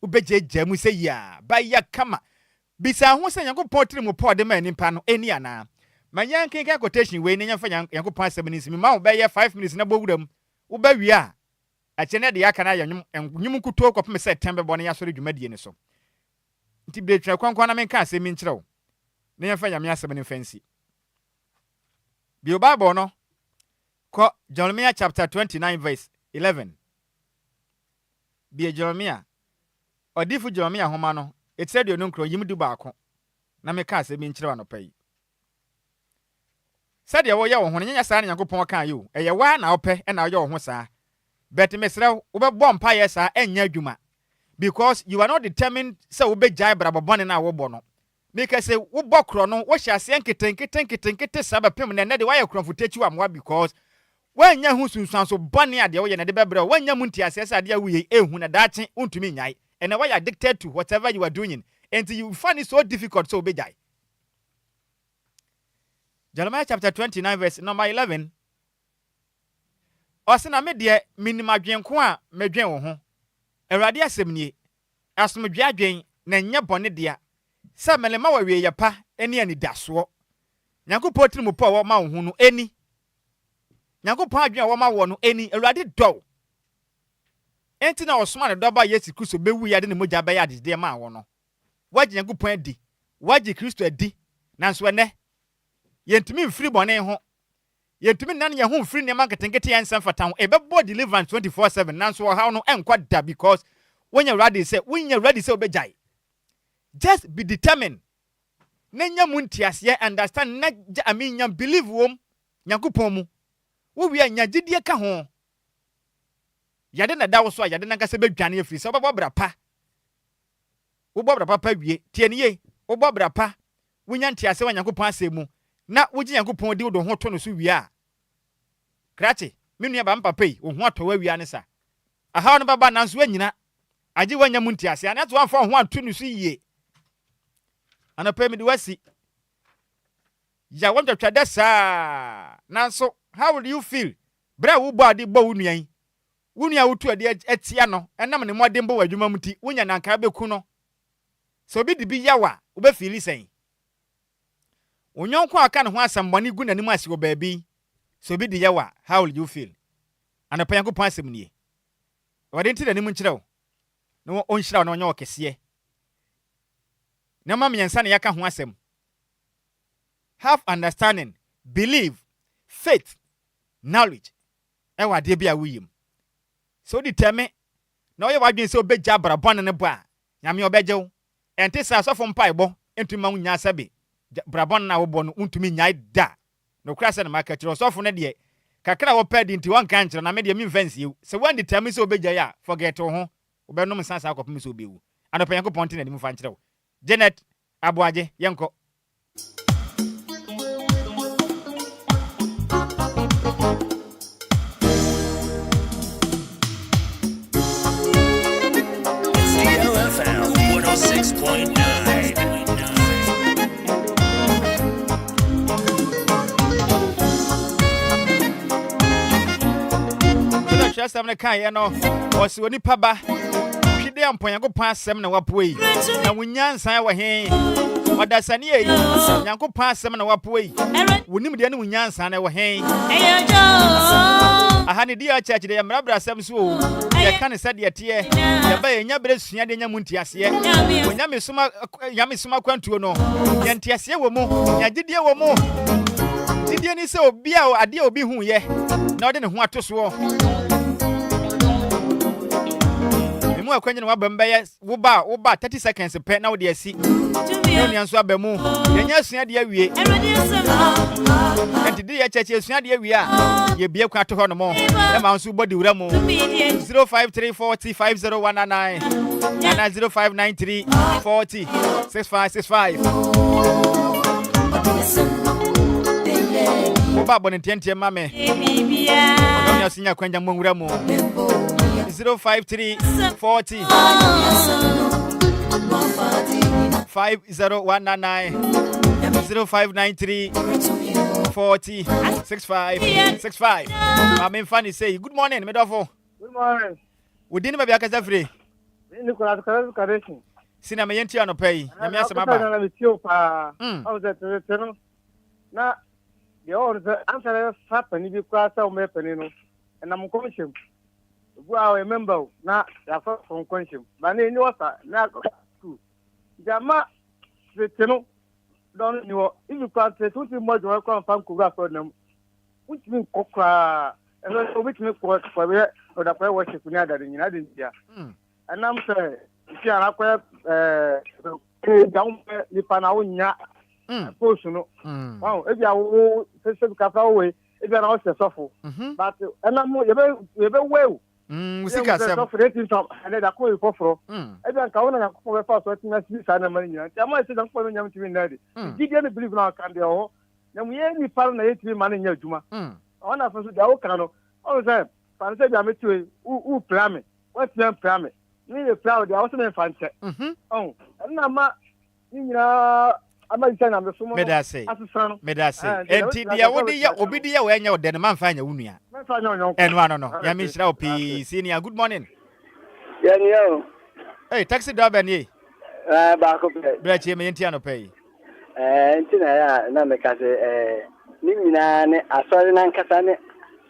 ubejeje mu se ya ba ya kama bisa ho se Nyankopɔn tiri mu pɔ de ma nipa no eni ana manyan kenkan quotation we ne nyamfa Nyankopɔn asɛm ni simi ma wo bɛyɛ 5 minutes na bowuram wo ba wi a akyene de yaka na ya nyum kuto kopem sɛ tembe bɔ ne yasɔre dwumadie ne so nti betwa kwankwan na menka asɛm mi nkyerɛw ne nyamfa nyame asɛm ni fancy Bible no ko Jeremiah chapter 29 verse 11 Jeremiah odifu Jeremiah homa no etire de no nkro yimdu baako na meka asɛm mi nkyerɛw anɔpa yi said ya wo ye wo ho nya saa Nyankopɔn kan yo eye wa na opɛ na wo ye wo ho saa bet mesrew wo be bɔ mpa ye saa enya adwuma because you are not determined say wo be jai brabobone na wo bɔ no because say wo bɔ kro no wo hya se nketen sabapem na de wa ye kronfotachi wa mwa because wanya hu sunsuan so bɔne ade wo ye na de bebre wanya mu ntiase sa ade awu ye ehu na daakye untumi nyai and why you are addicted to whatever you are doing until you find it so difficult so be jai Jeremiah chapter 29 verse number 11 Osina me de minimadwenko a medwen wo ho Awurade asɛm nie asomdwe adwen na nya bɔne dia sɛ melema wa wie yapa eni anidaso Nyankopɔn tiri mu pɔ wo ma wo hu no eni Nyankopɔn adwen a wo ma wo no eni Awurade dɔ enti na osoma ne dɔba Yesu Kristo bewu ya de ne mogya bɛyɛ adede ma wo no wagye Nyankopɔn adi wagye Kristo adi nanso ene yentumi mfiri bɔne ho yentumi nan ye ho mfiri nema nketenkete yansan fata ho ebebo deliverance 24/7 nanso how no enkwa da because when you ready say obejai just be determined nenya mu ntiase understand na nya believe wom Nyankopɔn mu wo wi anya gidie ka ho yade na dawo so a yade na nkase bedwane afiri so bobɔ bra pa wo bobra papa wie tie ne ye wo bobra pa wonya ntiase wa Nyankopɔn asɛmu na wogi Nyankopɔn di wo do ho to no so wi a krache menu aba mpapa yi wo ho atɔ wa wi ane sa aha no baba nanso anyina agi wanya mu ntiase ane to amfa ho ato no so yie anapa mi de wasi ya wonja twada saa nanso how will you feel bra wo bɔ ade bɔ wo nuan wo nua wo tu ade atia no enam ne modem bɔ wadwuma muti wonya nanka beku no so bi de bi yawa wo be feel sen Onyonko aka ne ho asambɔne gu nanim ase wo baabi so bi de yawa how will you feel anapa Nyankopɔn asɛm nie wade nti nanim nkyerɛw no onhyira no onyo kɛseɛ na ma menyansa ne yaka ho asɛm have understanding believe faith knowledge ewa de bia wuyim so determine na oye wadwen sɛ obegya brabɔne ne bo a nyame obegyew ente sa asɔfo mpaebɔ entuma nya asabe brabɔne na wo bɔ no untumi nyai da no kra sɛ na maka kyerɛ osɔfo ne de kakra wo pɛ di nti won kan kyerɛ na me de mi mfansi ewu sɛ wan determine sɛ obegya ya forget wo ho obenom sansa akɔpem sɛ obewu anɔpa Nyankopɔn te na nim fa nkyerɛ wo Janet Aboaje yenko DLFM 106.9 Share asɛm no kaeɛ no ɔse onipa ba hwede amponyankopɔn asɛm na wapoa yi na wonyansan wɔ he ɔdasane yi nyankopɔn asɛm na wapoa yi wonim deɛ ne wonyansan na wɔ he aha ne dia church de yɛmrabra asɛm so o yɛka ne sɛdeɛ teɛ yɛba yɛnya berɛ sua de nya mu ntiaseɛ onyame soma kwantuo no yɛntiaseɛ wɔ mu yɛgyedie wɔ mu gyedie ni sɛ obi a adeɛ obi hu yɛ na ɔde ne ho ato soɔ mu akwanya no waba mbɛyɛ woba 30 seconds pɛ na wode asi ne nso aba mu yɛnya sua de awie ɛnti de yɛ kyɛkyɛ sua de awie a yɛbie kwa to hɔ no mo na ma nso bɔdi wura mu 0534050199 ana 0593406565 woba bɔ ne ntiantia ma me ɔno ne asinya kwanya mo wura mu 053405019 0593406565 Mama Fanny say good morning medofo. Good morning. We didn't be akasa free. Nicolas Carration. Sina me yenti anopai. Na me asema ba. Na me tio pa. How that no. Na the all the answer happen if you cross out me penny no. And I'm conscious. I remember na ya from conscious. But ni wasa na school. Jama no don't know if you can't say something more than welcome from Kuga for them. Which means Kokra and which means for the prayer worship in the United India. And I'm saying, if you are down the Panaunia portion, wow, if you are specific away, if you are also suffer. But and I'm more well. Musika some and then I call you for everyone can for first what next and money. I might say don't for me to be ready. Did you believe now can be all? Then we any partner to be man in your Juma. On a first the Okano. All the time, Fancy I met you who plan it. What's your plan? Me a proud, I also fancy. Oh, and I'm not saying I'm the sumo. Medase. Enti dia wodi ya obidi ya wenya odene man fanya unua. Enwa no. Ya mi shira opi senior good morning. Yeah yo. Hey taxi driver ni. Ba ko pe. Bra chi me yenti anopai. Enti na ya na me ka se ni nyina ne asori na nkata ne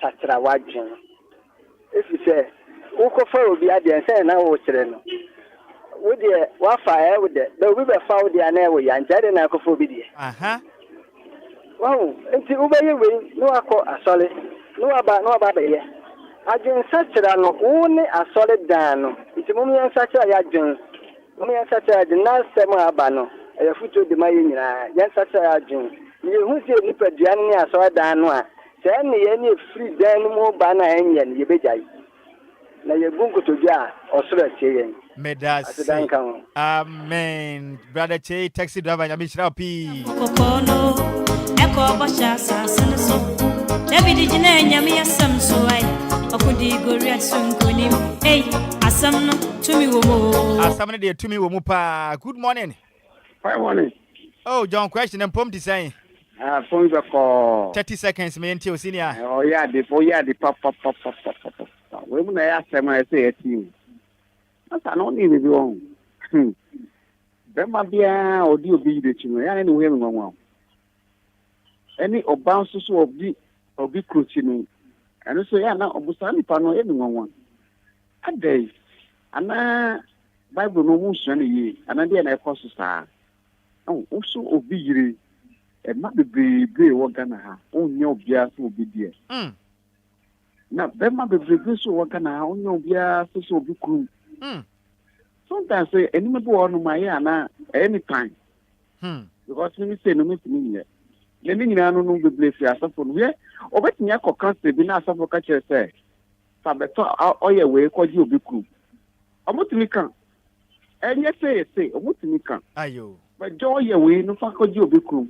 satra wadwen. Efi se uko fa obi ade ense na wo kire no. With the Wafa with the we were found the anyway and Jade and Alcophobia. Wow, until Uber way, no alcohol, a solid, no about here. I didn't such a no only a solid dano. It's a moment such a yajun. Moment such a the last summer abano, a foot of the Mayina, yan such a yajun. You who say Nipper Gianni, I saw a danoa. Send me any free dano banner and you be jay. Now you're going to jar or so saying. Medasi. Amen. Brother Che, taxi driver, Yamishra P. Kokono, Echo Basha, Sanaso. David Jane, Yamia Samsoi, Okudi Goria Sunkunim. Hey, Asam to me, Womo. Asam dear to me, Womupa. Good morning. Good morning. Oh, John, question and pump design. Phone call 30 seconds, me until senior. Oh, yeah, before you had the pop. When I ask them, I say it to you. I don't need to be wrong. There might be a audio be the children, and anyway, wrong. Any of bounces of be cruising. And so, yeah, now, Obusani Pano, everyone. A day, and Bible no motion, and I didn't have cost star. Oh, also obedient. And not be brave, what gonna have. Oh, no, Bias will be dear. Now, there might be brave, so what can I own no Bias, so be cool. Sometimes say any member on my yana anytime. Because me say no me yet. Let me know no be bless you as for we or bet me ko kan se bi na asafo ka kire say sabeto oye we ko ji obi ku. Omotimi kan. Enye say omotimi kan. Ayo. But joy we no fa ko ji obi ku.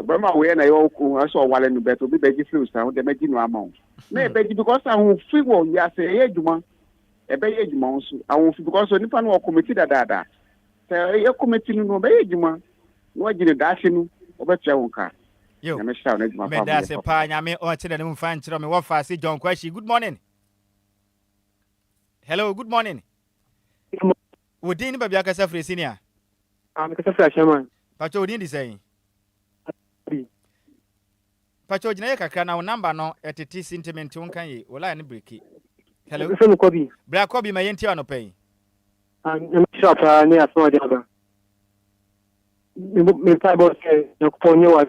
Brahma we na yo ku aso wale no beto bi beji flu sa de meji no amount. Na beji because I who free wo ya say e djuma. Ebe ye djuma nso awon because onipa no committee dada say ye committee no be ye djuma no agire da hye no obetua won ka yo me da se pa nyame o chede ne mfa nchiro me wo fa se John Kwashi good morning Hello, good morning. Wo din ba bia kasa free senior? I'm kasa free chairman. Pacho wo din di say? Pacho jina ye kakra na wo number no etete sentiment won kan ye. Wo line ne breaki. Hello. Some Kobi. Bra Kobi ma yenti anopai. I'm shop near Asma Jaba. Me fiber say no ponyo wa.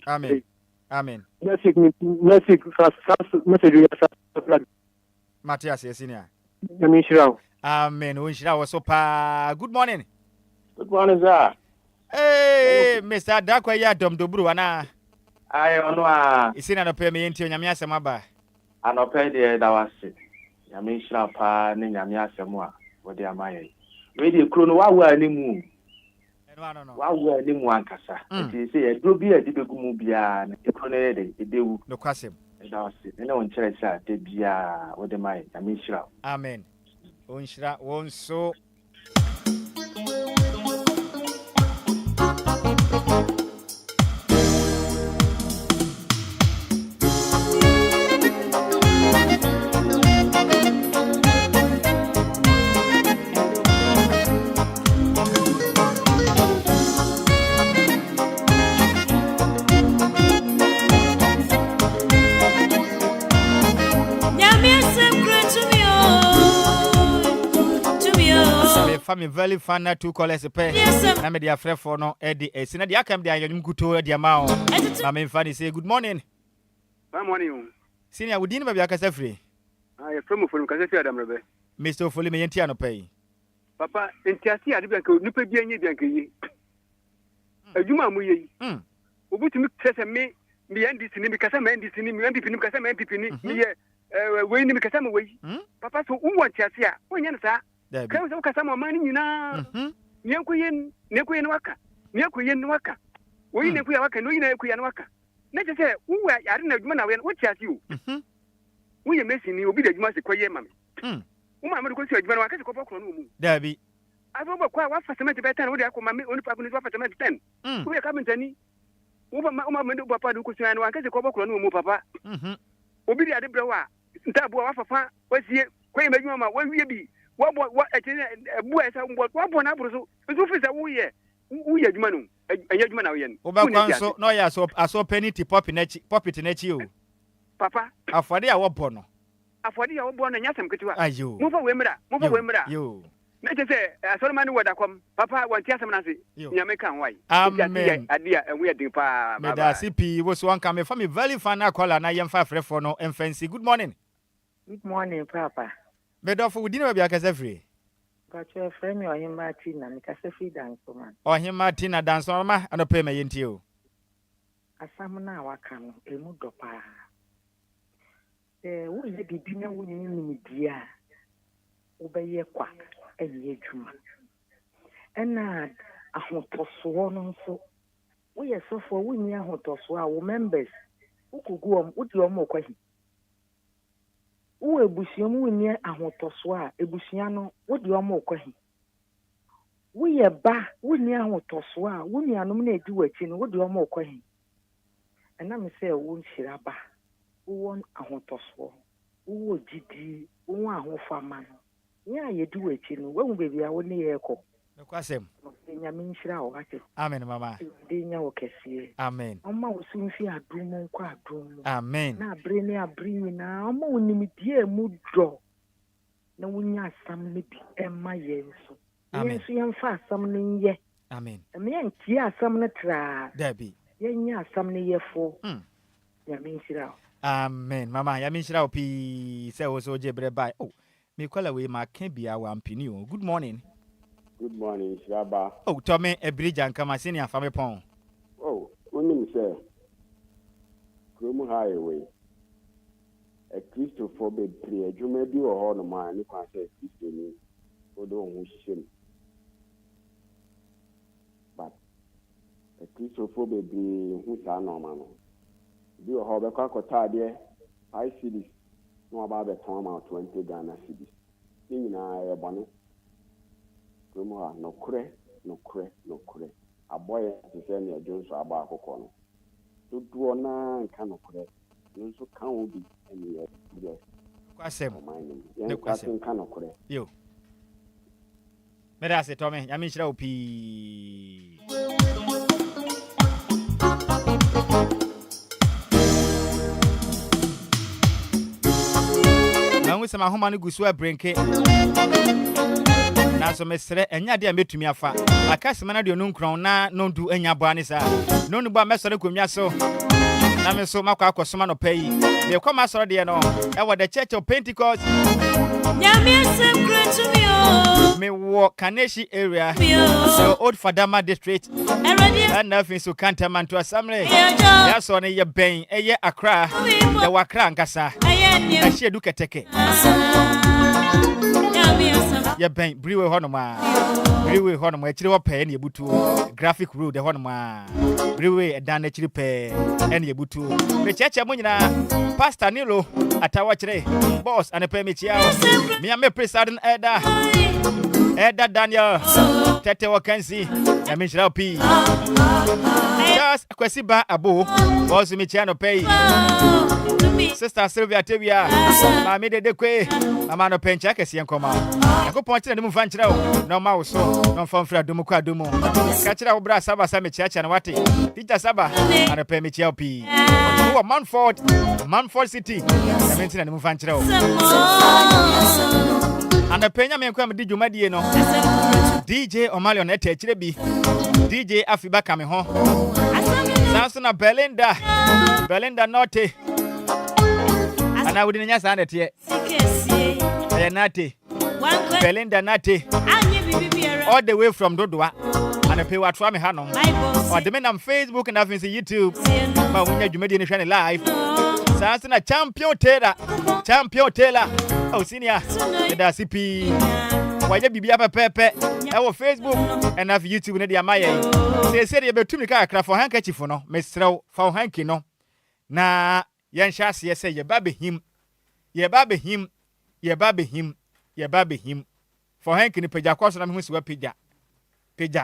Amen. Amen. Next week fast message you fast. Matthias senior. Nhyiraba. Amen. Nhyiraba was so pa. Good morning. Good morning, sir. Hey, Mr. Dakwa ya dom dobru ana. Aye, ono a. Isina no pe me yenti onyame asem aba. Anope de da wase. Nhyiraba pa ne nyame asem a wode amaye. We de kro no wawo animu. No. Wawo animu ankasa. Ti say e do bi e di begumu bia na kro ne de edewu. No kwasem. Da wase. Ne won kire say de bia wode mai Nhyiraba. Amen. Onhyira wonso. Me very fan na two callers pe na me dia frɛ for no e di esina dia kam dia yanyum kuto dia ma o na me fan say good morning. Good morning. Senior we din ba bia kasa free. I from kasa free adam rebe. Mr. Ofoli me yenti ano pe. Papa entiasi ade bia ka nipa bia nye bia ka yi. Adwuma mu yi. Obutumi kasa me yandi sini me kasa me yandi sini me yandi pini kasa me yandi pini me ye we ni me kasa me we. Papa so wo entiasi a wo nya na sa. Kan so kasa mo mani nyina nyenkuyen waka nyenkuyen waka wo yin ku ya waka no yin ku ya waka na je se wo yare na adwuma na we wo tiasi o wo ye mesi ni obi da adwuma se koye mame wo ma me ko si adwuma na waka se ko bokro no mu dabi avo ba kwa wa fa cement be 10 wo de akoma me oni pa ko ni wa fa cement 10 wo ye ka mentani wo ma me do papa do ko si na waka se ko bokro no mu papa obi de ade brewa ntabu wa fa fa wasie koye me adwuma ma wa wie bi what boy say what bona bruso so fi say wo ye adwuma no adwuma na wo ye wo ba kwan so no ya so penity poppy na chi o papa afode a wo bo no na nyasem ketewa ayo mo fa we mra yo na je say asori mani woda kom papa wanti asem na se nyame kan wai amen adia enwe ye din pa me da CP wo so anka me fa me very fan na call na yem fa frɛ for no emfancy good morning papa Bedofo wudi na bia kasa free. Pacho frame Ohima Tina mi kasa free dance man. Ohima Tina dance ma anope me yenti o. Asam na waka no emu dopa. Wo ye bibi na wo ni ni dia. Wo be ye kwa eye adwuma. Ena ahotoso no nso. Wo ye sofo wo ni ahotoso a wo members wo kugu wo di omo kwahi. Wo ebusiam wo ni ahotoso a ebusia no wo di omo okwahi wo ye ba wo ni ahotoso a wo ni anom na edi wachi no wo di omo okwahi ena me se wo Nhyiraba wo won ahotoso wo gidi wo ahofama no nya ye di wachi no wo bebi a wo ne ye ekọ kwasem nyame nhyira wo ate amen mama de nya wo kese amen ọma wo so mfi adum nkọ adum amen na abre ni abre na ọma wo nimdie mu dọ na wonya asam ne bi emma yenso yenso yemfa asam ne nye amen me yanki asam ne tra dabi yenya asam ne yefo nyame nhyira amen mama nyame nhyira wo pi se wo so jebre bai oh me kwala we ma kan bia wa mpini o good morning. Good morning, Nhyiraba. Oh, Tommy, a bridge and come as in family pong. Oh, women say, Crum Highway. A Christopher Bedri, you may do a horn of mine, you can say Christian, or don't wish him. But a Christopher Bedri, who's a normal. Do a hobby cockatadia, I see this. No about the time out 20 Ghana cities. Singing I a bonnet. Kumuha no kure. A boy is any Jones or about Hokono. To do na and can of kure. You also can't be any yes. Kwasem. Ne kwasem kana kore. Yo. Meda se Tommy, ya minchira opi. Na wo sama homa no gusu abrenke. Na so mesre enya de ametumi afa. Akasema na de onu nkron na nondu enya boa ne sa. Nonu bo mesore konwa so. Na me so makwa akosoma no pay. Me kwama soro de no. E wo the Church of Pentecost. Me walk Kaneshi area, so Old Fadama district, and nothing so can't man to assembly. That's on a bang, a year Accra, the Wakra and Kasa, and she look at take. Ya bang, Brewer Honoma, Brewer Honoma, Chill pay any butu, graphic rule the Honoma, Brewer, a dan actually pay any butu. The Church of Munina, Pastor Nilo, at our boss and a permit yao. Me and me president Eda Daniel Tete Wakansi I mean P Just Kwesiba Abu Boss Michiano Pay Sister Sylvia Tevia Mami de Kwe Amano Pencha Kasi Yankoma I go point to the Mufanchero no mouse no from Fra Dumukwa Dumo Kachira Obra Saba Sami Church and Wati Tita Saba and a Permit P Manford City I mentioned the Mufanchero and the Penya me kwam di dwumadi no DJ Omalion etechire DJ Afiba kame ho Sansona Belinda Norte ana wudi nya sa ndete e Nate Belinda Nate all the way from Dodoa and pay what for me ha no or the men on Facebook and having YouTube ma wunya dwumadi ni hwe live Sansona champion Taylor oh senior da CP waje bibia pepepe e wo Facebook and have YouTube na dia maye say dey betumi ka akra for handkerchief no mesrew for hanky no na yen hya se say ye babe him for hanky ni pagya kwaso na me hu si wa pagya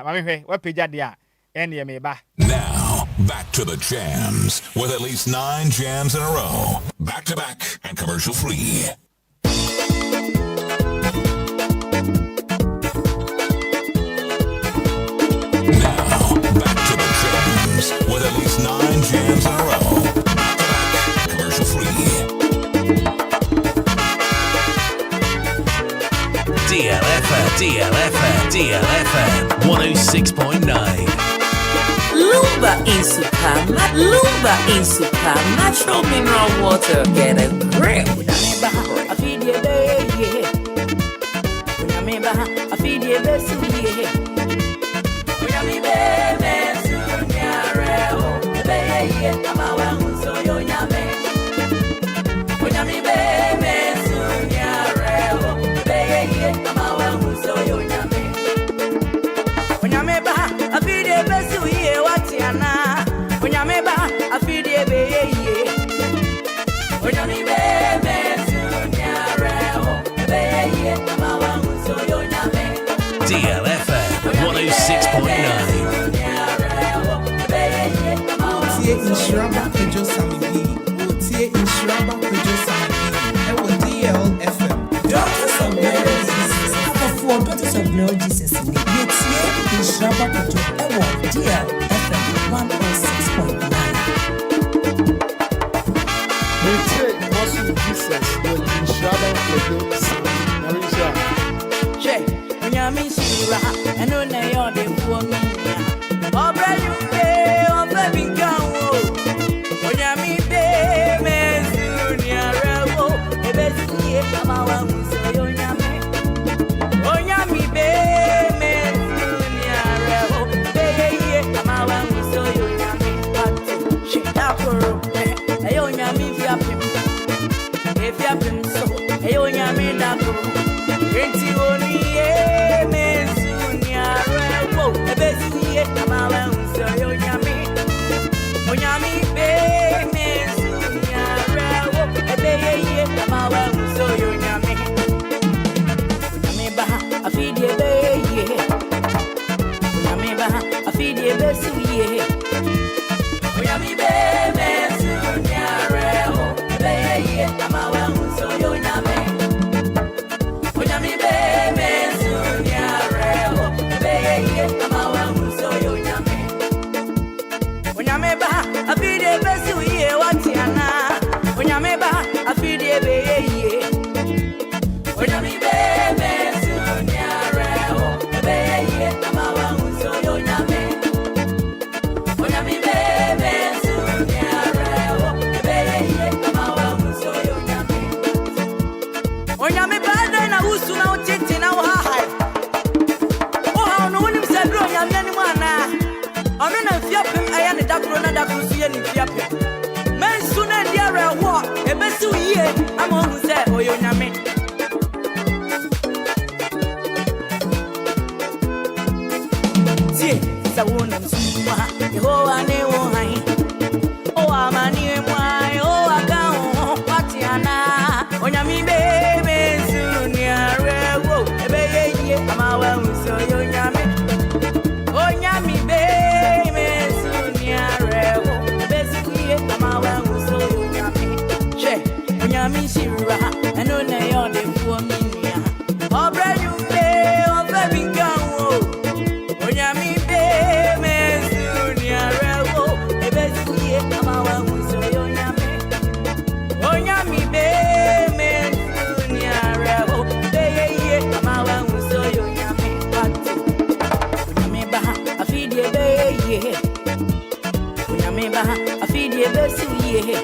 ma me hwe wa pagya dia en ye me ba. Now back to the jams with at least 9 jams in a row, back to back and commercial free. With at least 9 jams in a row. Back-to-back, commercial free. DLFM 106.9. Lumba in super natural mineral water. Get a grip. DLFM 106.9. Nhyiraba Kwadwo Sammy Nhyiraba Kwadwo Sammy DLFM Daughters of Glory Jesus for Daughters of Glory Jesus Nhyiraba Kwadwo DLFM 106.9. Mesom Jesus with Nhyiraba Kwadwo Sammy Che, Nyami Shira, and on a yard in Pony. Obra you pay, Obra Bingo. Onyami Bay, Mesunia Revo, a Bessie, Kamawa, Onyami. Onyami Bay, Mesunia Revo, Bay, Kamawa, Onyami. She tapper, Onyami Fiapim. If Yapim so, Onyami Dapper. Enti oni e mesunia rewo ebesi e kamawa unso yonya da kusie ni fiape mensu na dia rewo ebesu ye ama hu se oyo nyame tie sa wona msuma Yehowa ne wo han o amani mwa o aka ho patiana onyami be mensu ni rewo ebe ye ama wa hu se oyo nyame onyami be Onyami shira, eno na yo de fuo minia. Obre yumbe, ofe binkawo. Onyami be mesunia rewo, ebesiye amawa muso yonyame. Onyami be mesunia rewo, beye amawa muso yonyame. Pati, onyame baha afidie beye. Onyame baha afidie besuye.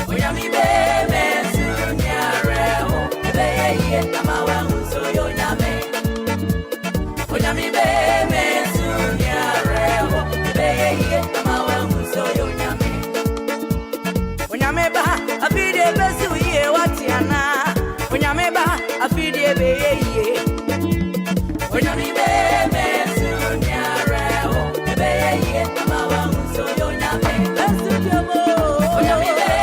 Onyami be mesunya reho beye amawa uso yonyame Onyami be mesunya reho beye amawa uso yonyame Onyame ba afide besu ye watiana Onyame ba afide beye Onyami be mesunya reho beye amawa uso yonyame besu yomo Onyami be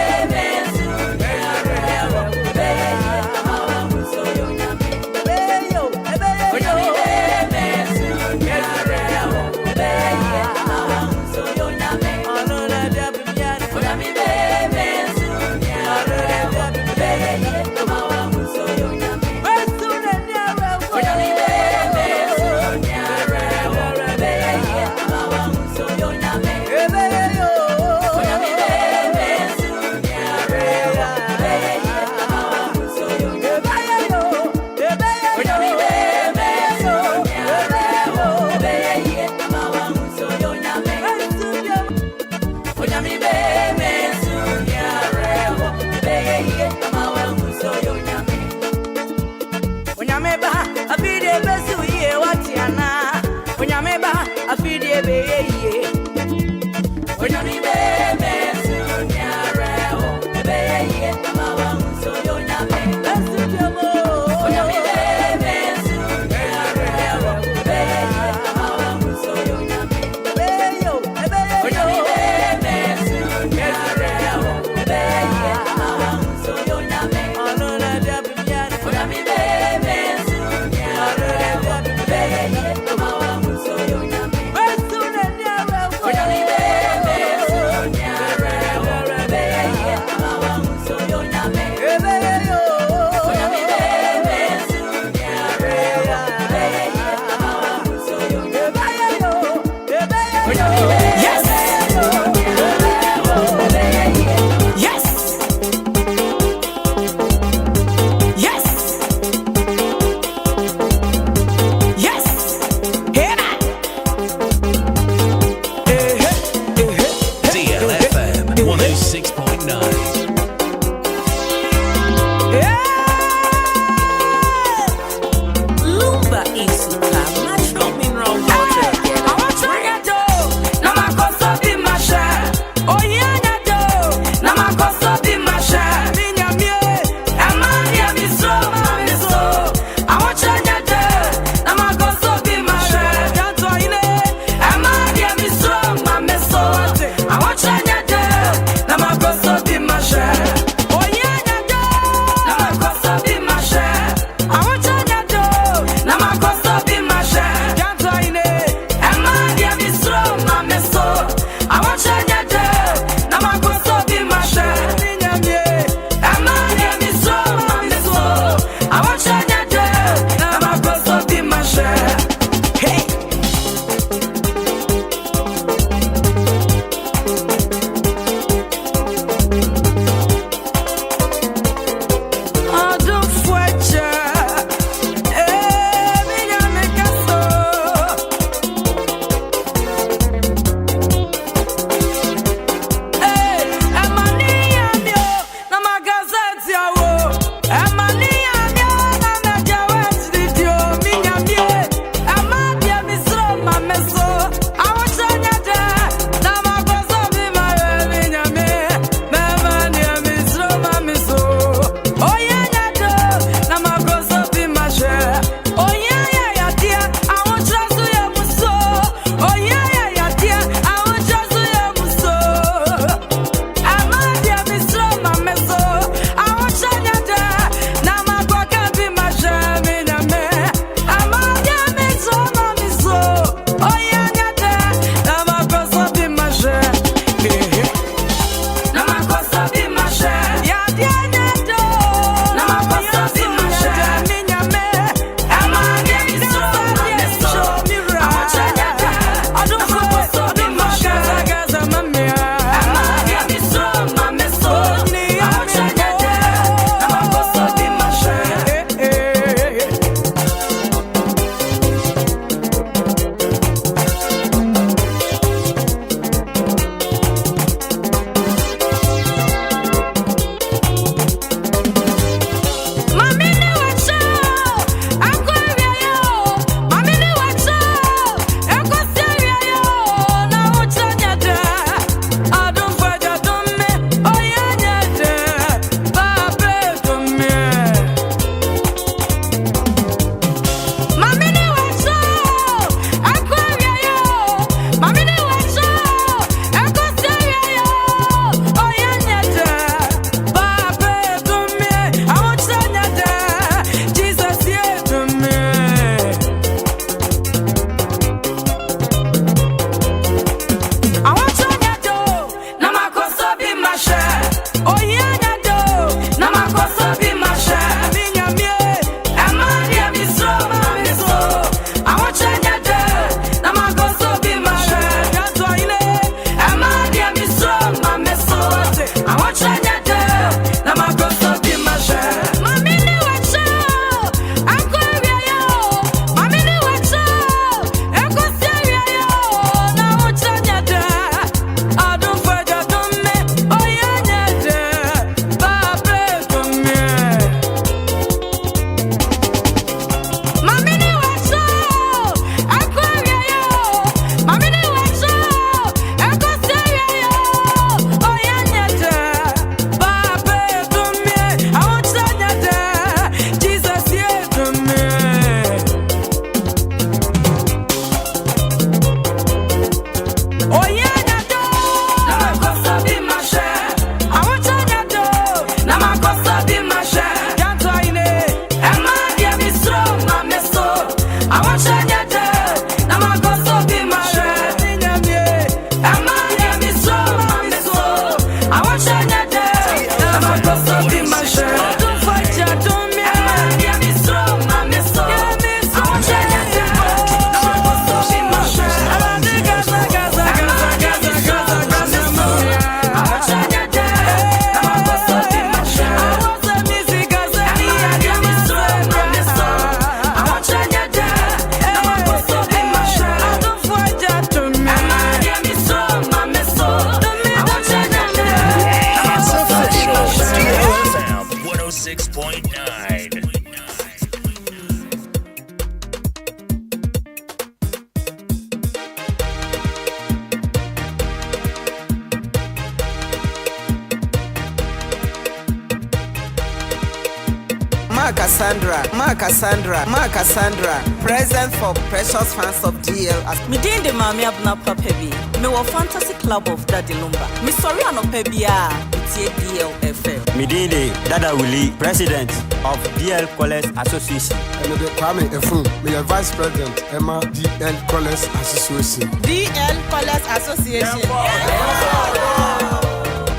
Cassandra, present for precious fans of DL. Me din the mami abna papebi. Me wa fantasy club of Daddy Lumba. Me sorry anopebia. It's DLFM. Me din the Dada Willie, president of DL College Association. And the Kwame Efun, me a vice president, Emma DL College Association. DL College Association.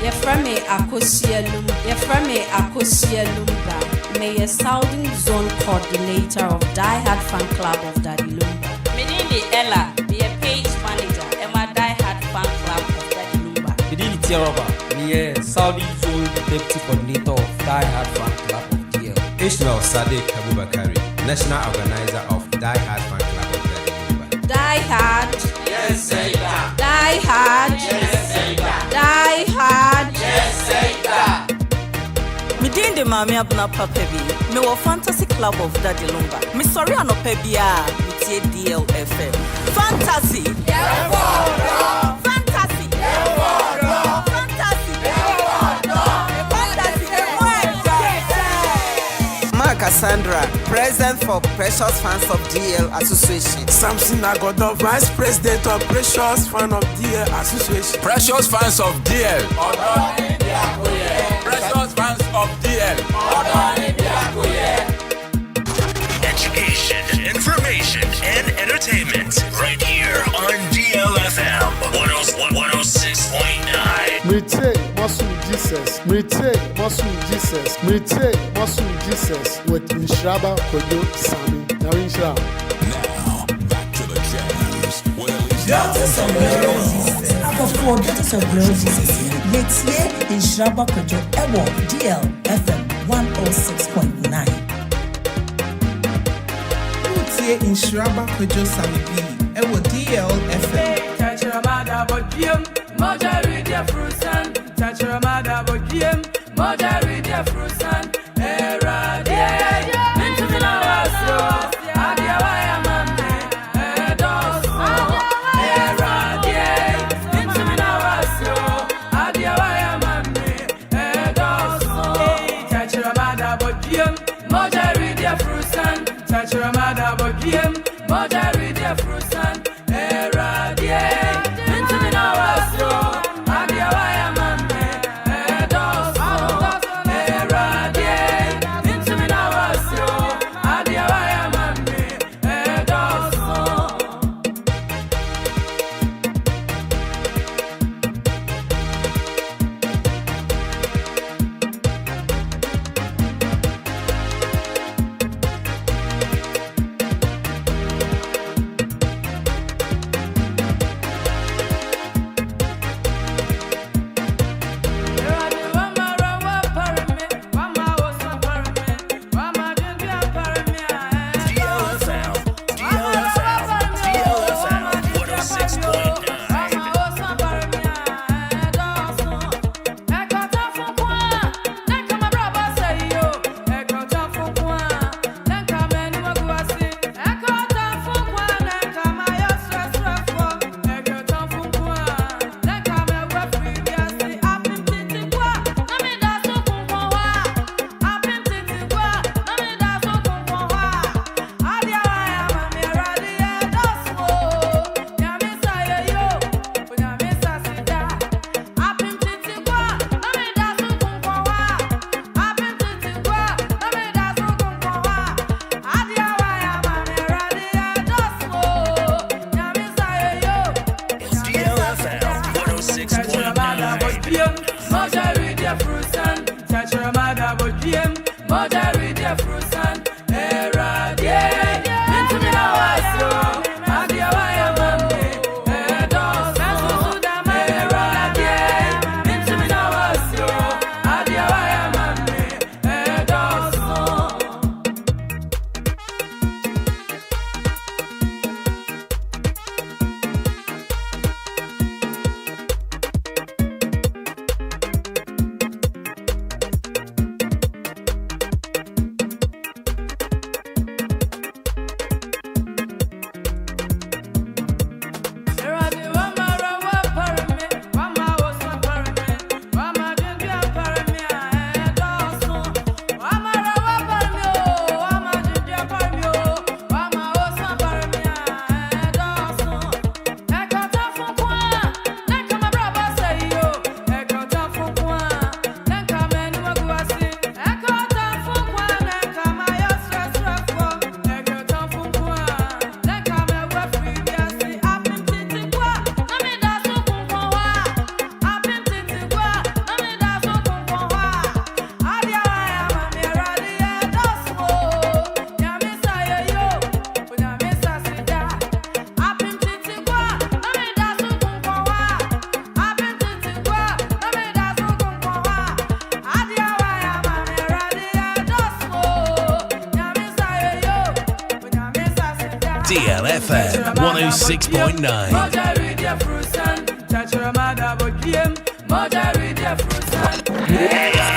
You're from me Akosia Lumba. May a Southern Zone Coordinator of Die Hard Fan Club of Daddy Lumba. Medindi Ella, be a page manager, Emma Die Hard Fan Club of Daddy Lumba. Medindi Nhyiraba, be a Southern Zone Deputy Coordinator of Die Hard Fan Club of DL. Ishmael Sadiq Abubakari, National Organizer of Die Hard Fan Club of Daddy Lumba. Die Hard, yes, say that. Die Hard, yes, say that. Die Hard, yes, say that. Me din the mami abna papebi. Me wa fantasy club of Daddy Lumba. Me sorry anopebia. It's DLFM. Fantasy. Fantasy. Cassandra, present for precious fans of DL Association. Samson Agodo, vice president of precious fans of DL Association. Precious fans of DL. Precious fans of DL. Education, information, and entertainment right here on DLFM 106.9. Retain Mesom Jesus. Retain Mesom Jesus. Retain Mesom Jesus with Nhyiraba Kwadwo Sammy. Now, back to the jams with at least Daughters of Glory Jesus. About 4 Daughters of Glory Jesus. Let's hear Nhyiraba Kwadwo DLFM 106.9. Nhyiraba Kwadwo Sammy B. DLFM. Touch your mother, but Jim, mother read your fruits and touch your mother, but Jim, mother read your fruits and era, yeah, into the house, Adia, why am I, dos, era, yeah, into the house, Adia, why am I, dos, touch your mother, but Jim, mother read your fruits and touch your mother, but Jim, mother read your fruits and era, yeah, into the house, Adia, why am I, dos, era, yeah, into the house, Adia, why am I, dos. DLFM 106.9.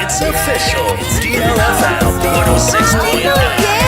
It's official. DLFM 106.9.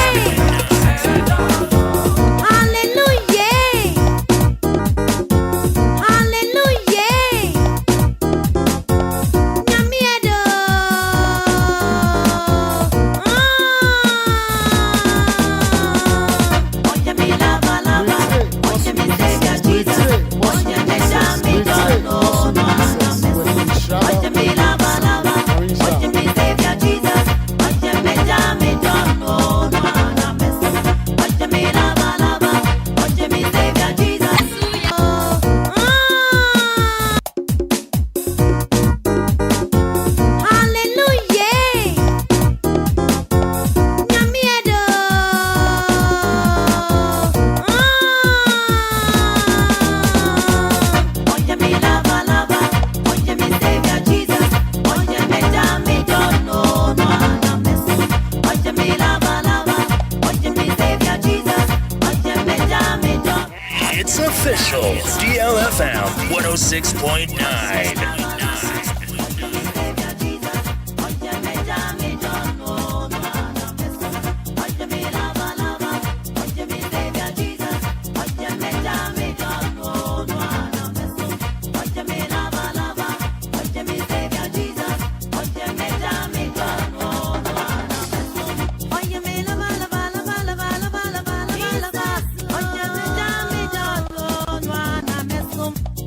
It's official. DLFM 106.9.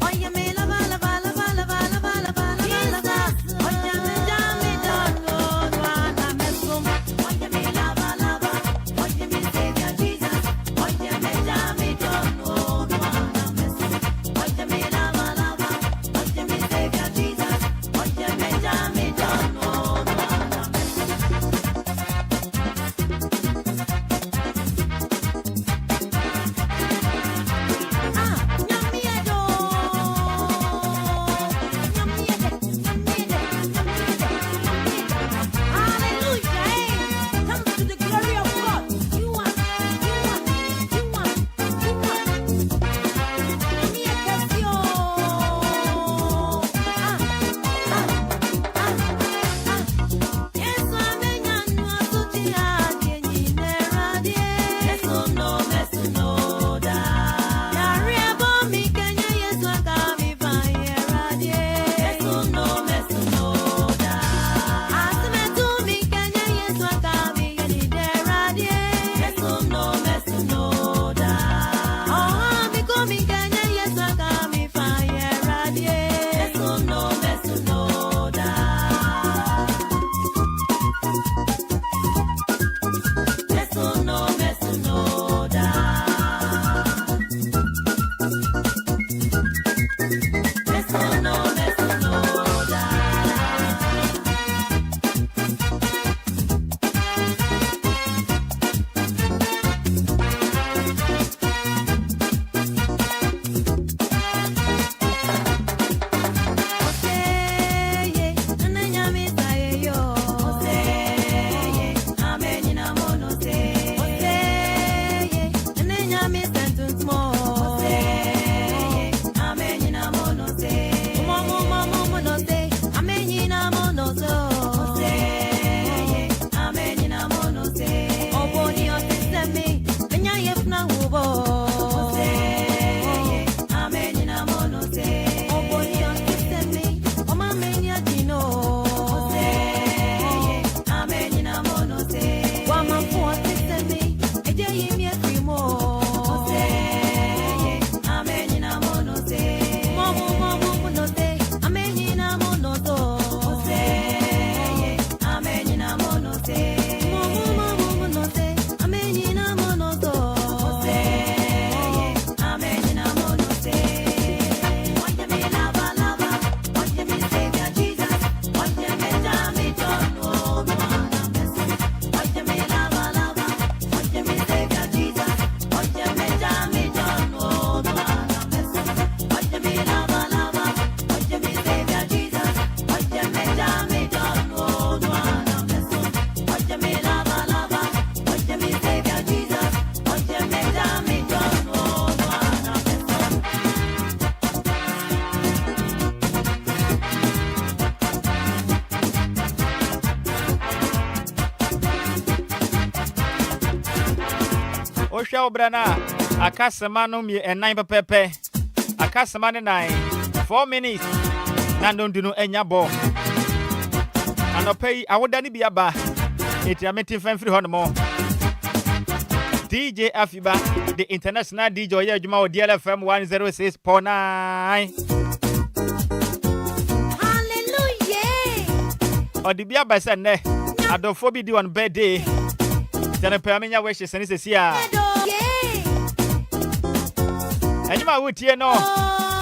Oye, me lava, lava, lava, lava, lava, lava. obrana akasema no me enan pepepe akasema ne 4 minutes na ndondu enya bo anopai awoda ni biaba etiameti fanfiri hono DJ Afiba the international DJ oya adwuma o DLFM 106.9 Odibia by Sunday, Adolfo be on birthday. Then a permania wishes and is here. And you might would hear no.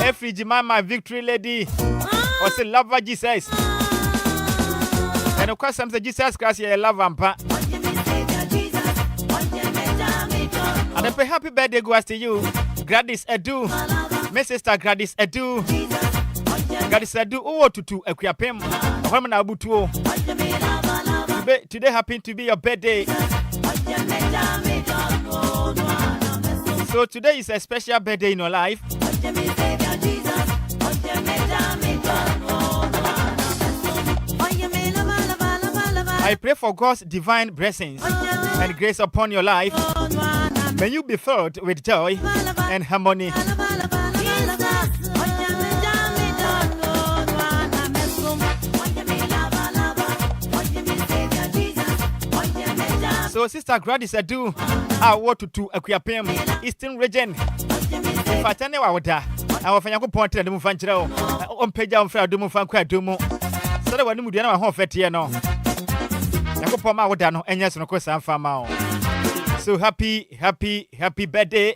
Every Jemima victory lady or say lover Jesus. And of course, some say Jesus Christ, you love vampa. And a happy birthday goes to you. Gladys Edu, my sister Gladys Edu. Gladys Edu, oh, to Equiapem. Today happened to be your birthday. So today is a special birthday in your life. I pray for God's divine blessings and grace upon your life. May you be filled with joy and harmony. So Sister Gladys Edu, I want to Equiapem, Eastern region. If I tell you what I will find a point to the Mufanchero, on page down for Dumu Quadumo. So that when you do not have Fetiano, Yakopoma Wadano, and yes, no question for Mao. So happy birthday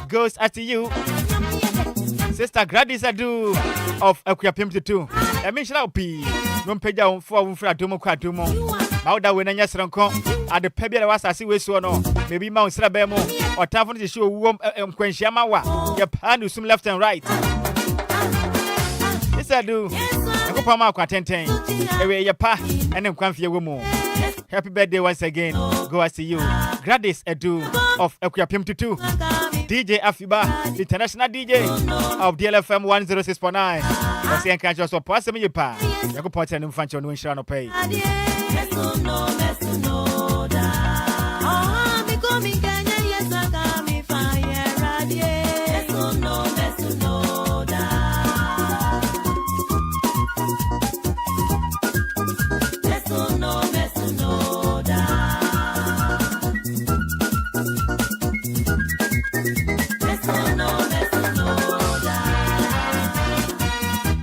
goes out to you, Sister Gladys Edu of Equiapem to 2. I mention I'll be no page down for Dumu Quadumo. Mauda when yes, at the Pebble was I see we so no, maybe Mount Srabemo or Tavon to show warm Quenchamawa, your pan soon left and right. Yes, I do. I go Pama Quatenten, away your pa, and then come for your woman. Happy birthday once again. Go as to you. Gladys Edu of Equiapem to 2. DJ Afiba, the international DJ of DLFM 106.9. What's the Enquires or possibly your pa? You go point and function when Shano pay.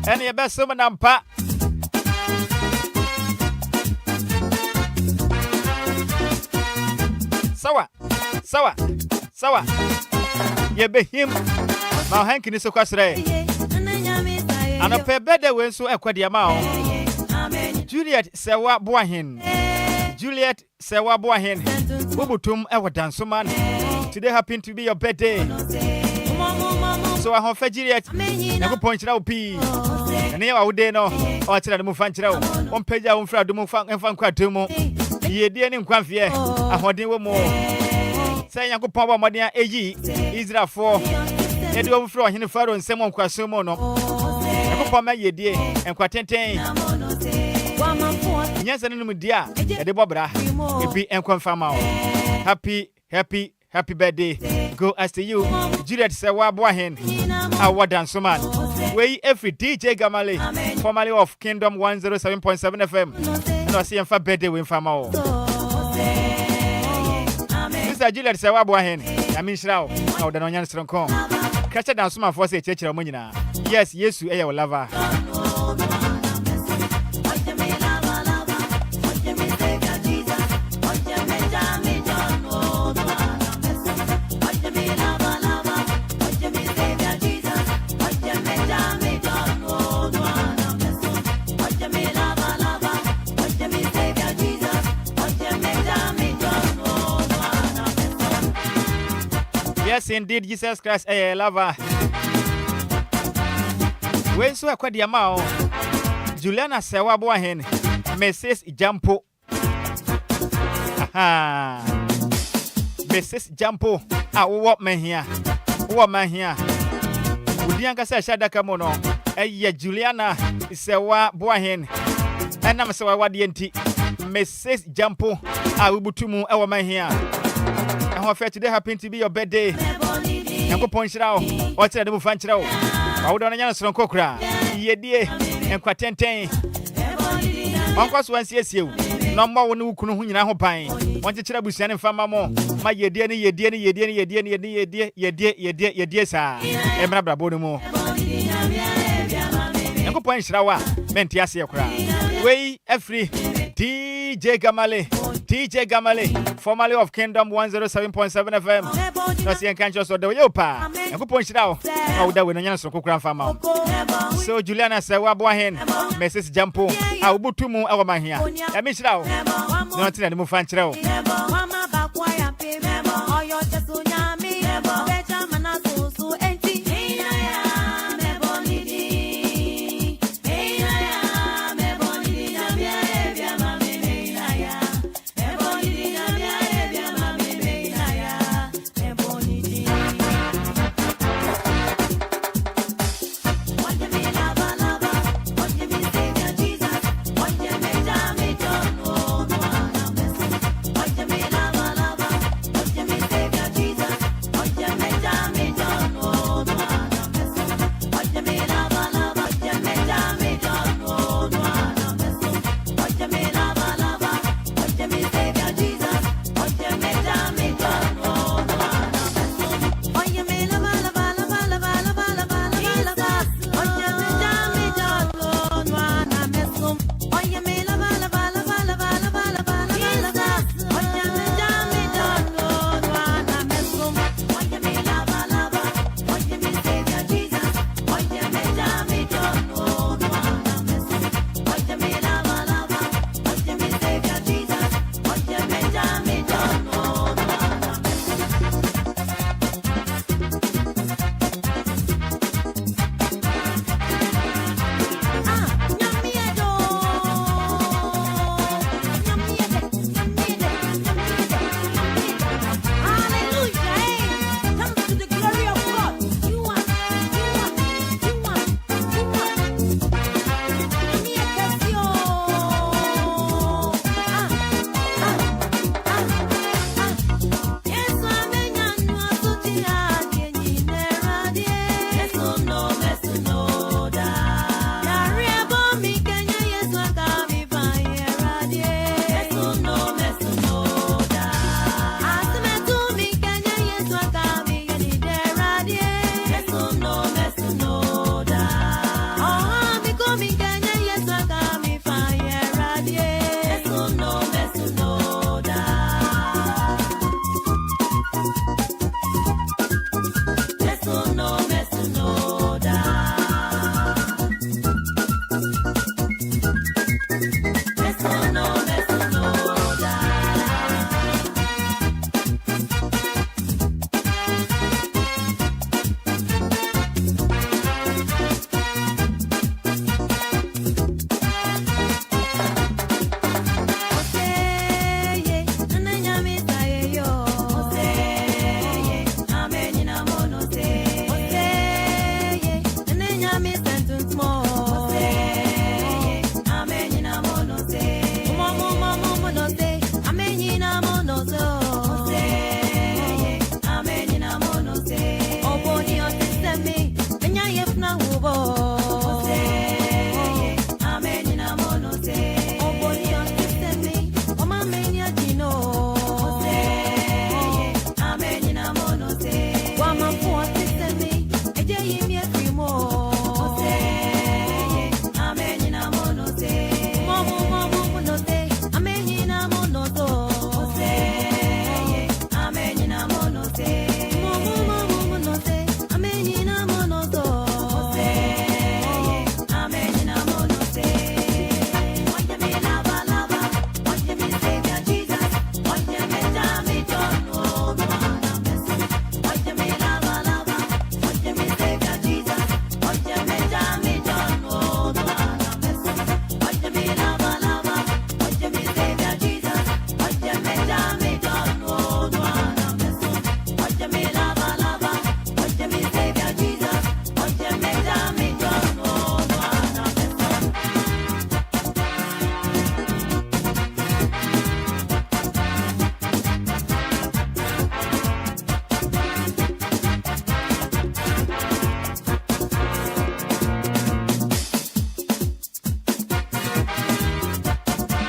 And your best woman and pa. Sawa. Ye be him. My hanky is so quasre. And a pair better when so aquadia mao. Juliet Sewa Boahin. Bubutum ever done so man. Today happened to be your birthday. So I have Juliet. Never point out P. And here I would know. Or tell the Mufanchero. On page out from the Mufang and Fanquatumo. Ye dear in Quanfia. I want you more. Say Uncle Papa Madia AG. Is there for Edu Fro in the Faro and Simon Quasumono? Uncle Pama ye dear and Quatenten. Yes, and no dear. The Bobra. It be and confirm out. Happy birthday. Go as to you. Juliet Sewa Boahin. Our dance man. Way every DJ Gamale, formerly of Kingdom 107.7 FM. No, see him for birthday with Famao. Mr. Juliet Sewa Boahin. I mean, Shroud. Now the Nonyan Strong come. Catch it down some for say Church of Munina. Yes, you are lover. Yes, indeed, Jesus Christ, a lover. When so a quadiamao, Juliana Sewa Boahin, Mrs. Jampo. Aha, Mrs. Jampo. What man here? What man here? Udianka say Shadaka Mono, Juliana Sewa Boahin, and I'm Sewa Dienti, Mrs. Jampo. I will butumu our man here. And what fair today happened to be your birthday. Uncle Point Shrow, what's the move fan Shrow? I would on a young son cocra. Ye dear, and quatenten. Uncle once yes, you. No more one who couldn't win a pine. Want to try Busan and Famamo. My ye dear, sir. And Brabra Bodomo. Uncle Point Shrow, Mentiasia cry. Way, free. DJ Gamale, formerly of Kingdom 107.7 FM. No see and can't just order your pa. And who points it out? How that when a so cook farmer. So Juliana said, Wabohen, Mrs. Jampo, I will put 2 more over my here. I miss it out. Not in the move fan trail.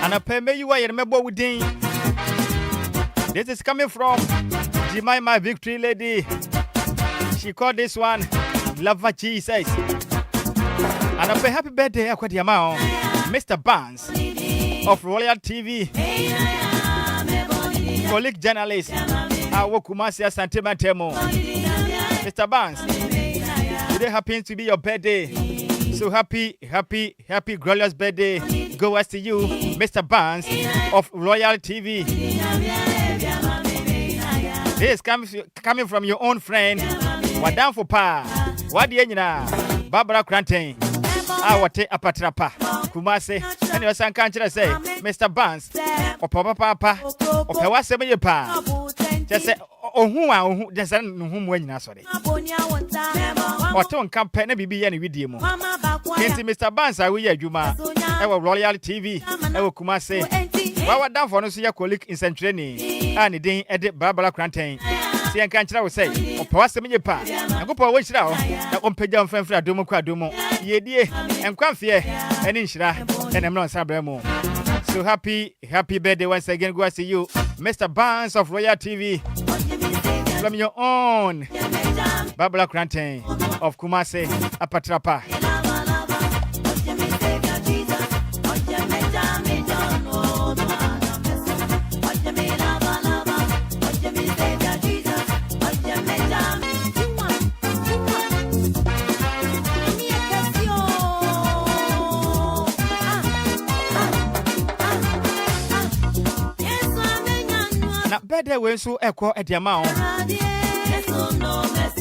And a pay me you are remember within. This is coming from Jemima Victory Lady. She called this one Love Jesus. And a pay happy birthday, Mr. Barnes of Royal TV. Colleague journalist. Awokumasia Santimatemo. Mr. Barnes, today happens to be your birthday. So happy, glorious birthday. Go as to you, Mr. Barnes of Royal TV. This is coming from your own friend, Wadam for Pa. What do you know? Barbara Crantain. Awate apatrapa. Kumase. And your son can't say, Mr. Barnes. Or Papa. Or Pewaseme Pa. Just say, oh, who just whom when you sorry. Or don't campaign and be any video. Mr. Barnes, I will hear you, ma. Our Royal TV. I will Kumase. What down for no see your colleague in Centrani. And the day at Barbara Crantain. See, I can't say, or Pewaseme Pa. I go for which now. That on pay down friend for a domo quadumo. Ye dear, and Quamfia, and Inshra, and I'm not Sabremo. So happy birthday once again. Go see you, Mr. Barnes of Royal TV. From your own Barbara Crantain of Kumase, Apatrapa. Birthday we so echo at the amount.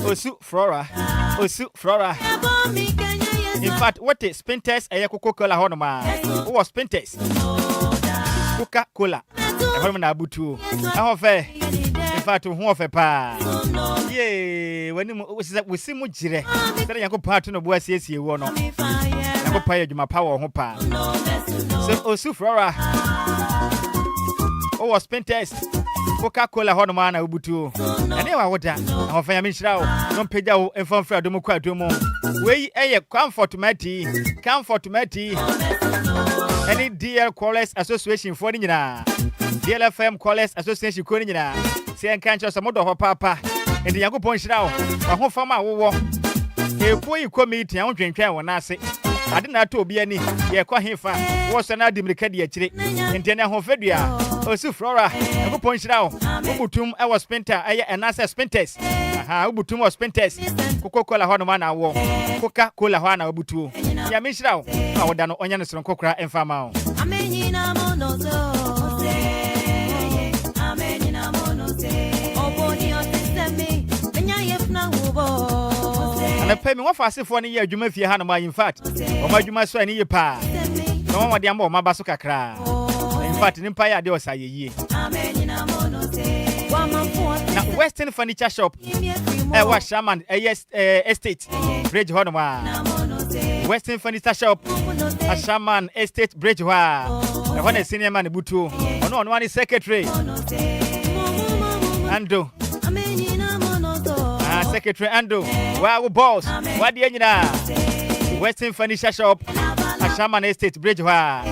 Osu Flora. In fact, what is Spinters a Coca-Cola Honoma? Who was Spinters? Coca-Cola. A woman abutu. How fair. In fact, who of a pa. Yea, when we see Mujire, then I go part of what says you won't. I go pay you my power hopa. So Osu Flora. Who was Spinters? Coca-Cola Honoma na ubutu. And you are what that. Our family shall don't pay down and from Fradomo Quadomo. We a comfort matty. Any DL Callers Association for Nina. DLFM Callers Association Corina. Say and can't just a mother of papa. And the young point now. A home farmer war. A boy committee on drink when I say. I didn't have to be any. Yeah, quite him far. Was an adimicadia actually. And then a home fedia. Osu Flora, I go point now. Ubutum, I was spinter, and answer spinters. Ubutum was spinters. Coca-Cola Honoma war. Coca-Cola Hana Ubutu. Ya miss now. I would done onions from Cocra and Farmer. And I pay me 1 fast for a year, you may fear Hanama, in fact. Or my you must swear in your pa. No one, the ammo, my basuka cry. In fact, in Empire, there was a year. Now, Western Furniture Shop, I was Shaman, Estate, Bridge Honoma. Western Furniture Shop, a Shaman, Estate, Bridge Hoa. I want a senior man, Butu. Oh, no, one is secretary. Ando. Secretary Ando. Wow, boss. What do you know? Western Furniture Shop, a Shaman Estate, Bridge Hoa.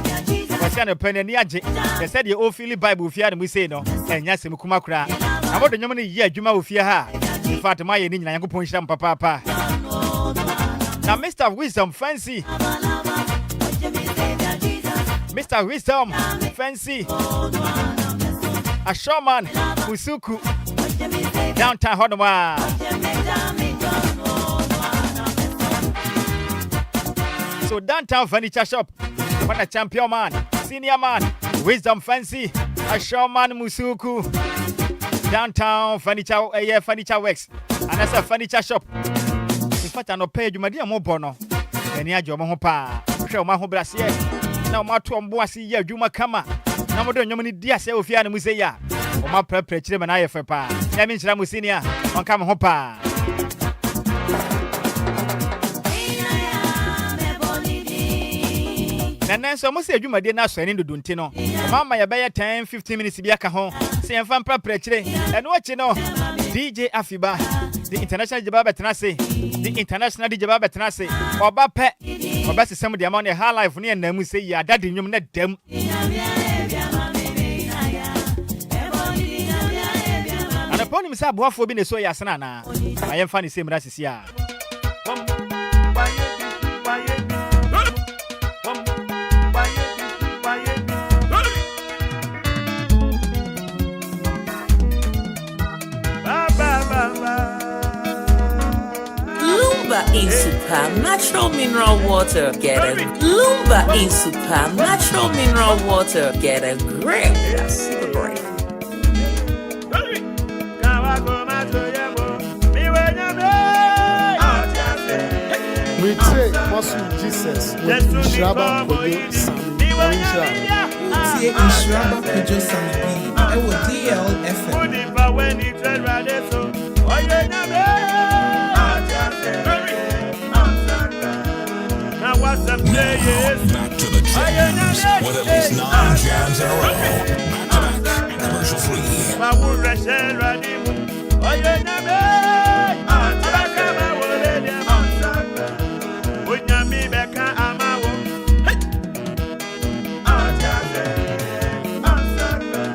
I penny Niaji. They said you all feel Bible fear and we say no, and yes, Mukumakra. I want the Yomani year, Juma will fear her. In fact, my Indian Yango Puncham Papa. Now, Mr. Wisdom Fancy. Mr. Wisdom Fancy. A showman, Usuku. Downtown Honoma. So, downtown furniture shop. What a champion man, senior man, Wisdom Fancy, a showman Musuku, downtown furniture works, and that's a furniture shop. In fact, I no pay you, my dear Mobono, and ya Jomopa, show my home brassier. Now, my Tom Boissy, Juma Kama, now, don't you many dear Sophia and Musea, or my preparation and I for pa. That means Ramusinia on Come Hopa. And so must say you my dear now sending to Duntino. Mamma, you buy 10-15 minutes to be a home. Say I'm from preparation and what you know. DJ Afiba, The international Jababa Tenase, the international Jababa Tenase, or Bape, or Bessie some of the amount of highlife near them, we say, yeah, that didn't you net them. And upon himself, what for being a soya sanana? I am funny, same as ya. Lumba in super natural mineral water. Get a Lumba in super natural mineral water. Get a grip. That's super great. We take Mesom Jesus with Nhyiraba Kwadwo Sammy. Nhyiraba Kwadwo Sammy. I will DLFM. Back to the jams with at least 9 jams in a row. Back to back and commercial free.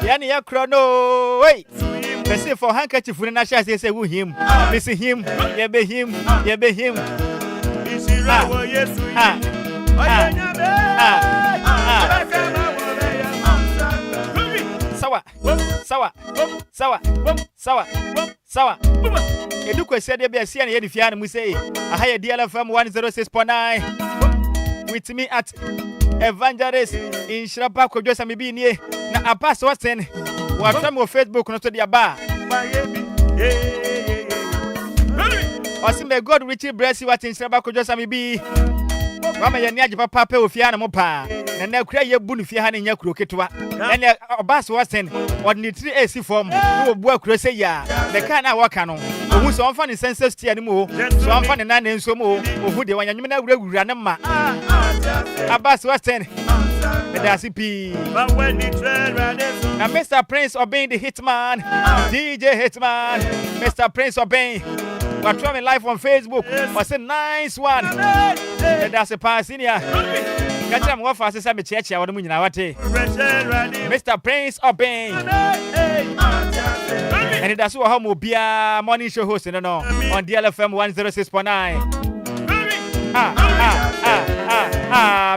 Yani ya chrono, wait. Person for handkerchief for the national say who him. Miss him, ye be him, ye be him. Sawa. Edu kwese de be asia na ye difia na mu say aha DLFM 106.9 with me at Evangelist Nhyiraba Kwadwo Sammy bi nie na apas wasen wa tram on Facebook no to dia ba Osi may God richly bless you what Nhyiraba Kwadwo Sammy bi wa me ye ne agye papa pe ofia na mo pa na kura ye bu no fie ha na nya kuro ketwa na obas wasen ordinary AC form no bu akuro se ya the kind na waka no ohu so onfa ne census tier ni mo so onfa ne na nso mo ohu de wanyanyum na wura ne ma abas wasen that's it. Now Mr. Prince Obey the Hitman, DJ Hitman, Mr. Prince Obey. We're trying live on Facebook. What's a nice one? That's a pass in here. Catch them off as a church. I want to Mr. Prince Obey. And that's what home will be a morning show host on DLFM 106.9.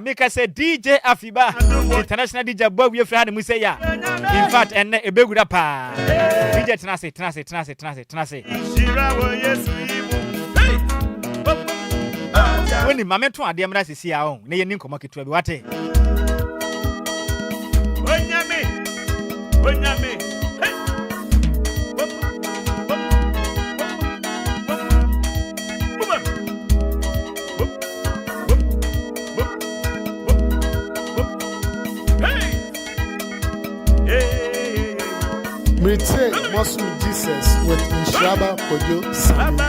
Mika say DJ Afiba, international DJ Bob, we friend Musaya. In fact, and a big pa. DJ Tenase. When the moment to the Amras is here, near Ninkomaki to Wate. We take Mesom Jesus with Nhyiraba Kwadwo Sammy.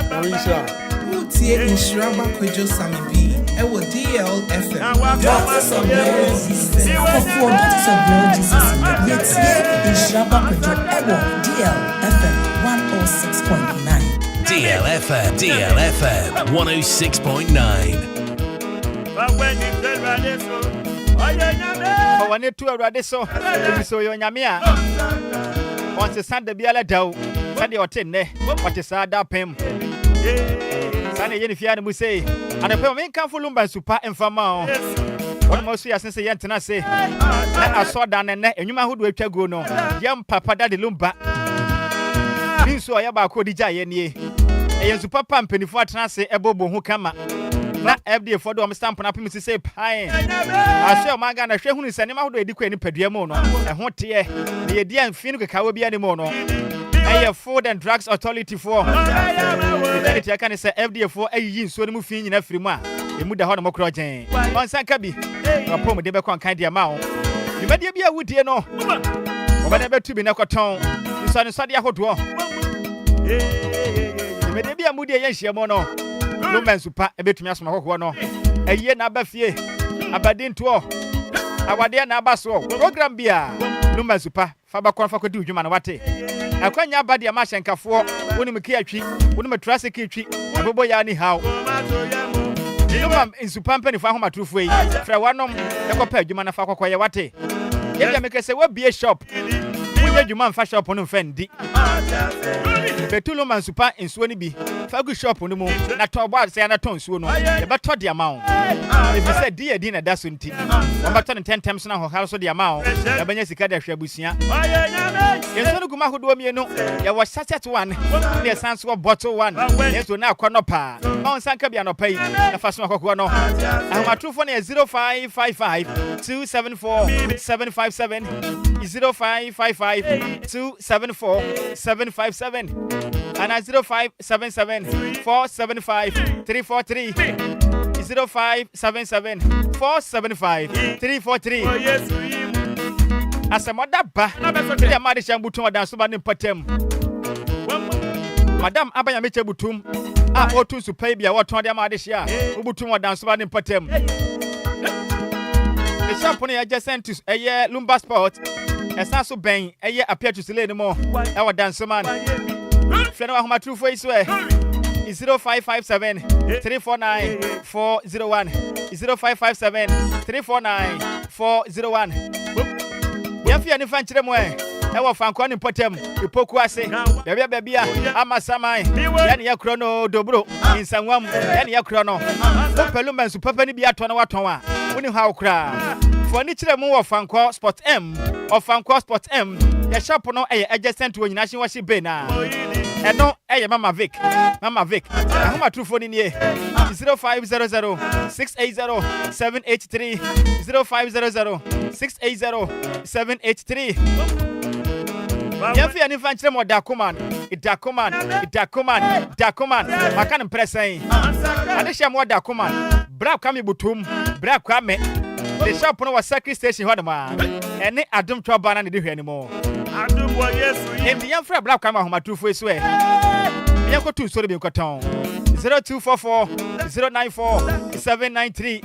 Who take Nhyiraba Kwadwo Sammy B? I will DLFM. Daughters of Jesus. For Daughters of Jesus. Let's hear Nhyiraba Kwadwo DLFM 106.9. DLFM 106.9. For one two already so your nyamia. Once a Sunday be a dow, Sunday or 10, what is that pim? Sunday, if you had to say, and a payment come for Lumba super and Fama. One more year since a young say, I saw down and you man who do a go no, young Papa Daddy Lumba. Been so I about Kodija ye, a super pump and if I translate a bobo who come up. Not FD for them stamping up him to say pie. I say, my God, I share who is an amount of educating Pediamono. And what here, the idea and Finnick Kawabi anymore. I have Food and Drugs Authority for. I can say FD for a year, so the movie in every month. You move the Honor Mocrojan. On Sankabi, a promo de Becon kind of amount. You may be a wood, you know. Whatever to be Nakoton, you saw the Sadia Hotwa. You may be a moody and Shiamono. Lumba super a bit me as my no. A year na bafie. Abadin to our dear Nabaso. Program beer. Lumba super. Faba Confa could do human wate. akwanya abade amashenkafo woni mekiatwi woni metrasekitwi abobo ya ni how Lumba insupampe ni fa homatrufo yi fra wanom ekopa adwuma na fa kokoye wate ye make say we be a shop we adwuma mfa shop no mfendi Lumba insupa insuo ni bi fa gu shop no mu na tobo say na ton suo no ye beto de amount if you say di na daso nti o beto 10 times na ho so de amount ya banya sika de hwabusia yenso no guma hodo mienu ye wo sachet one ne sanso wo bottle one yeso na akwa no pa on sanka bia no pai na fa so akwa no ahomatrufo na 0555 274 757 0555 274 757 and 0577 475 343 0577 475 343 Asamodaba ya madi shambutum wadan suba ni mpatem Madam abanya meche butum otu supai bia watu wadi amadi shia ubutum wadan suba ni mpatem The shampoo ni aje sentus eye Lumba Sport esa so ben eye appear to sile ni mo ewa danso man Fena wa homatrufo iswe 0557 349 401 0557 349 401 Yafia ni fanchire mwe ewa fanko ni potem ipoku ase bebia ama samai yani ya krono dobro insanwam yani ya krono Lumba nsu papa ni bi ato na waton a woni ha okra foni chire mu wo fanko sport M of fanko sport M ya shop no adjacent to nyina hye be na eno Mama Vic ahoma trufo ni nie 0500 680 783 0500 680 783 Yafia ni fanchire mo dakoman makan presen adesha mo dakoman bra kwa mi butum bra kwa me the shop no was Circuit Station ho ma ene adum twa na ne de hwe ni mo adum wo Yesu yi em yan fra bra kwa ma homatrufo esu e yan ko tu sori be kwaton 0244 094 793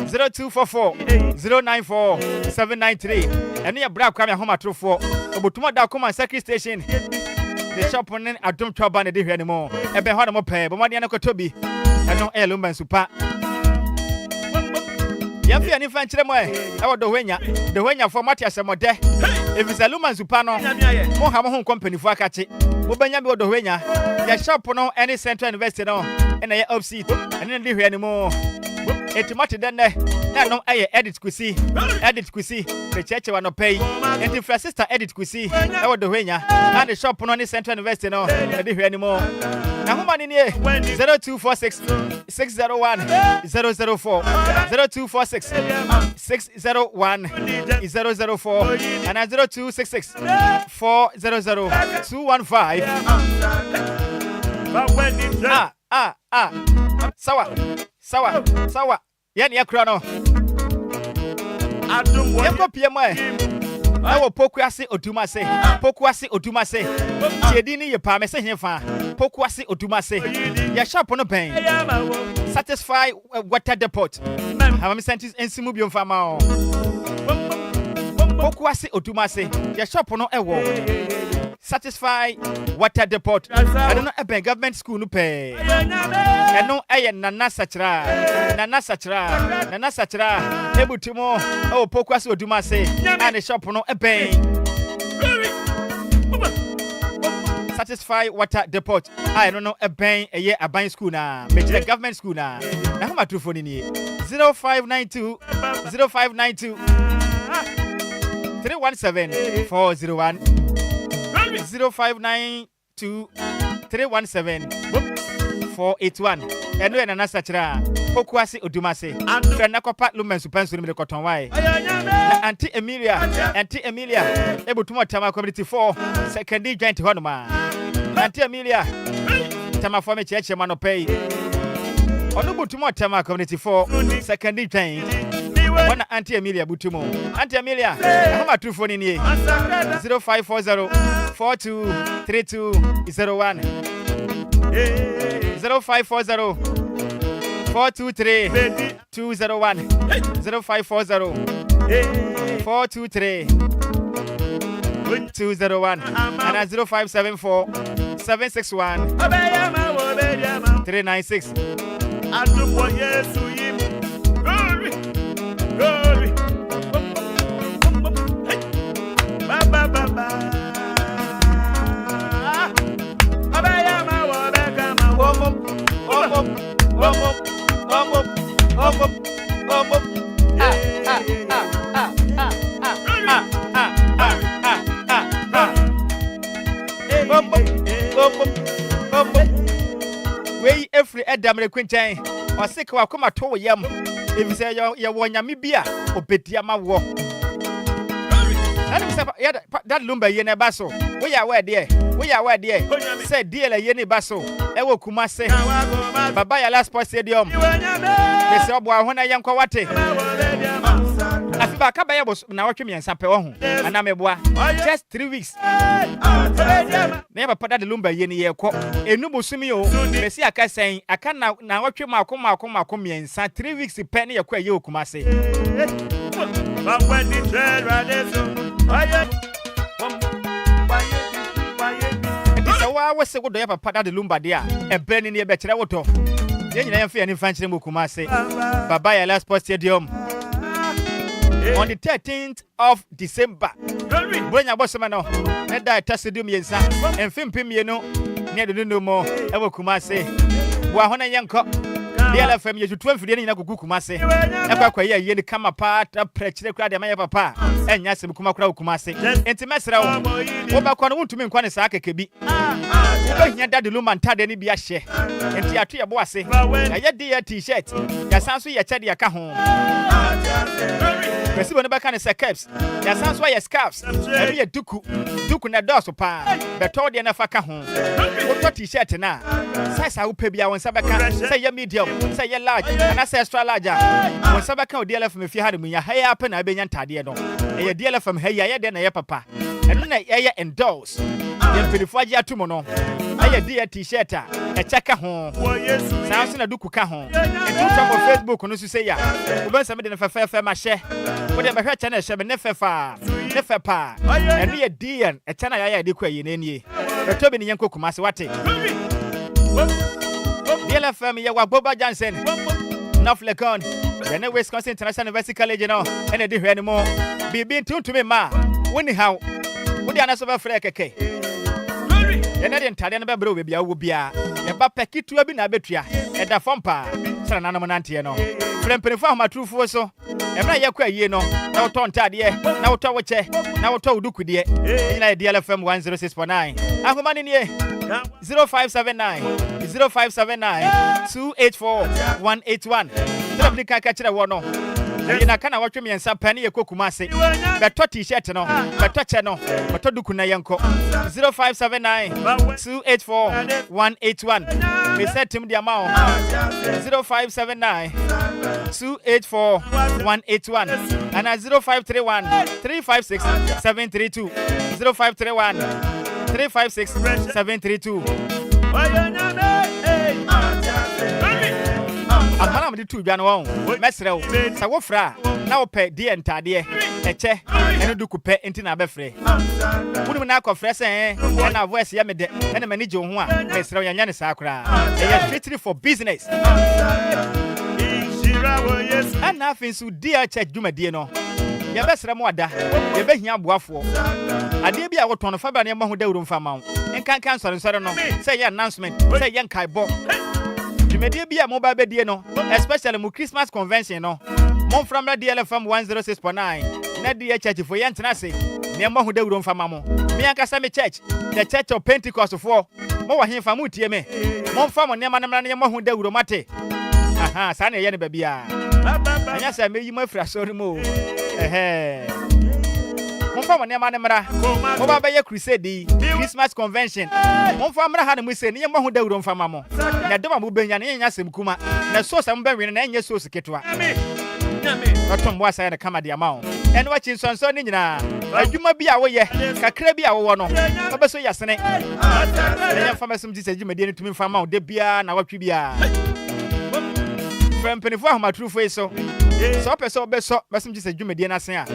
0244 094 793 ene ya bra kwa ma homatrufo obotum da koma Circuit Station the shop no adum twa na de hwe ni mo ebe ho na mo pe bo mo de na kotobi eno Lumba nsupa Yafia ni fanchire mwe ewo dohwenya format ya semode if Lumba nsupa no mo ha mo ho company fu akache mo banya bi dohwenya ya shop no any Central University no na ya upseat ene ndi hwe ni mo etimati denne na no edit kusi the church wa no pay enti fra sister edit kusi ewo dohwenya na the shop no any Central University no ndi hwe ni mo na homa ni nie 0246 601 004 0246 601 004 and 0266 400 215 sawa yani yakura no yako pm awo pokuase odumase tiedini ye pa me se hefa pokuase odumase ya shop no ben satisfy water depot ha me sentis ensimu biom fama o pokuase odumase ya shop no ewo satisfy water depot I don't know a government school no pay eno nana sachra ebutumo o pokuase odumase and the shop no satisfy water depot I don't know a buying school na major government school na how much true phone ni 0592 317 401 0592 317 481 eno na sachra pokuase odumase frena kopa Lumba nsupa nsu me koton wai na Auntie Emilia ebutumo tama community 4 secondary joint honoma Auntie Emilia tama for me cheche manopei onu butumo tama community 4 secondary joint wana Auntie Emilia butumo Auntie Emilia homa trufo ni nie 0540 423201 0540 423 201 0540 423 201 and 0574 761 396. Wey every Adam requintain or sick wa come to yam. If you say you want Yamibia or Petiama war. That Lumba yene baso. We are where dear. We are where dear. Said dear yene baso. Ewo Kumase. Babaya last point stadium. They say when I am Kawate. Afiba kabaya was na watching and sample on. And I'm a boy. Just 3 weeks. Never put that Lumba yene ye ko. A nubu sumio. Messi I can say I can now watch my come in 3 weeks penny a quay you Kumase. But when the trail riders, it is a while was a good day for Pada de Lumba there, and burning near better water. Then you never fear any fancy Mukumase. Babaya last post stadium on the 13th of December. When I was a man, and I tested him, yes, and film Pimiano near the no more ever Kumase. Wahona Yanko. DLFM you 12 day na kuku Kumase. Eba kwa ye ni kama part prechire kra de maya papa. Enya se kuma kra Kumase. Enti mesra wo. Wo ba kwa no ntumi nkwa ne saa keke bi. Wo hia dade Lumba ntade ni bi ahye. Enti ato ye bo ase. Na ye de t-shirt. Ya sanso ye chede ya ka ho. Presibo ne ba ka ne se caps. Ya sanso ye scarves. Ebi ye duku. Duku na doso pa. Beto de na fa ka ho. Wo to t-shirt na. Size a wo pa bia won sa beka. Say ye medium. Say you large and I say extra large. When Sabaka DLFM if you had me, hey up and I be antade no. A DLFM hey ya then a papa. And then I endorse. Then for the tomorrow. I dear t-shirt, a checker home. Sounds in a dukuka home. And two time on Facebook on say ya. When somebody in a fair my share. Whatever her channel shall be never far. Never pa. And me a dear a channel I declare in any. But Toby Yanko Kumasi what DLFM ya Boba Johnson North Lecon the Wisconsin International University College and a different anymore be being tuned to me ma when how would you answer for keke and I didn't tell you about be a wubia a bapeki to a bin abetria at the fompa Sananamantiano Flempen for my true for so and I yakwa ye no now ton tadie now towache now to do with ye in DLFM 106.9 I'm money near 0579 284 181. Don't catch the one. And I can't watch me and some penny a Kumase. But t-shirt no, but touch no, but to do Kunayanko 0579 284 181. We set him the amount 0579 284 181 and at 0531 356 732 0531 356 732. Amana me tu dwan won mesrew sa wo fra na wo pe die ntade eche ene du kupe enti na befre wonu na akofre se na voice ya me de ene mani je ho a mesrew yanya ne sa kra e ya strictly for business and nothing so dear church dwumadie no ya besre mo ada ye behia boafo ade bia wo ton fa ba ne mo ho dawuru mfa ma wo enkan sore no say ye announcement say ye nkaibo Media be a mobile bedie no, especially mu Christmas convention no. Mon from DLFM 106.9. Na the church for yantina say. Ne mo hu de wuro mfa mamo. Me ankasa me church, the Church of Pentecost for. Mo wa hemfa mu tie me. Mo mfa mo ne manamra ne mo hu de wuro mate. Aha, sa na ye ne ba bia. Anya say me yi mo afra so mo. Monfa mo nema ne mra mo ba be ye crusade Christmas convention monfa mra ha ne mu se ne mo ho dawuro mfa mamo na doma mo benya ne nya sem kuma na so sam ba wene na nya so siketwa otom bo asa ya kama dia ma o ene wa chinsonso ne nyina adwuma bi a wo ye kakra bi a wo no obeso yasene enya fa mesum ji seji medie ne tumi mfa ma o de bia na watwe bia frempeni fo ahoma true face so so obeso mesum ji seji medie na sen a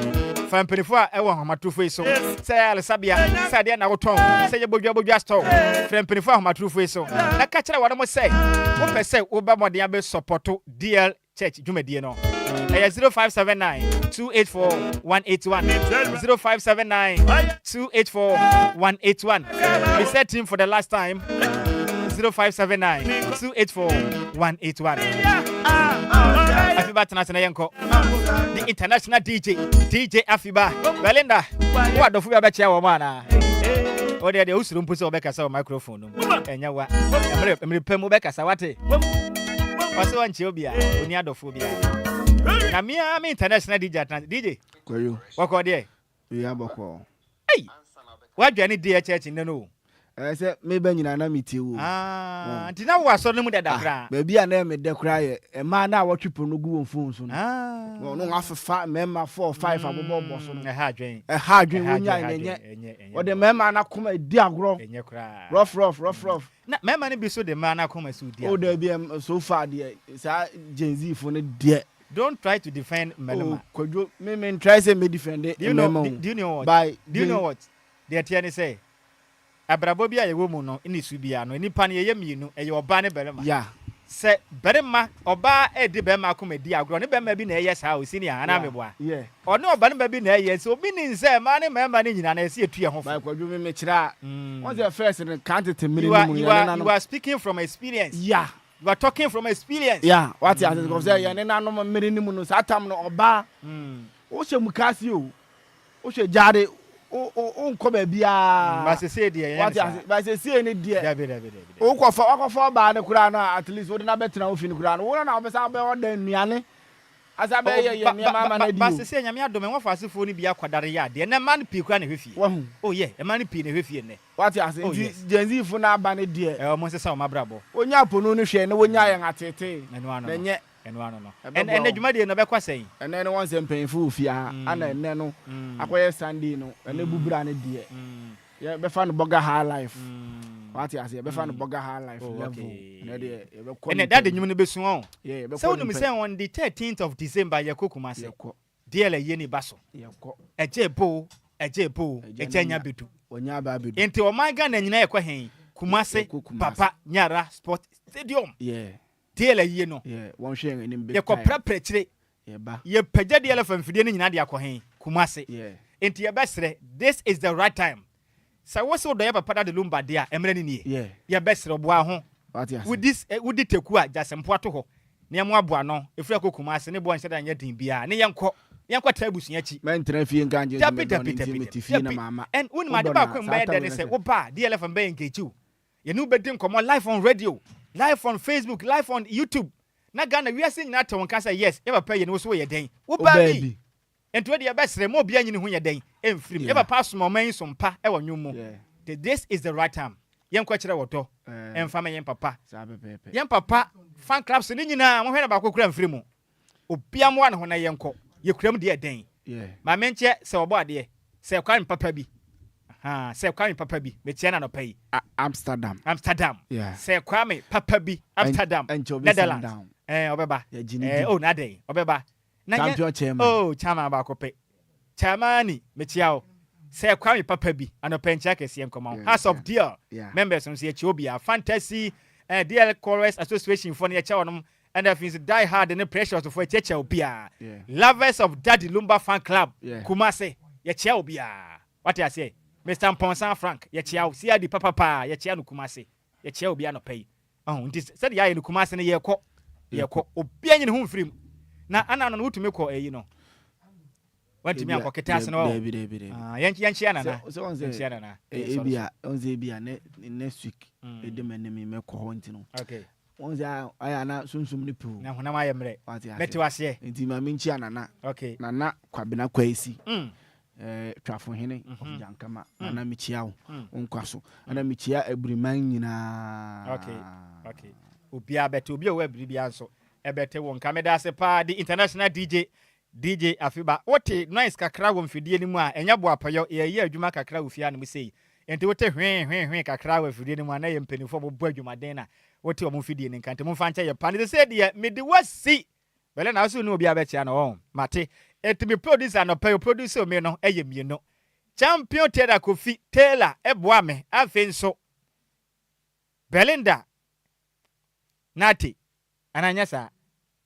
Fan penifo e wo homatufo so. Say Alsabia, say dia na woton. Say ye bodwa store. Fan penifo homatufo so. Na ka kire wo mo say. Wo pese wo ba modern abe support DL Church dwumadie no. 0579-284-181 0579-284-181. We set him for the last time. 0579-284-181. Afiba Tanasana Yanko, the international DJ Afiba. Belinda, what the Fuba Bacha Womana? Or the Usrum puts over Becca microphone. And Yawa, I'm repemo Becca Sawate. Also, Anchobia, Uniadophobia. I'm international DJ. What are they? We have a call. Hey, what do you need dear church in the know? I said, maybe I know meet you. Did I was on the cry? Maybe I name it the cry. A man now what you put no good phones. Well, no, after 5 member 4 or 5 of boss on a hard drain. A hard drain, or the member not come a dear grow. Rough. Not member be so the man I come as you. Oh, there be so far, dear. It's a Gen Z for the dear. Don't try to defend Meloma. Could you maybe try to me defend it? Do you know what? Do you know what? The attorney say. Abrabobia a woman in Subiano, any panny yemino, and your banner Belema. Yeah. Say, Berema, or bar a debema come a diagram, maybe near yes house in an ameboa. Yeah. Or no, but maybe near yes, so meaning, say, money, and I see a tree of my What's your first and counted to me? You are speaking from experience. Yeah. You are talking from experience. Yeah. What you are saying, and then I know my minimum Satam or bar. Osha Mukasio, Osha Jade. Oh, come bia. But say dear. But say any dear. Oh, for bad the Quran at least would not better now in the Quran. One of us are better than Miane. As I say, Mamma, but say, I'm your domain of us if only be a quadaria. The man piquan with you. Oh, yeah, a man pin with you. What you say, Gen Z for now, Banny dear. Almost a summer brabo. When you are Ponushi and when you are at it, and one yet. And one no. And the Jumadi no be saying. And then once I'm painful fear and then no acquire Sandino and the Bubrani dear. Yeah, be found Boga highlife. What you say? Be found Boga highlife level. And that the new be so. Yeah, so no me say on the 13th of December Yakukumase. Dear Yeni Basso. A jebo, a Jenya Bitu. Onyaba Bitu. Into my gun and Yena Kwahin. Kumase, Papa, Nyara, Sport Stadium. Yeah. DL ye no. Yeah, one share in him. Ye ko prepare. Yeah, ba. Ye peja DLFM fidie ni nyina de akohen Kumase. Yeah. Enti ye besre, this is the right time. Sa wo so do ye papa da de Lumba de a emre ni nie. Yeah. Ye besre oboa ho. What you say? With this with the teku a jasempo ato ho. Ne mo aboa no, efura ko Kumase ne bo nhyɛ da nya din bia. Ne yenkɔ tabusua chi. Men tena fie nganje me na mama. And when my ba ko mba de ne say wo ba DLFM ba enkechiu. Ye no be din komo live on radio. Live on Facebook, live on YouTube. Na Ghana we are saying that one can say yes. Ever pay you no so ye den. Wo baby. And to the best mo bia nyini hu ye den. Emfrim. Ever pass mo man so mpa e wo nwumo. This is the right time. Yen kwa kire woto. Emfa me yen papa. Yen papa fan clubs ni nyina mo hwe na ba kokura mfiri mu. Obia mo na ho na yen ko. Ye kuram de den. Ma menche se obo ade. Se kwan papa bi. Say Kwame Papa bi Metiana no pay Amsterdam. Yeah. Say Kwame Papa bi Amsterdam. Netherlands. Obeba. Oh na dey. Obeba. Champion chairman. Oh, chairman ba ko pe. Chairman Metiao. Say Kwame Papa bi anope ncha kese enkomo. House of DL. Members on say Chobia Fantasy DL Enquires Association for ne cha wonom and that means die hard and pressure to for checha obia. Lovers of Daddy Lumba fan club. Kumase ye cha obia. What I say? Mr. Ponsan Frank, ye chia see di papa ye chia no Kumase. Ye chia obi no pay. Oh, this said ya no Kumase ne ye kɔ obi anyi ne ho mfrim. Na ana no wutumi kɔ you know. Want me akɔketa ase no. Yan chia na na. So chia na na. Ebia, onze ebia next week. Edem me kɔ ho ntino. Okay. Onze aya na sunsum ne pu. Na honam ayemre. Beti wase. Nti ma me chia na na. Okay. Na na kwabena kwaisi. Trafo hene of Jankama na michiao onkwaso na michia ebriman nyina. Okay obia bete obia we bribia nso ebete won kameda se pa the international DJ Afiba wote nice kakra wo mfidie ni mu a enya bo apayo ye adwuma kakra wo fia no mu sei enti wote hwe kakra wo mfidie ni mu na ye mpanifo bo adwuma den na wote wo mfidie ni nkante mo fa nche ye pa ne se de me de wasi bele na so no obia be chia no mate it be producer no pay producer me no eye me no champion Taylor Kofi Taylor eboa me afenso Belinda Nati ananyasa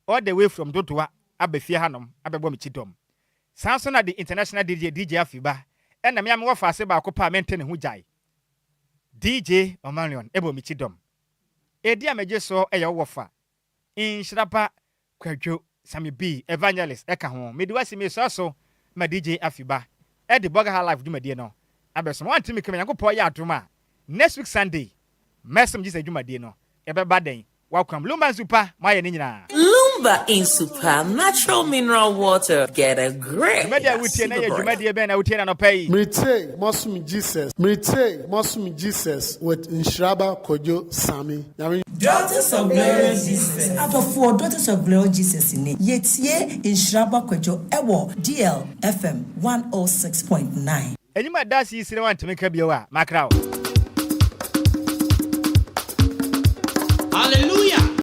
all the way from Dotwa abefia hanom abebo me chidom sanso na the international DJ Afiba na me am wo fa se ba ko pa maintain hu jai DJ Omalion ebo me chidom edi ameje so eye wo fa Nhyiraba Kwadwo Sammy B evangelist eka ho me di wasi me so ma DJ Afiba e the blogger highlife dwumadie no abeso want me kema yakopɔ ya adoma next week Sunday Mesom Jesus dwumadie no ebeba den welcome Lumba super my nyina Lumba in super natural mineral water. Get a grip. Mete Mesom Jesus with Nhyiraba Kwadwo Sammy. Daughters of Glory Jesus. After 4 Daughters of Glory Jesus in it. Yetie Nhyiraba Kwadwo ewo DLFM 106.9. Enyuma dasi sire want to make a biwa makrao.